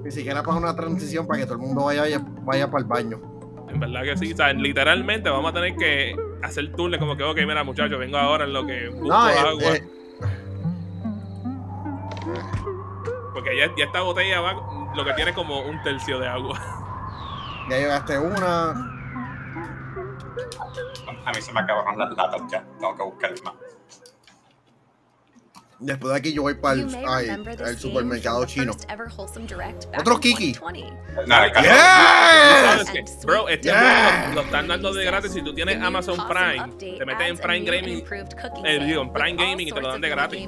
Ni siquiera para una transición para que todo el mundo vaya para el baño. En verdad que sí, o sea, literalmente vamos a tener que hacer turnos como que, ok, mira muchachos, vengo ahora en lo que busco agua. Porque ya esta botella va, lo que tiene como un tercio de agua. Ya yo gasté una. A mí se me acabaron las latas ya, tengo que buscar más. Después de aquí yo voy para el supermercado chino. Otro Kiki. Yes. Bro, este juego lo están dando de gratis. Si tú tienes Amazon Prime, te metes en Prime Gaming, en Prime Gaming y te lo dan de gratis.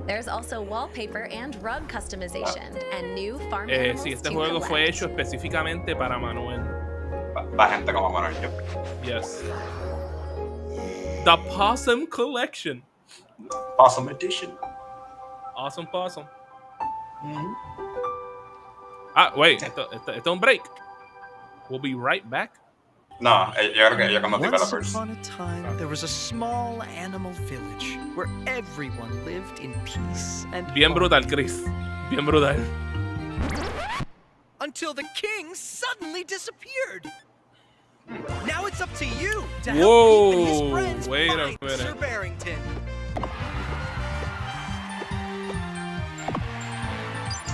There's also wallpaper and rug customization and new farm sí, este juego fue hecho específicamente para Manuel. Para gente como Manuel. Yes. The Possum Collection. Possum Edition. Awesome Possum. Ah, wait, esto es un break. We'll be right back. No, yo creo que yo como developers. Once upon a time, there was a small animal village where everyone lived in peace and bien brutal, Chris. Bien brutal. Until the king suddenly disappeared. Now it's up to you to help him and his friends find minute. Sir Barrington.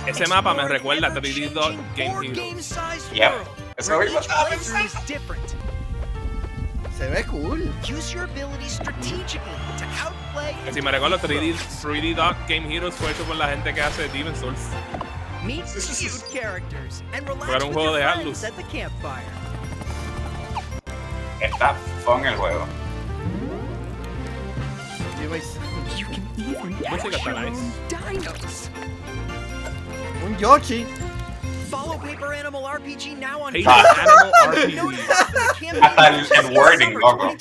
Ese mapa me recuerda a 3D Dot Game Heroes. Yep. Se ve cool. Use your abilities strategically to outplay. Que si me recuerdo, 3D Dot Game Heroes fue hecho por la gente que hace Demon's Souls. Meet cute characters and relax Era un with juego your de friends Atlus. at the campfire. Está fun el juego. You can even catch your own dinos. Un Yoshi. Follow Paper Animal RPG now on Paper Animal RPG. Hasta el wording, loco.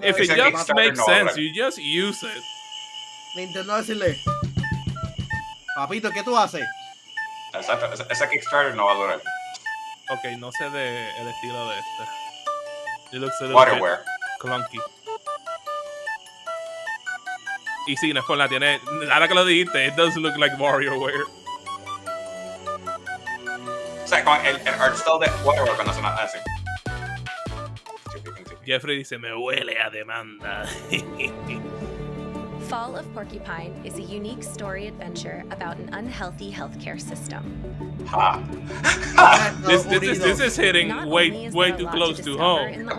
If it just makes sense, you just use it. Nintendo decirle, papito, ¿qué tú haces? Exacto, ese Kickstarter no va a durar. Ok, no sé el estilo de este. It looks a little Waterware. Clunky. Y sí, no es por la tiene. Ahora que lo dijiste, it does look like WarioWare. O sea, con el art style de WarioWare cuando suena así. Jeffrey dice, me huele a demanda. Fall of Porcupine is a unique story adventure about an unhealthy healthcare system. This is hitting way too close to home.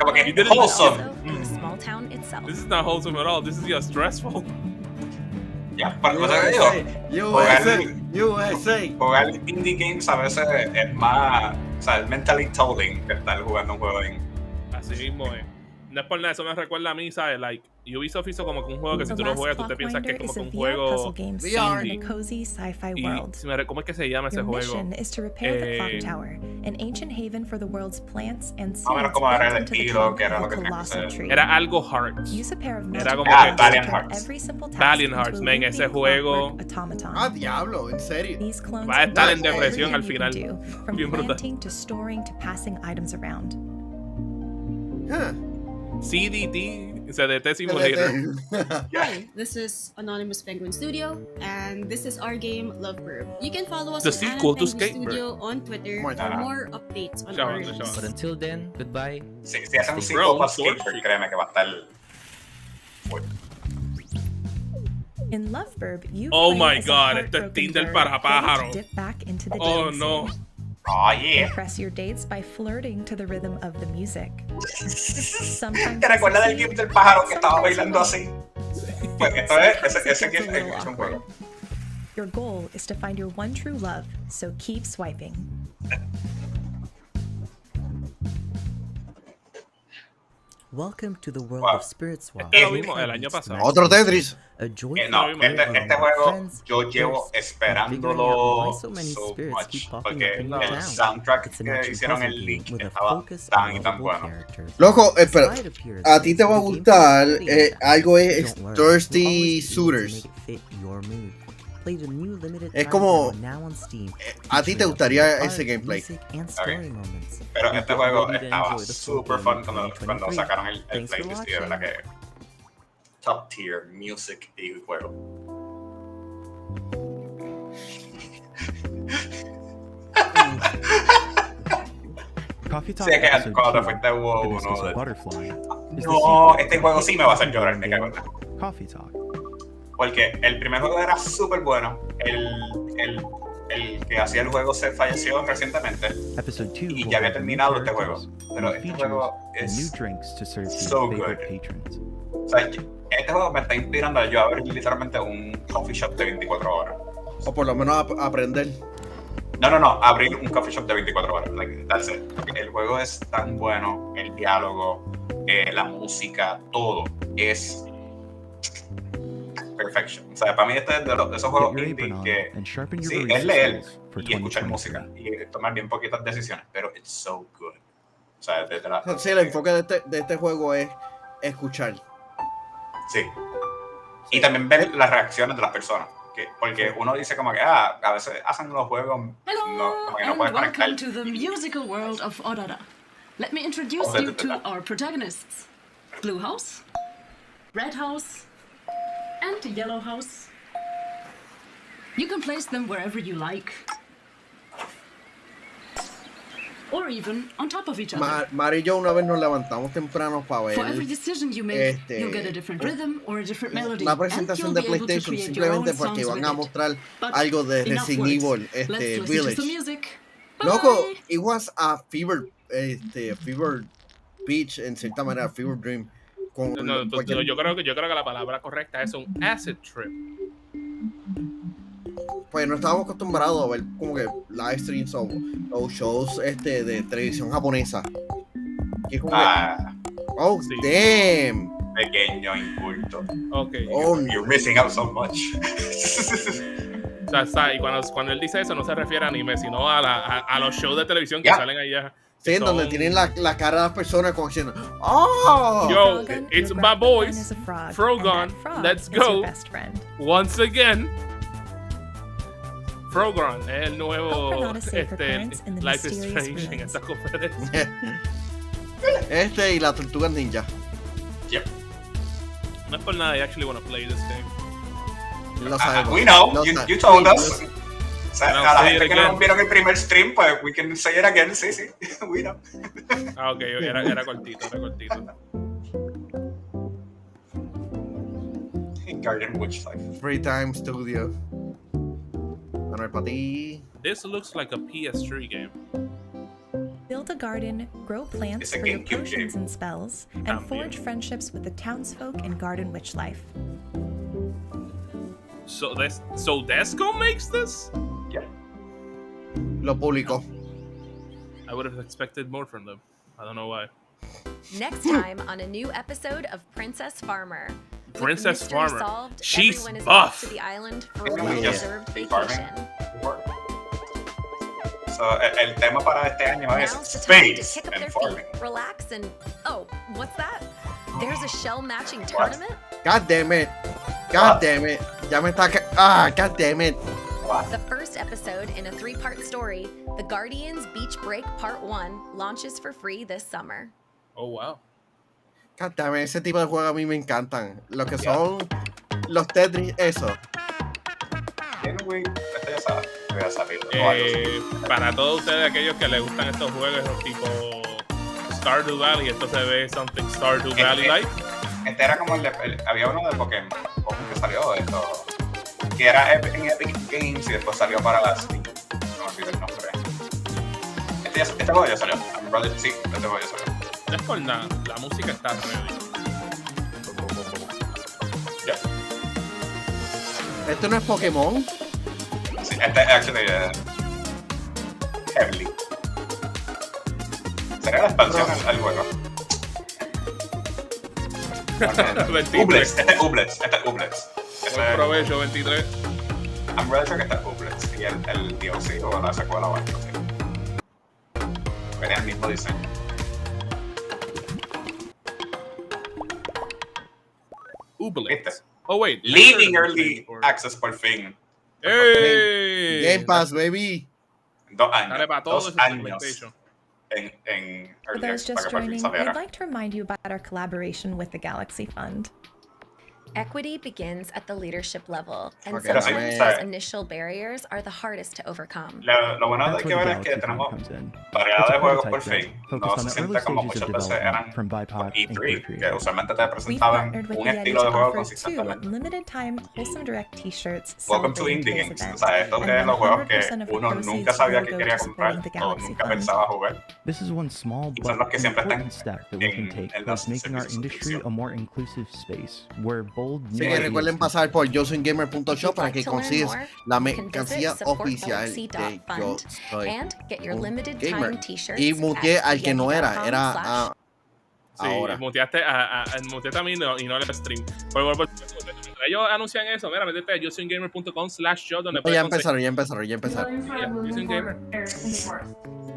Okay, wholesome. In the small town itself. This is not wholesome at all. This is just stressful. Ya, pero jugar indie games a veces es más, o sea, es mentally tolling que estar jugando un juego en. Así mismo es. No es por nada, eso me recuerda a mí, ¿sabes? Like, Ubisoft hizo como que un juego que si tú lo juegas, tú te piensas que es como que un juego VR. Cozy sci-fi world. ¿Cómo es que se llama ese juego? Your mission is to repair the clock tower, an ancient haven for the world's plants and seeds. Como era el estilo, que era lo que era algo Hearts. Era como que Valiant Hearts. Valiant Hearts, man, ese juego. Diablo, en serio. Va a estar en depresión al final. Bien brutal. To storing to passing items around. CDT Simulator. Hi, this is Anonymous Penguin Studio, and this is our game Lovebird. You can follow us at Penguin Studio on Twitter for more updates on our release. But until then, goodbye. Si hacen un sequel para Skateboard, créeme que va a estar fuerte. In Lovebird, you oh my god, este es Tinder para pájaro. Oh no. Oh yeah. Impress your dates by flirting to the rhythm of the music. ¿Te recuerdas del game del pájaro que estaba bailando así? Pues esto es ese game es un juego. Your goal is to find your one true love, so keep swiping. Welcome to the world of Spirit Swap. Lo vimos el año pasado. Otro Tetris. No, este juego yo llevo esperándolo so much porque el soundtrack que hicieron el leak estaba tan y tan bueno. Loco, espera, a ti te va a gustar algo es Thirsty Suitors. Es como a ti te gustaría ese gameplay. Okay. Pero este juego estaba super fun cuando sacaron el playlist y de verdad que top tier music y juego. Sé que cuando te fuiste wow, no, este juego sí me va a hacer llorar, me cago en Coffee Talk. Porque el primer juego era súper bueno. El que hacía el juego se falleció recientemente. Y ya había terminado este juego. Pero este juego es so good. O sea, este juego me está inspirando a yo abrir literalmente un coffee shop de 24 horas. O por lo menos aprender. No, abrir un coffee shop de 24 horas. Like, that's it. El juego es tan bueno, el diálogo, la música, todo es perfection. O sea, para mí este es de esos juegos indie que sí, es leer y escuchar música y tomar bien poquitas decisiones, pero it's so good. O sea, desde la... Sí, el enfoque de este juego es escuchar. Sí. Y también ver las reacciones de las personas. Porque uno dice como que a veces hacen los juegos como que no puedes conectar. Welcome to the musical world of Aurora. Let me introduce you to our protagonists. Blue House, Red House, and Yellow House. You can place them wherever you like. Or even on top of each other. Mari y yo una vez nos levantamos temprano para ver For every decision you make, you'll get a different rhythm or a different melody. La presentación de PlayStation simplemente porque van a mostrar algo de Resident Evil Village. Loco, it was a fever pitch en cierta manera, fever dream. Yo creo que la palabra correcta es un acid trip. Pues no estábamos acostumbrados a ver como que live streams o shows de televisión japonesa. Y es como oh, sí. Damn. Pequeño inculto. Okay. Oh, you're missing out so much. O sea, y cuando él dice eso no se refiere a anime, sino a los shows de televisión que salen allá. Sí, en donde tienen la cara de las personas como diciendo, oh, yo, it's my boys, Frogon, let's go. Once again. Frogon es el nuevo Life is Strange en esta conferencia. Y la Tortuga Ninja. Yep. No es por nada, I actually want to play this game. We know, you told us. O sea, a la gente que no vieron el primer stream, pues we can say it again, sí, we know. Ok, era cortito. Garden Witch Life. Free Time Studio. This looks like a PS3 game. Build a garden, grow plants for your potions and spells, and forge friendships with the townsfolk in Garden Witch Life. So Desco makes this? Yeah. Lo publicó. I would have expected more from them. I don't know why. Next time on a new episode of Princess Farmer. Princess Farmer. Solved, She's everyone is buff. off to the island for a well-deserved vacation. So, el tema para este año es Now's the time to space kick up and their farming. feet, relax, and oh, what's that? There's a shell matching tournament? God damn it. God damn it. Ya me está... God damn it. The first episode in a 3-part story, The Guardians Beach Break Part 1, launches for free this summer. Oh, wow. God damn it, ese tipo de juegos a mí me encantan. Lo que son los Tetris, eso. Para todos ustedes, aquellos que les gustan estos juegos tipo Stardew Valley, esto se ve something Stardew Valley-like. Este era como había uno de Pokémon que salió de esto, que era en Epic Games y después salió para la Steam. No me olvido el nombre. Este juego ya salió. Sí, este juego ya salió. No es por nada, la música está ready. Ya. ¿Esto no es Pokémon? Sí, este actually heavily. Sería la expansión al juego. Ublets, este es Ublets. Buen provecho, 23. I'm really sure que este es Ublets y el DLC o la secuela o algo así. Venía el mismo diseño. Ublets. Oh, wait. Leading Early Access por fin. ¡Hey! Game Pass, baby. 2 años. Dale para todo 2 ese años en For Early those Access just para que por fin joining, we'd saliera. like to remind you about our collaboration with the Galaxy Fund. Equity begins at the leadership level, and Okay, sometimes so- those initial barriers are the hardest to overcome. Lo bueno That's de que where ver es the que Galaxy tenemos Fund comes in. variedad It's a de juegos prototype por that fin. focused No on se the siente early como stages muchas of veces development eran from BIPOC and E3, que co-creators. usualmente te We've presentaban partnered with un the Yeti estilo de to juego offer 2 consistentemente. limited-time Wholesome Direct t-shirts Welcome to celebrating Indie today's Games. O event, sea, estos de and los juegos 100% que of the uno proceeds nunca sabía will que go quería to comprar supporting the o Galaxy nunca Fund. pensaba jugar. This is one small Son but los que siempre important están step that we can take en towards los making our servicios de industry a suscripción. more inclusive space where bold Así new que recuerden ideas pasar por yosoingamer.shop para que To learn consigues more, la you can mercancía visit oficial de Yo supportgalaxy.fund Soy and get your un limited Gamer. time t-shirts Y muteé at al que no era yeti.com/. Sí, ahora. muteaste a mí y no al stream. Por ellos anuncian eso. Mira, métete a yosoingamer.com/show donde Ya puedes empezaron. Yosin Gamer.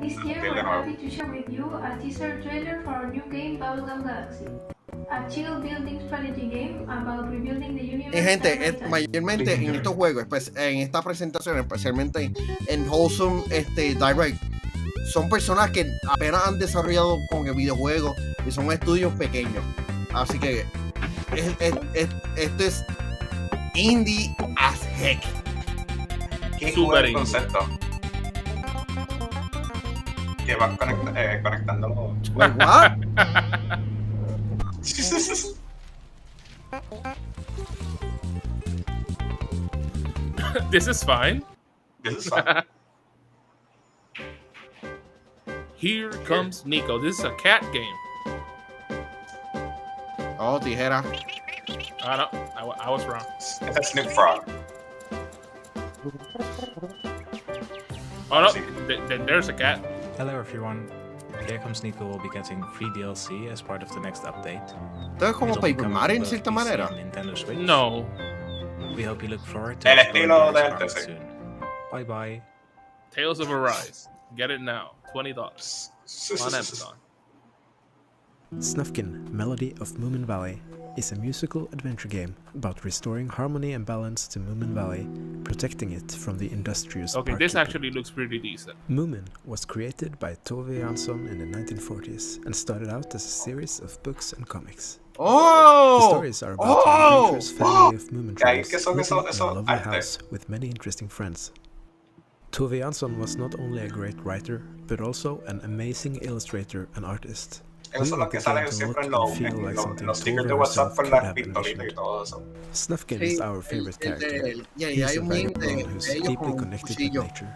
This year, we're happy to share with you a teaser trailer for our new game, Bubblegum Galaxy. A chill building strategy game about rebuilding the universe. Y gente, time by time. mayormente en estos juegos, en esta presentación, especialmente en Wholesome Direct, son personas que apenas han desarrollado con el videojuego y son estudios pequeños. Así que esto es indie as heck. Qué Super cool el indie. concepto. Que van conectándolo. Wait, what? This is fine. This is fun. Here comes Nico. This is a cat game. Oh, tijera. No, I was wrong. It's a Snoop Frog. Oh no, there's a cat. Hello everyone. Here Comes Nico will be getting free DLC as part of the next update. Esto es como It'll be Paper coming Mario to en both cierta PC manera. and Nintendo Switch. No. We hope you look forward to El exploring estilo the de market este, sí. soon. Bye bye. Tales of Arise. Get it now. $20 on Amazon. Snufkin, Melody of Moomin Valley, is a musical adventure game about restoring harmony and balance to Moomin Valley, protecting it from the industrious Okay, this parkkeeper. actually looks pretty decent. Moomin was created by Tove Jansson in the 1940s and started out as a series of books and comics. Oh! The stories are about an adventurous family of Moomin Que trolls son living in a esos lovely arte. house with many interesting friends. Tove Jansson was not only a great writer, but also an amazing illustrator and artist. Esos son los que salen siempre en los stickers de WhatsApp con las pistolitas y todo eso. Snufkin is our favorite character. He's a vagabond who's deeply connected with nature.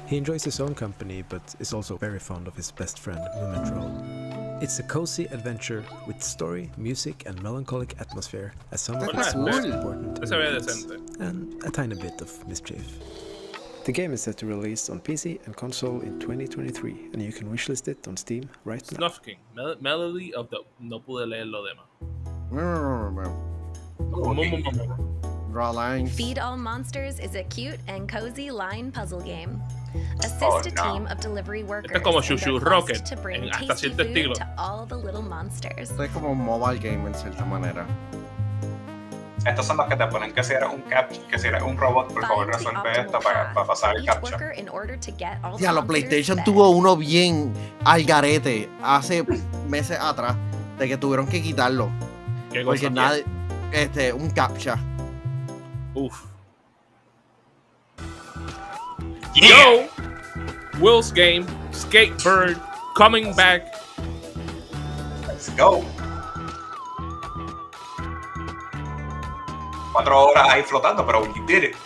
He enjoys his own company, but is also very fond of his best friend, Moomin Troll. It's a cozy adventure with story, music, and melancholic atmosphere, as some of its most important elements, and a tiny bit of mischief. The game is set to release on PC and console in 2023, and you can wishlist it on Steam right now. Snuff King, Melody of the... No pude leer lo demás. Draw lines. Feed All Monsters is a cute and cozy line puzzle game. Assist a team of delivery workers Esto es como Shushu Rocket, to bring hasta tasty cierto food estilo. to all the little monsters. Esto es como un mobile game en cierta manera. Estos son los que te ponen que si eres un robot, por favor resuelve esto para pasar el captcha. Ya, la PlayStation tuvo uno bien al garete hace meses atrás, de que tuvieron que quitarlo. ¿Qué porque cosa? nadie, un captcha. Uf. Yo, Will's game, Skatebird, coming back. Let's go. 4 horas ahí flotando, pero we did it.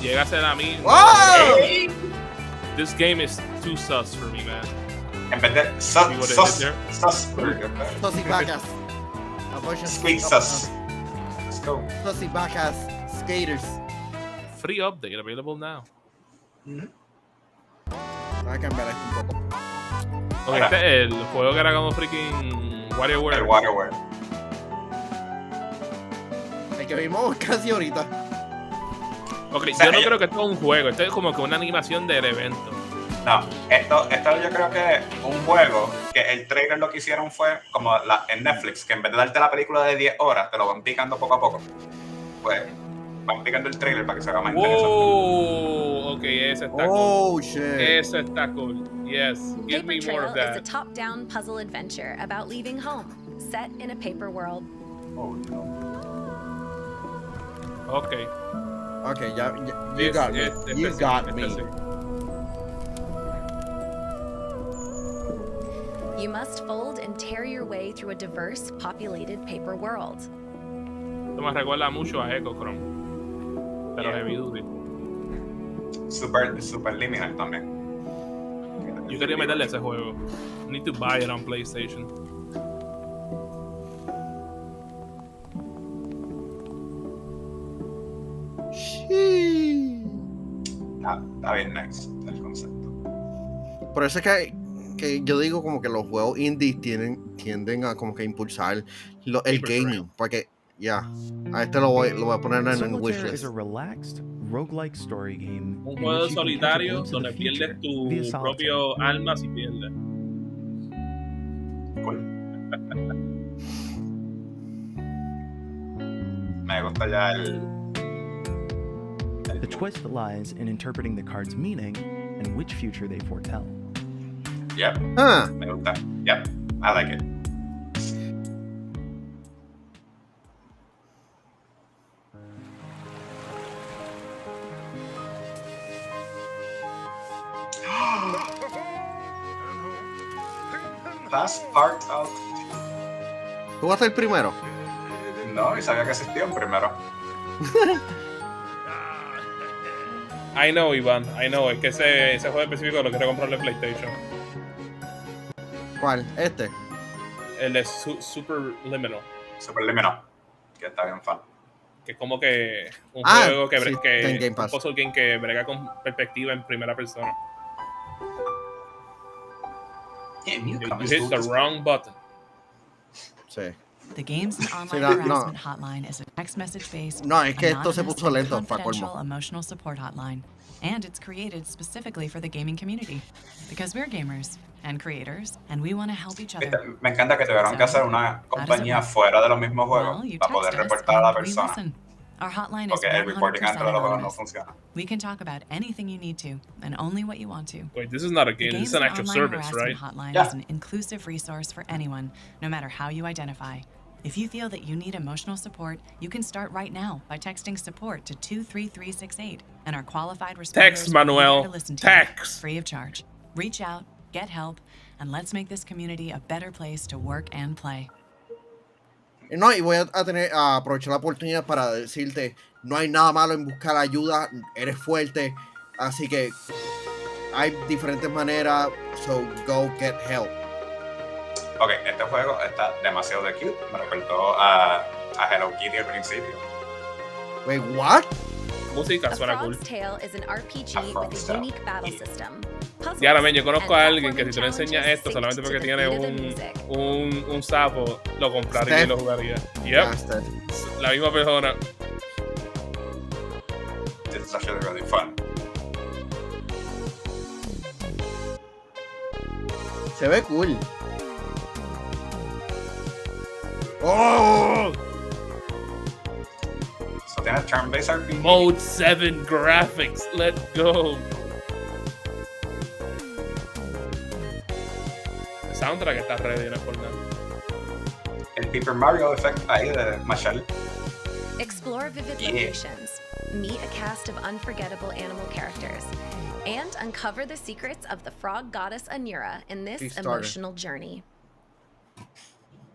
Llega a ser a mí. Wow. This game is too sus for me, man. En vez de sus. Sussy vacas. Sweet sus. Let's go. Sussy vacas. Skaters. Free update available now. Voy a cambiar esto un poco. Ok, este es el juego que era como freaking WarioWare. El WarioWare. El que vimos casi ahorita. Ok, o sea, yo no creo que esto es un juego, esto es como que una animación del evento. No, esto yo creo que es un juego que el trailer lo que hicieron fue como en Netflix, que en vez de darte la película de 10 horas, te lo van picando poco a poco. Pues van picando el trailer para que se haga más interesante. Ok, ese está cool. Shit. Ese está cool. Yes, give me more of that. Is a top-down puzzle adventure about leaving home, set in a paper world. Oh no. Okay. Okay, ya, you got me. You got me. You must fold and tear your way through a diverse, populated paper world. Esto me recuerda mucho a Echo Chrome, pero heavy duty. Super liminal también. Yo quería meterle ese juego. Need to buy it on PlayStation. Está bien nice el concepto. Por eso es que yo digo como que los juegos indies tienden a como que impulsar el gaming, porque a este lo voy a poner en el wishlist. is a relaxed, roguelike story game. Un juego solitario donde pierdes tu propio alma si pierdes. Cool. Me gusta ya el... The twist lies in interpreting the card's meaning and which future they foretell. Yep. Me gusta. Yep. I like it. Fast part out. ¿Tú vas a ser el primero? No, y sabía que existía un primero. I know, Iván, I know. Es que ese juego específico lo quiero comprar en PlayStation. ¿Cuál? ¿Este? El de Super Liminal. Super Liminal, que está bien fan. Que es como que un juego que sí, un puzzle game que brega con perspectiva en primera persona. You hit the wrong button. Sí. The game's online harassment hotline is a text message-based, no, es que esto se puso lento, confidential emotional support hotline, and it's created specifically for the gaming community because we're gamers and creators, and we want to help each other. Me encanta que tuvieron que hacer una compañía fuera de los mismos juegos para poder reportar a la persona. Our hotline is Porque el reporting entre los juegos no funciona. We can talk about anything you need to, and only what you want to. Wait, this is not a game. This is an actual service, right? The hotline is an inclusive resource for anyone, no matter how you identify. If you feel that you need emotional support, you can start right now by texting support to 23368, and our qualified responders text, Manuel. will listen to text. you free of charge. Reach out, get help, and let's make this community a better place to work and play. No, y voy a aprovechar la oportunidad para decirte, no hay nada malo en buscar ayuda, eres fuerte, así que hay diferentes maneras, so go get help. Ok, este juego está demasiado de cute, me recordó a Hello Kitty al principio. Wait, what? música suena cool. Tale is an RPG with a unique battle system. Y ahora, yo conozco a alguien que si tú le enseñas esto solamente porque tiene un sapo, lo compraría y lo jugaría. Yep. La misma persona. It's actually really fun. Se ve cool. ¡Oh! So tiene turn-based RPG. Mode 7 graphics. Let's go. El soundtrack está ready, no es por nada. El Paper Mario effect ahí de Machel. Explore vivid locations, meet a cast of unforgettable animal characters, and uncover the secrets of the frog goddess Anura in this emotional journey.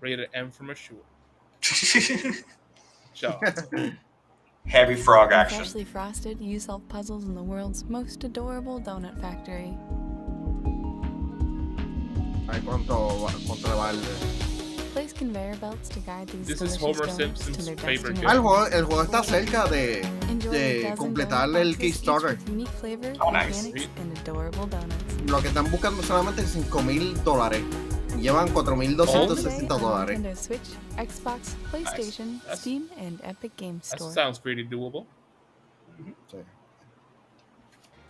Rated M for mature. Heavy frog action. Freshly frosted, you solve puzzles in the world's most adorable donut factory. Ay, ¿cuánto le vale? Place conveyor belts to guide these This is Homer Simpson's favorite game. El juego está cerca de completar el Kickstarter. Oh, nice. Lo que están buscando solamente es $5,000. Llevan $4,260. Switch, Xbox, PlayStation, Steam, and Epic Games Store. That sounds pretty doable.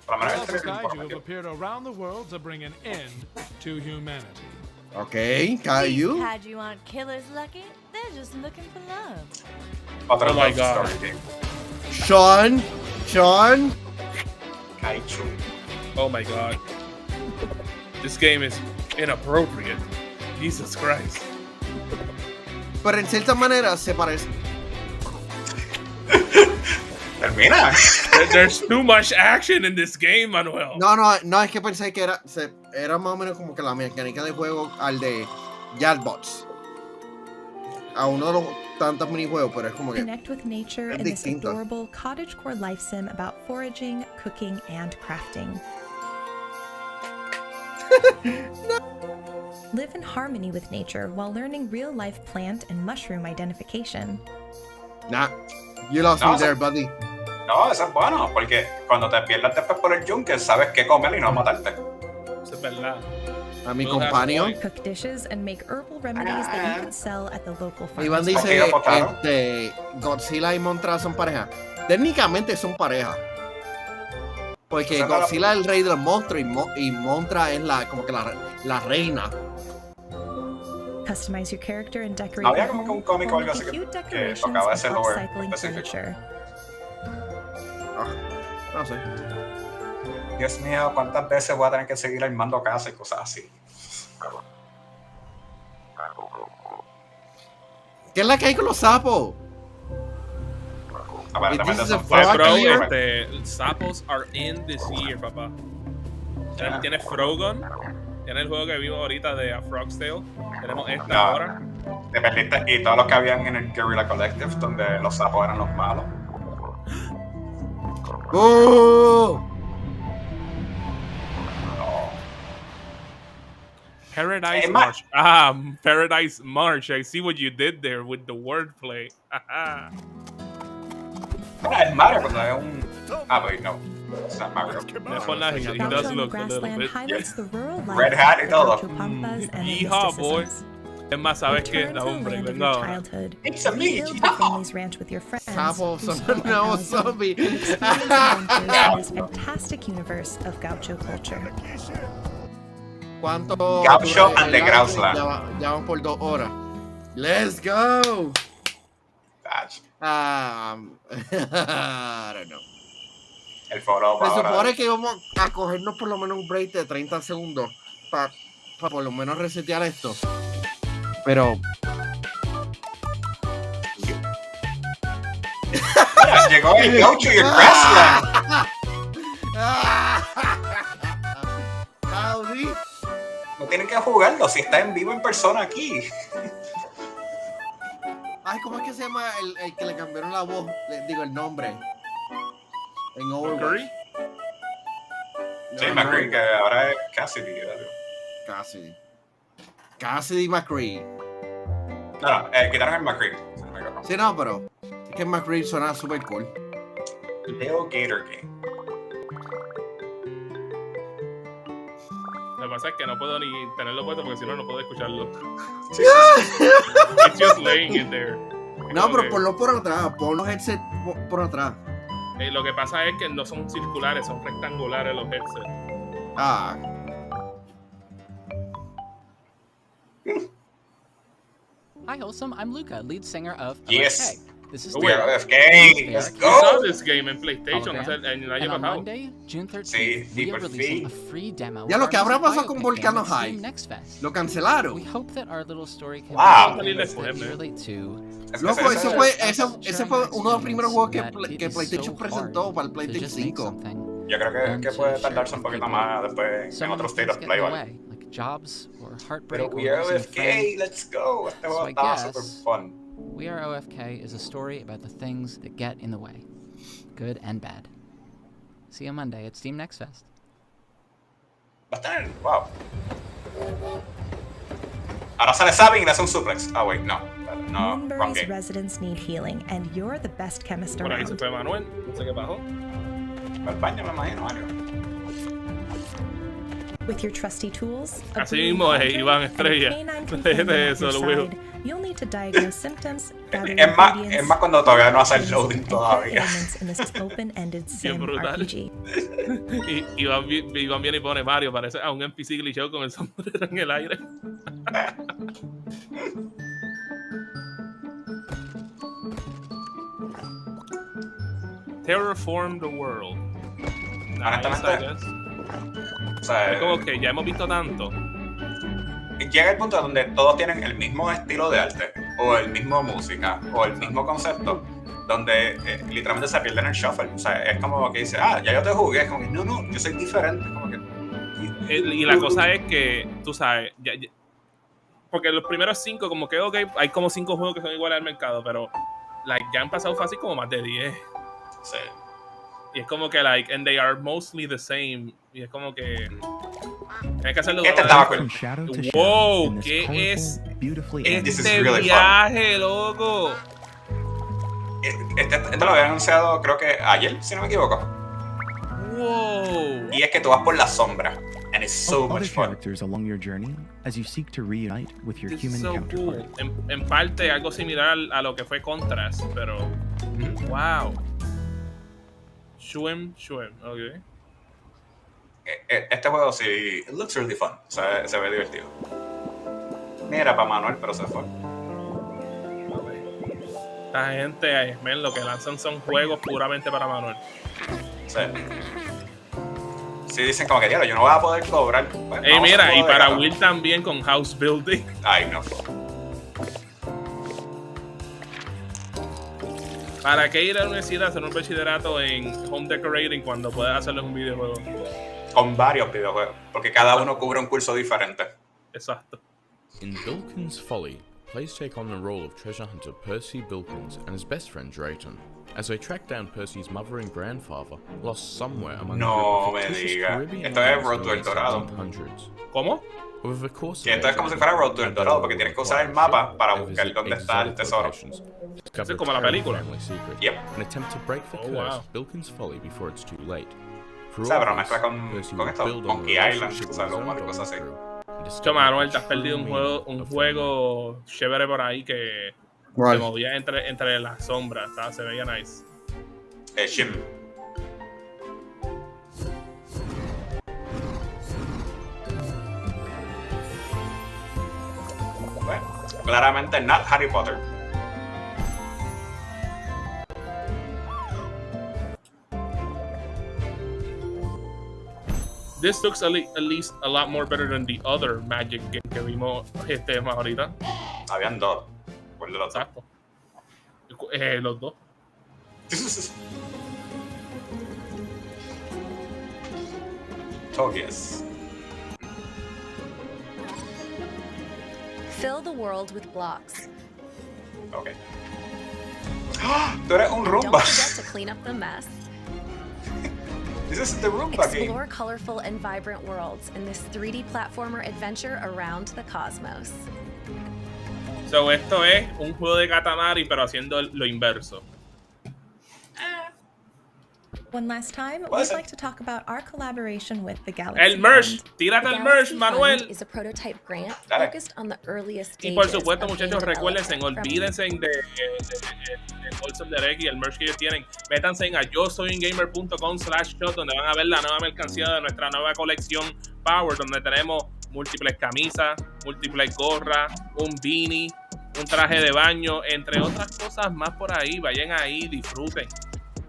Powerful kaiju have appeared around the world to bring an end to humanity. Okay, Caillou. Kaiju aren't killers, Lucky. They're just looking for love. Oh my god. Sean. Kaiju. Oh my god. This game is inappropriate. Jesus Christ. Pero en cierta manera se parece. Termina. There's too much action in this game, Manuel. No, es que pensé que era más o menos como que la mecánica de juego al de Yardbots. A uno de los tantos minijuegos, pero es como que connect with nature in this adorable cottagecore life sim about foraging, cooking, and crafting. Live in harmony with nature while learning real-life plant and mushroom identification. Nah, you lost me there, buddy. No, eso es bueno, porque cuando te pierdas después por el yunque, sabes qué comer y no matarte. Eso es verdad. A mi compañero. Cook dishes and make herbal remedies that you can sell at the local farmers. Iván dice, Godzilla y Mothra son pareja. Técnicamente son pareja. Porque Godzilla es el rey de los monstruos y Mothra es como que la reina. Customize your character and decorate. Había como que un cómic o algo así que tocaba ese lore específico. No sé. Dios mío, ¿cuántas veces voy a tener que seguir armando casa y cosas así? ¿Qué es la que hay con los sapos? Aparentemente son sapos are in this year, papá. Tienes Frogon, tienes el juego que vimos ahorita de A Frog's Tale, tenemos esta ahora. Te perdiste, y todos los que habían en el Guerrilla Collective, donde los sapos eran los malos. Paradise March. Paradise March. I see what you did there with the wordplay. Es Mario cuando hay un... wait, no. It's not Mario. He does look a little bit. Red hat y todo. Yeehaw, boy. Es más, ¿sabes qué? Da hombre, venga ahora. It's a me. Sapo, no, zombie. This fantastic universe of gaucho culture. ¿Cuánto? Gaucho and the Grausland. Ya van por 2 horas. Let's go. I don't know. El foro se supone que vamos a cogernos por lo menos un break de 30 segundos para por lo menos resetear esto. Pero mira, llegó el gaucho y el Grassland. Howdy. No tienen que jugarlo si está en vivo en persona aquí. Ay, ¿cómo es que se llama el que le cambiaron la voz? Digo el nombre. En Overwatch. Sí, McCree, que ahora es Cassidy. Cassidy McCree. No, quitaron el McCree. Sí, no, pero es que McCree suena super cool. Leo Gator Game. Lo que pasa es que no puedo ni tenerlo puesto porque si no, no puedo escucharlo. It's just laying in there. No, pero ponlo por atrás, pon los headsets por atrás. Lo que pasa es que no son circulares, son rectangulares los headsets. Ah. Hi, Wholesome. I'm Luca, lead singer of Yes. OFK. This is We are OFK. Let's go. We saw this game en PlayStation el año on pasado. Monday, June 13th, Sí, we por are releasing fin. a free demo. Ya lo que habrá pasado con Volcano High. Lo cancelaron. We hope that our little story can Wow. relate to. Loco, ese fue uno de los primeros juegos que PlayStation presentó para el PlayStation 5. Yo creo que puede tardarse un poquito más después en otros state of play, ¿vale? Jobs or heartbreak. Pero we are OFK, let's go. Este juego está super fun. We Are OFK is a story about the things that get in the way, good and bad. See you Monday at Steam Next Fest. Va a estar, wow. Ahora sale Sabin y le hace un suplex. Ah, wait, no, wrong Moonbury's game. residents need healing, and you're the best chemist Por ahí se around. fue Manuel, no sé qué pasó. Al baño me imagino, algo. With your trusty tools, a Así blue mismo es, hunter, Iván and a Estrella. canine companion De at eso, your lo veo. side, you'll need to diagnose symptoms, gather Es más ingredients, cuando todavía no hace el loading todavía. elements in this open-ended sim brutal. RPG. Y Iván viene y pone Mario, parece a un NPC glitchado con el sombrero en el aire. Terraform the world. Honestamente, o sea, es como que ya hemos visto tanto. llega el punto donde todos tienen el mismo estilo de arte, o el mismo música, o el mismo concepto, donde literalmente se pierden el shuffle. O sea, es como que dice, ya yo te jugué, es como que no, yo soy diferente. Como que, Y la cosa es que, tú sabes, porque los primeros 5, como que, ok, hay como 5 juegos que son iguales al mercado, pero ya han pasado fácil como más de 10. Sí. Y es como que, and they are mostly the same. Y es como que... Hay que hacerlo. Wow, ¿qué es este viaje, loco? Este lo habían anunciado, creo que ayer, si no me equivoco. Wow. Y es que tú vas por la sombra. And it's so much fun. Characters along your journey as you seek to reunite with your human So counterpart. cool. En parte algo similar a lo que fue Contrast, pero wow. Shwem, ok. Este juego sí, it looks really fun. O sea, se ve divertido. Mira para Manuel, pero se fue. Esta gente, men, lo que lanzan son juegos puramente para Manuel. Sí. Sí, dicen como que yo no voy a poder cobrar. Pues, mira, y para Will también con House Building. Ay, no. ¿Para qué ir a la universidad a hacer un bachillerato en home decorating cuando puedes hacerlo en un videojuego? Con varios videojuegos, porque cada uno cubre un curso diferente. Exacto. In Bilkins Folly, players take on the role of treasure hunter Percy Bilkins and his best friend Drayton, as they track down Percy's mother and grandfather, lost somewhere among No the me fictitious diga. Caribbean Esto es islands Road to El of the Dorado. 1700s. ¿Cómo? Over the course of Que esto es como si fuera Road to El Dorado, porque tienes que usar el mapa para buscar dónde está el tesoro. Es como la película. Yep. An attempt to break the curse wow. of Bilkins Folly before it's too late. O sea, pero mezcla con esto, Monkey Island, o sea, como cosas así. Yo, Manuel, te has perdido un juego chévere por ahí que se movía entre las sombras, se veía nice. Shim. Bueno, claramente not Harry Potter. This looks at least a lot more better than the other Magic game que vimos más ahorita. Habían dos. ¿Cuál de los dos? Exacto. Los dos. Oh, yes. Fill the world with blocks. Okay. Tú eres un Roomba. Don't forget to clean up the mess. This is the Roomba game. Explore colorful and vibrant worlds in this 3D platformer adventure around the cosmos. So, esto es un juego de Katamari, pero haciendo lo inverso. One last time, we'd like to talk about our collaboration with the Galaxy El merch, Fund. tírate el merch, Manuel. Is a prototype grant focused on the earliest Y por stages supuesto, of muchachos, game recuérdense, development from- olvídense de Wholesome Direct y el merch que ellos tienen. Métanse a yosoyungamer.com/shop, donde van a ver la nueva mercancía de nuestra nueva colección Power, donde tenemos múltiples camisas, múltiples gorras, un beanie, un traje de baño, entre otras cosas más por ahí. Vayan ahí, disfruten.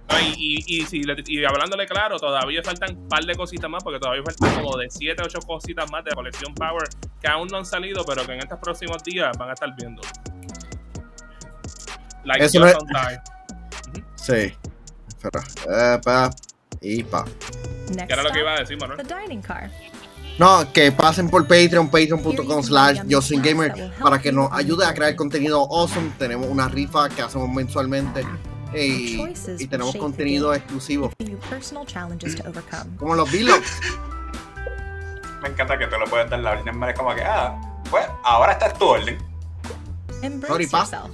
No, y hablándole claro, todavía faltan un par de cositas más, porque todavía faltan como de 7 o 8 cositas más de la colección Power que aún no han salido, pero que en estos próximos días van a estar viendo. Like Eso just no on time. Sí. ¿Qué era lo que iba a decir, Manuel? The dining car. No, que pasen por Patreon, patreon.com/yosoyungamer para que nos ayude a crear contenido awesome. Tenemos una rifa que hacemos mensualmente y tenemos contenido exclusivo. Como los vlogs. Me encanta que tú le puedes dar la orden, es como que, pues ahora esta es tu orden. Embrace yourself.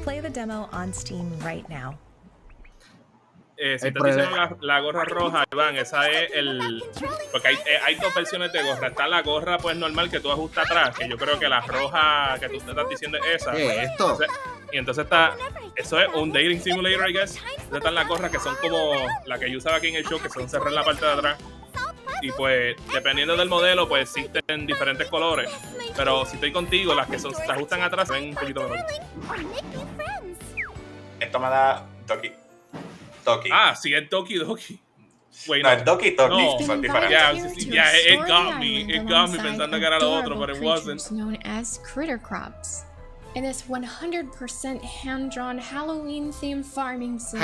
Play the demo on Steam right now. Si te dicen la gorra roja, Iván, esa es porque hay dos versiones de gorra. Está la gorra pues normal que tú ajustas atrás, que yo creo que la roja que tú te estás diciendo es esa. ¿Qué es esto? Entonces eso es un dating simulator, I guess. Entonces están las gorras que son como la que yo usaba aquí en el show, que son cerradas en la parte de atrás. Y pues, dependiendo del modelo, pues existen diferentes colores. Pero si estoy contigo, las que se ajustan atrás se ven un poquito mejor. Esto me da Doki. Sí, es Doki Doki. Wait, no, es Doki Doki. No. Son diferentes. It got me pensando que era lo otro, but it wasn't. Known as critter crops. In this 100% hand-drawn Halloween-themed farming sim,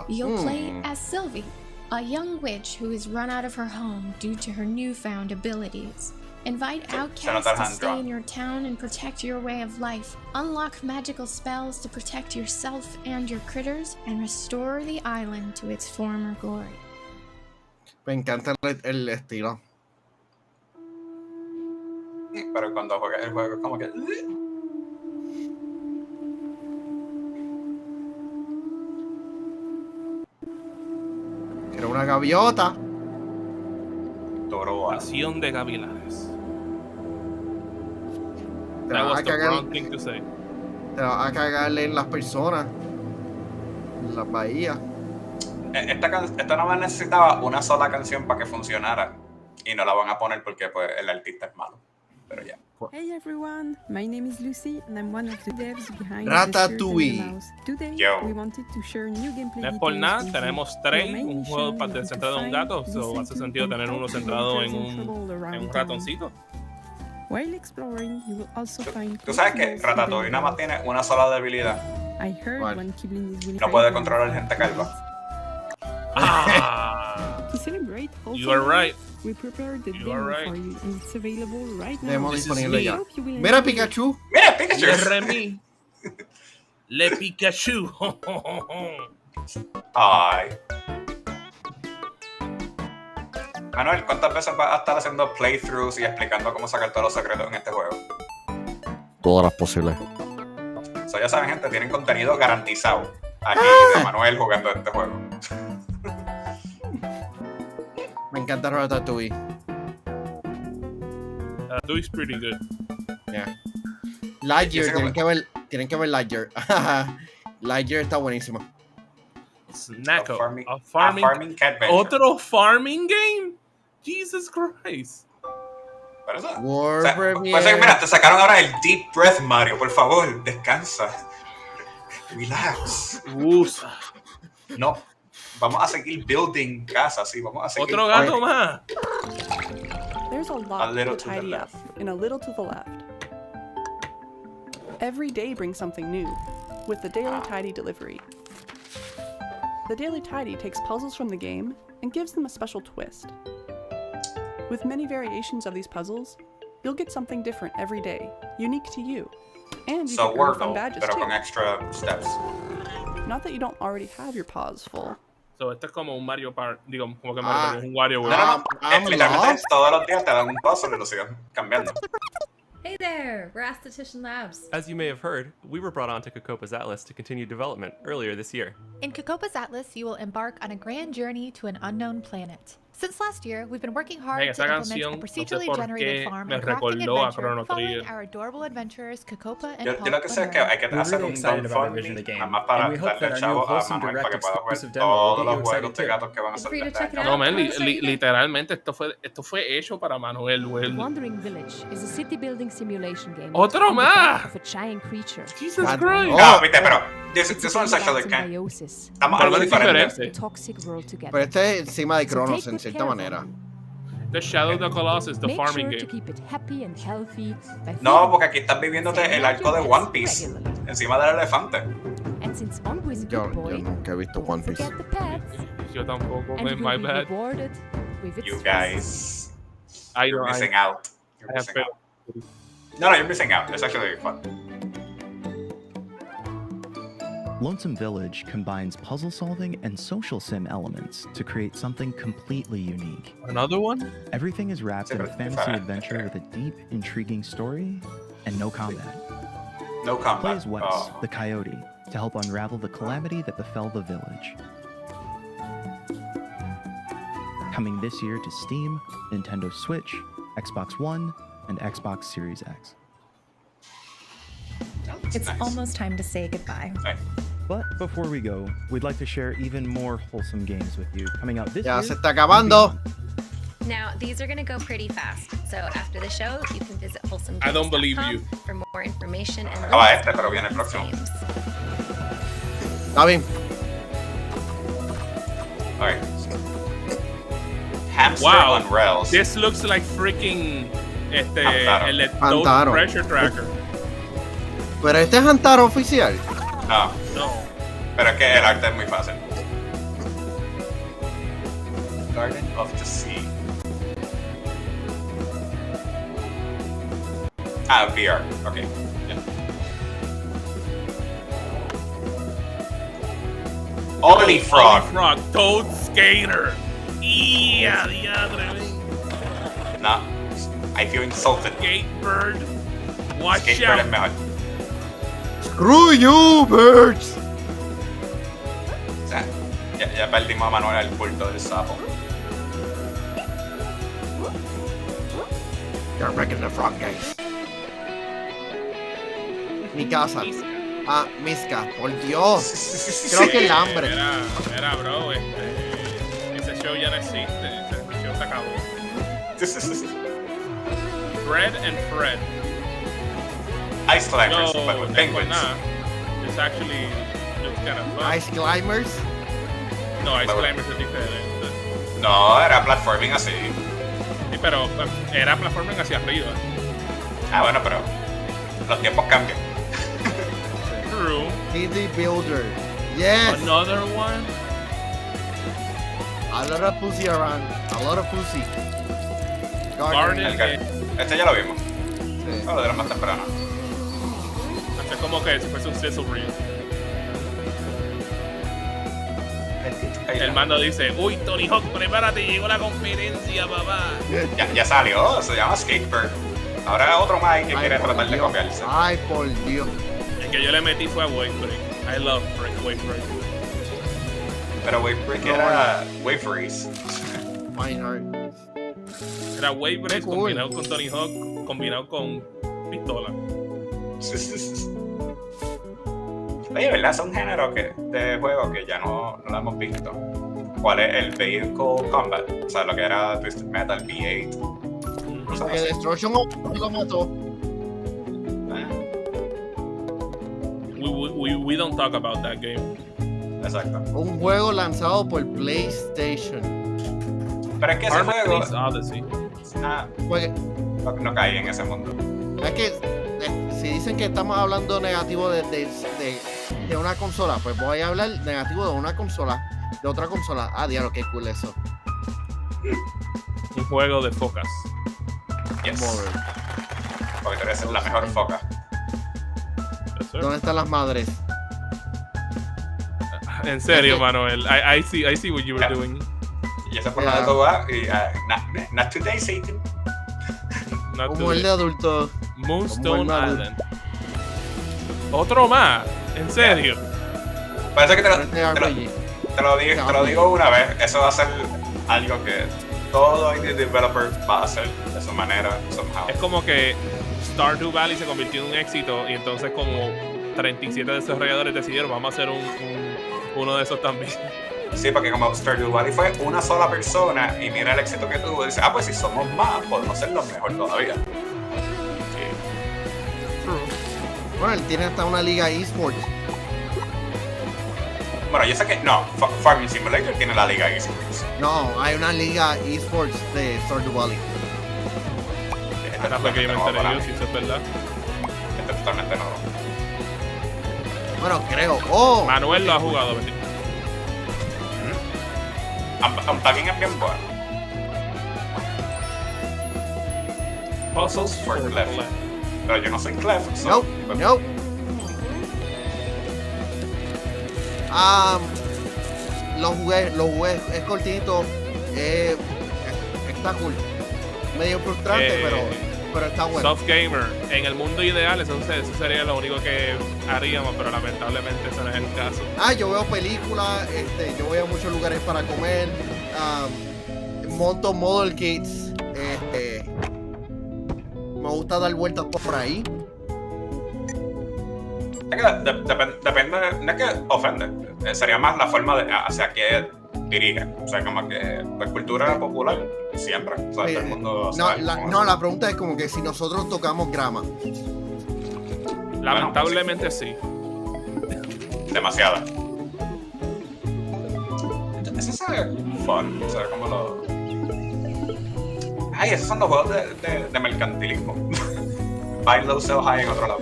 you'll play as Sylvie, a young witch who has run out of her home due to her newfound abilities. Invite outcasts to stay in your town and protect your way of life. Unlock magical spells to protect yourself and your critters, and restore the island to its former glory. Me encanta el estilo. Pero cuando juegas el juego es como que... Era una gaviota. Nación de gavilanes. Te That vas was a the cagar, wrong thing to say. te vas a cagarle en las personas, en las bahías. Esta nada más necesitaba una sola canción para que funcionara. Y no la van a poner porque pues, el artista es malo. Pero ya. Hey everyone, my name is Lucy and I'm one of the devs behind Ratatouille. Today we wanted to share new gameplay No es por nada, details tenemos tres, un juego centrado en un gato, so hace sentido tener uno centrado en un ratoncito. While exploring, you will also find Tú sabes que Ratatouille nada más tiene una sola debilidad. I heard when Kiblin is No puede controlar gente calva. To celebrate You are right. we prepared the demo for you and it's available right now. Demo disponible ya. Hope you will Mira enjoy it. Pikachu. Mira Pikachu. Le Remy. Le Pikachu. Ay. Manuel, ¿cuántas veces vas a estar haciendo playthroughs y explicando cómo sacar todos los secretos en este juego? Todas las posibles. So, ya saben, gente, tienen contenido garantizado aquí de Manuel jugando este juego. Me encanta Ratatouille. Ratatouille is pretty good. Yeah. Lightyear, tienen que ver Lightyear. Lightyear está buenísimo. Snacko. A farming cat venture. ¿Otro farming game? Jesus Christ. Pero eso, World Premiere. pues, mira, te sacaron ahora el Deep Breath, Mario. Por favor, descansa. Relax. No, vamos a seguir building casas, sí, vamos a seguir. Otro gato más. There's a lot to tidy up and a little to the left. Every day brings something new with the Daily Tidy delivery. The Daily Tidy takes puzzles from the game and gives them a special twist. With many variations of these puzzles, you'll get something different every day, unique to you. And you So can earn fun Wordle, badges pero too. con extra steps. Not that you don't already have your paws full. So, esto es como un Mario Party, digo, como que Mario Party, es un WarioWare. No, literalmente todos los días te dan un puzzle y lo siguen cambiando. Hey there, we're Aesthetician Labs. As you may have heard, we were brought onto Kokopa's Atlas to continue development earlier this year. In Kokopa's Atlas, you will embark on a grand journey to an unknown planet. Since last year, we've been working hard to implement a procedurally generated farm and crafting adventure following our adorable adventurers Kokopa and Yo lo que sé es que hay que hacer un crowdfunding además para darle chavo a Manuel para que pueda jugar todos los juegos de gatos que van a salir este año. No, man, literalmente esto fue hecho para Manuel, güey. Wandering Village is a city building simulation game. ¡Otro más! Of a giant creature. Jesus Christ. No, viste, pero this one's actually kind. Estamos algo diferente. Pero este es encima de Cronos en cierta manera. The Shadow of the Colossus, the farming game. No, porque aquí estás viviéndote el arco de One Piece encima del elefante. Yo nunca he visto One Piece. Yo tampoco, man, my bad. You guys, you're missing out. You're missing out. No, you're missing out. It's actually fun. Lonesome Village combines puzzle solving and social sim elements to create something completely unique. Another one? Everything is wrapped in a fantasy adventure with a deep, intriguing story and no combat. No combat. Play as Wes, the coyote, to help unravel the calamity that befell the village. Coming this year to Steam, Nintendo Switch, Xbox One, and Xbox Series X. It's almost time to say goodbye. But before we go, we'd like to share even more wholesome games with you coming out this Ya year. se está acabando. Now, these are going to go pretty fast, so after the show, you can visit wholesomegames.com I don't believe you. for more information and Acaba este, pero viene el próximo. Está bien. Alright. Hamster Wow, on Rails. this looks like freaking el Antaro. pressure tracker. Pero este es Antaro oficial. No. Pero es que el arte es muy fácil. Garden of the Sea. Ah, VR. Okay. Yeah. Ollie Frog. Toad Skater. Yeah, diadre. No. I feel insulted. Skatebird. Watch Skatebird out. es mejor. Screw you, birds. O sea, ya perdimos a Manuel al culto del sapo. You're wrecking the frog guys. Mi casa. Ah, Miska, por Dios. Creo que el hambre. Era bro, ese show ya no existe. Ese show se acabó. Fred and Fred. Ice climbers, but with penguins. It's actually looks kind of fun. Ice climbers. No, Ice climbers es diferente. No, era platforming así. Sí, pero era platforming hacia arriba. Ah, bueno, pero los tiempos cambian. True. CD Builder. Yes. Another one. A lot of pussy around. A lot of pussy. Garden. Este ya lo vimos. Sí. Lo de la más temprana. Es como que si fuese un sizzle reel. El mando dice, uy, Tony Hawk, prepárate, llegó la competencia, papá. Ya salió, se llama Skatebird. Ahora otro más que quiere tratar de copiarse. Ay, por Dios. El que yo le metí fue a Wave Break. I love Wave Break. Pero Wave Break era Wave Freeze. Era Wave Break combinado con Tony Hawk, combinado con pistola. Oye, ¿verdad? Es un género de juego que ya no lo hemos visto. ¿Cuál es el Vehicle Combat? O sea, lo que era Twisted Metal V8. Porque Destruction lo mató. We don't talk about that game. Exacto. Un juego lanzado por PlayStation. Pero es que ese juego Odyssey. No cae en ese mundo. Es que si dicen que estamos hablando negativo de una consola, pues voy a hablar negativo de una consola, de otra consola. Ah, diablo, qué cool eso. Un juego de focas. Yes. Porque tú eres la mejor foca. ¿Dónde están las madres? En serio, Manuel. I see what you were doing. Y esa forma de todo va. Not today, Satan. Humor de adulto. Moonstone Island. Otro más. ¿En serio? Parece que te lo digo una vez. Eso va a ser algo que todo indie developer va a hacer de su manera. Somehow. Es como que Stardew Valley se convirtió en un éxito y entonces como 37 desarrolladores decidieron vamos a hacer uno de esos también. Sí, porque como Stardew Valley fue una sola persona y mira el éxito que tuvo, dice, pues si somos más, podemos ser los mejores todavía. Sí. Bueno, él tiene hasta una liga eSports. Bueno, yo sé que no, Farming Simulator tiene la liga eSports. No, hay una liga eSports de Stardew Valley. Esta fue que yo me enteré yo, si eso es verdad. Este es totalmente nuevo. Bueno, creo. Manuel lo ha jugado, ¿verdad? Unpacking es bien bueno. Puzzles for Clef. Pero yo no soy Clef. So, no. Lo jugué, es cortito. Está cool. Medio frustrante, pero está bueno. Soft Gamer, en el mundo ideal eso sería lo único que haríamos, pero lamentablemente eso no es el caso. Yo veo películas, yo voy a muchos lugares para comer, monto modelcades, me gusta dar vueltas por ahí. Es que depende, no es que ofende, sería más la forma hacia que dirige. O sea, como que la cultura popular siempre. O sea, todo el mundo sabe la pregunta es como que si nosotros tocamos grama. Lamentablemente sí. Demasiada. Eso sabe fun. O sea, como lo... esos son los juegos de mercantilismo. Buy low, sell high en otro lado.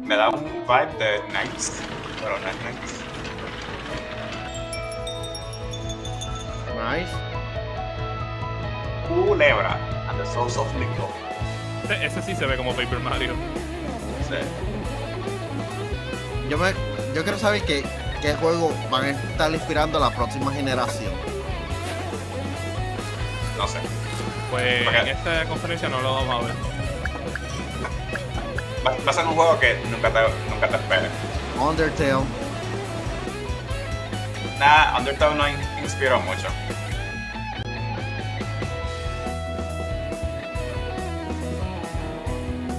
Me da un vibe de Knights, pero no es Knights. Nice. Culebra and the Souls of Limbo. Ese sí se ve como Paper Mario. Sí. Yo quiero saber qué juego van a estar inspirando a la próxima generación. No sé. Pues en esta conferencia no lo vamos a ver. Va a ser un juego que nunca te esperes. Undertale. Undertale no inspiró mucho.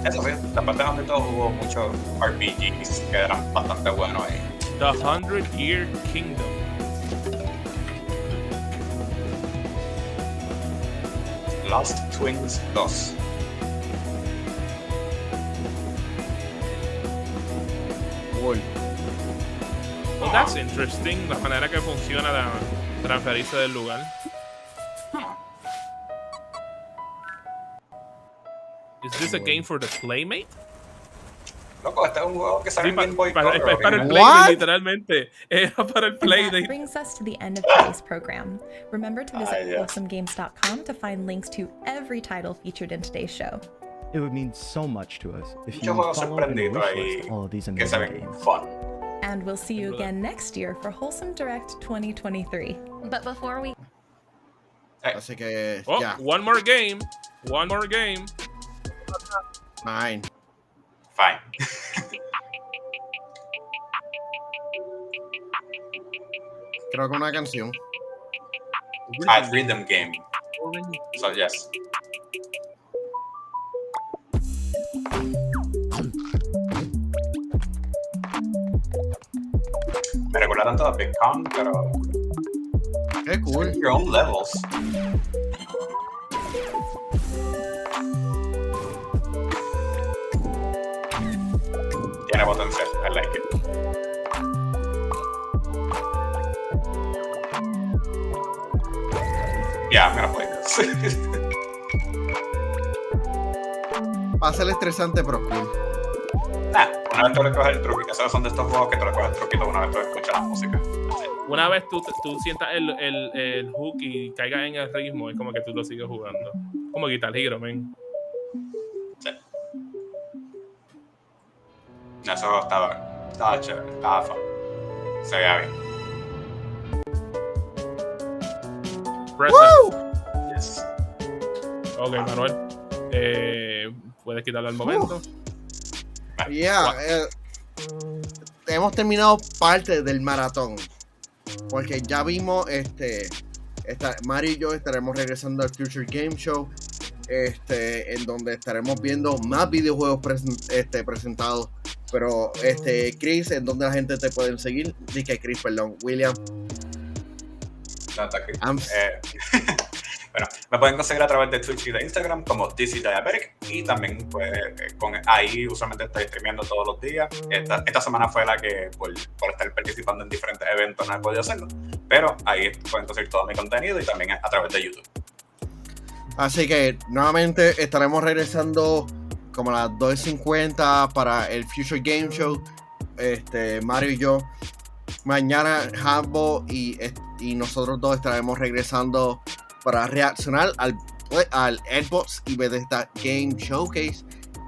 Eso sí, después de Undertale hubo muchos RPGs que eran bastante buenos ahí. The 100-Year Kingdom. Lost Twins 2. Well, that's interesting, la manera que funciona de transferirse del lugar. Is this a game for the Playmate? Loco, este es un juego que sale en Game Boy Color. Es para el Playmate, literalmente. Es para el Playmate. That brings us to the end of today's program. Remember to visit wholesomegames.com to find links to every title featured in today's show. It would mean so much to us if you would follow and wishlist all of these amazing games. And we'll see you again next year for Wholesome Direct 2023. But before we... Así que, ya. One more game. Fine. Creo que una canción. Rhythm game. So, yes. Me recuerda tanto a Big Con, pero... Qué cool. Your own levels. Tiene potencial. I like it. Yeah, I'm gonna play this. Va a ser estresante, pero cool. Una vez tú le coges el truquito. Esos son de estos juegos que tú le coges el truquito una vez tú escuchas la música. Una vez tú sientas el hook y caigas en el ritmo, es como que tú lo sigues jugando. Como Guitar Hero, man. Sí. Ese juego estaba chévere, estaba fun. Se veía bien. present. Yes. Ok, Manuel. Puedes quitarle al momento. Hemos terminado parte del maratón. Porque ya vimos Mario y yo estaremos regresando al Future Game Show. En donde estaremos viendo más videojuegos presentados. Pero Chris, ¿en donde la gente te puede seguir? William. No, está aquí. Bueno, me pueden conseguir a través de Twitch y de Instagram como DCDiabetic, y también pues ahí usualmente estoy streameando todos los días. Esta semana fue la que por estar participando en diferentes eventos no he podido hacerlo, pero ahí pueden conseguir todo mi contenido y también a través de YouTube. Así que nuevamente estaremos regresando como a las 2:50 para el Future Game Show. Mario y yo. Mañana Hambo y nosotros dos estaremos regresando para reaccionar al Xbox y Bethesda Game Showcase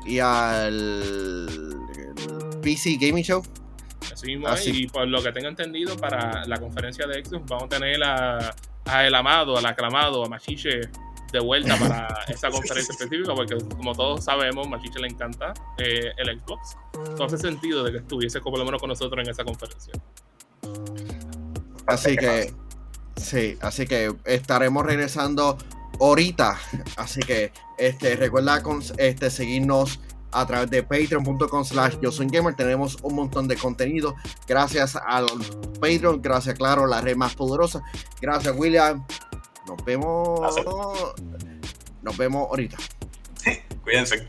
y al PC Gaming Show. Así mismo, y por lo que tengo entendido, para la conferencia de Xbox vamos a tener a el amado, al aclamado, a Machiche de vuelta para esa conferencia específica, porque como todos sabemos, Machiche le encanta el Xbox. Entonces hace sentido de que estuviese por lo menos con nosotros en esa conferencia. Así que estaremos regresando ahorita. Así que recuerda seguirnos a través de patreon.com/YoSoyGamer. Tenemos un montón de contenido. Gracias al Patreon, gracias Claro, la red más poderosa. Gracias William. Nos vemos ahorita. Cuídense.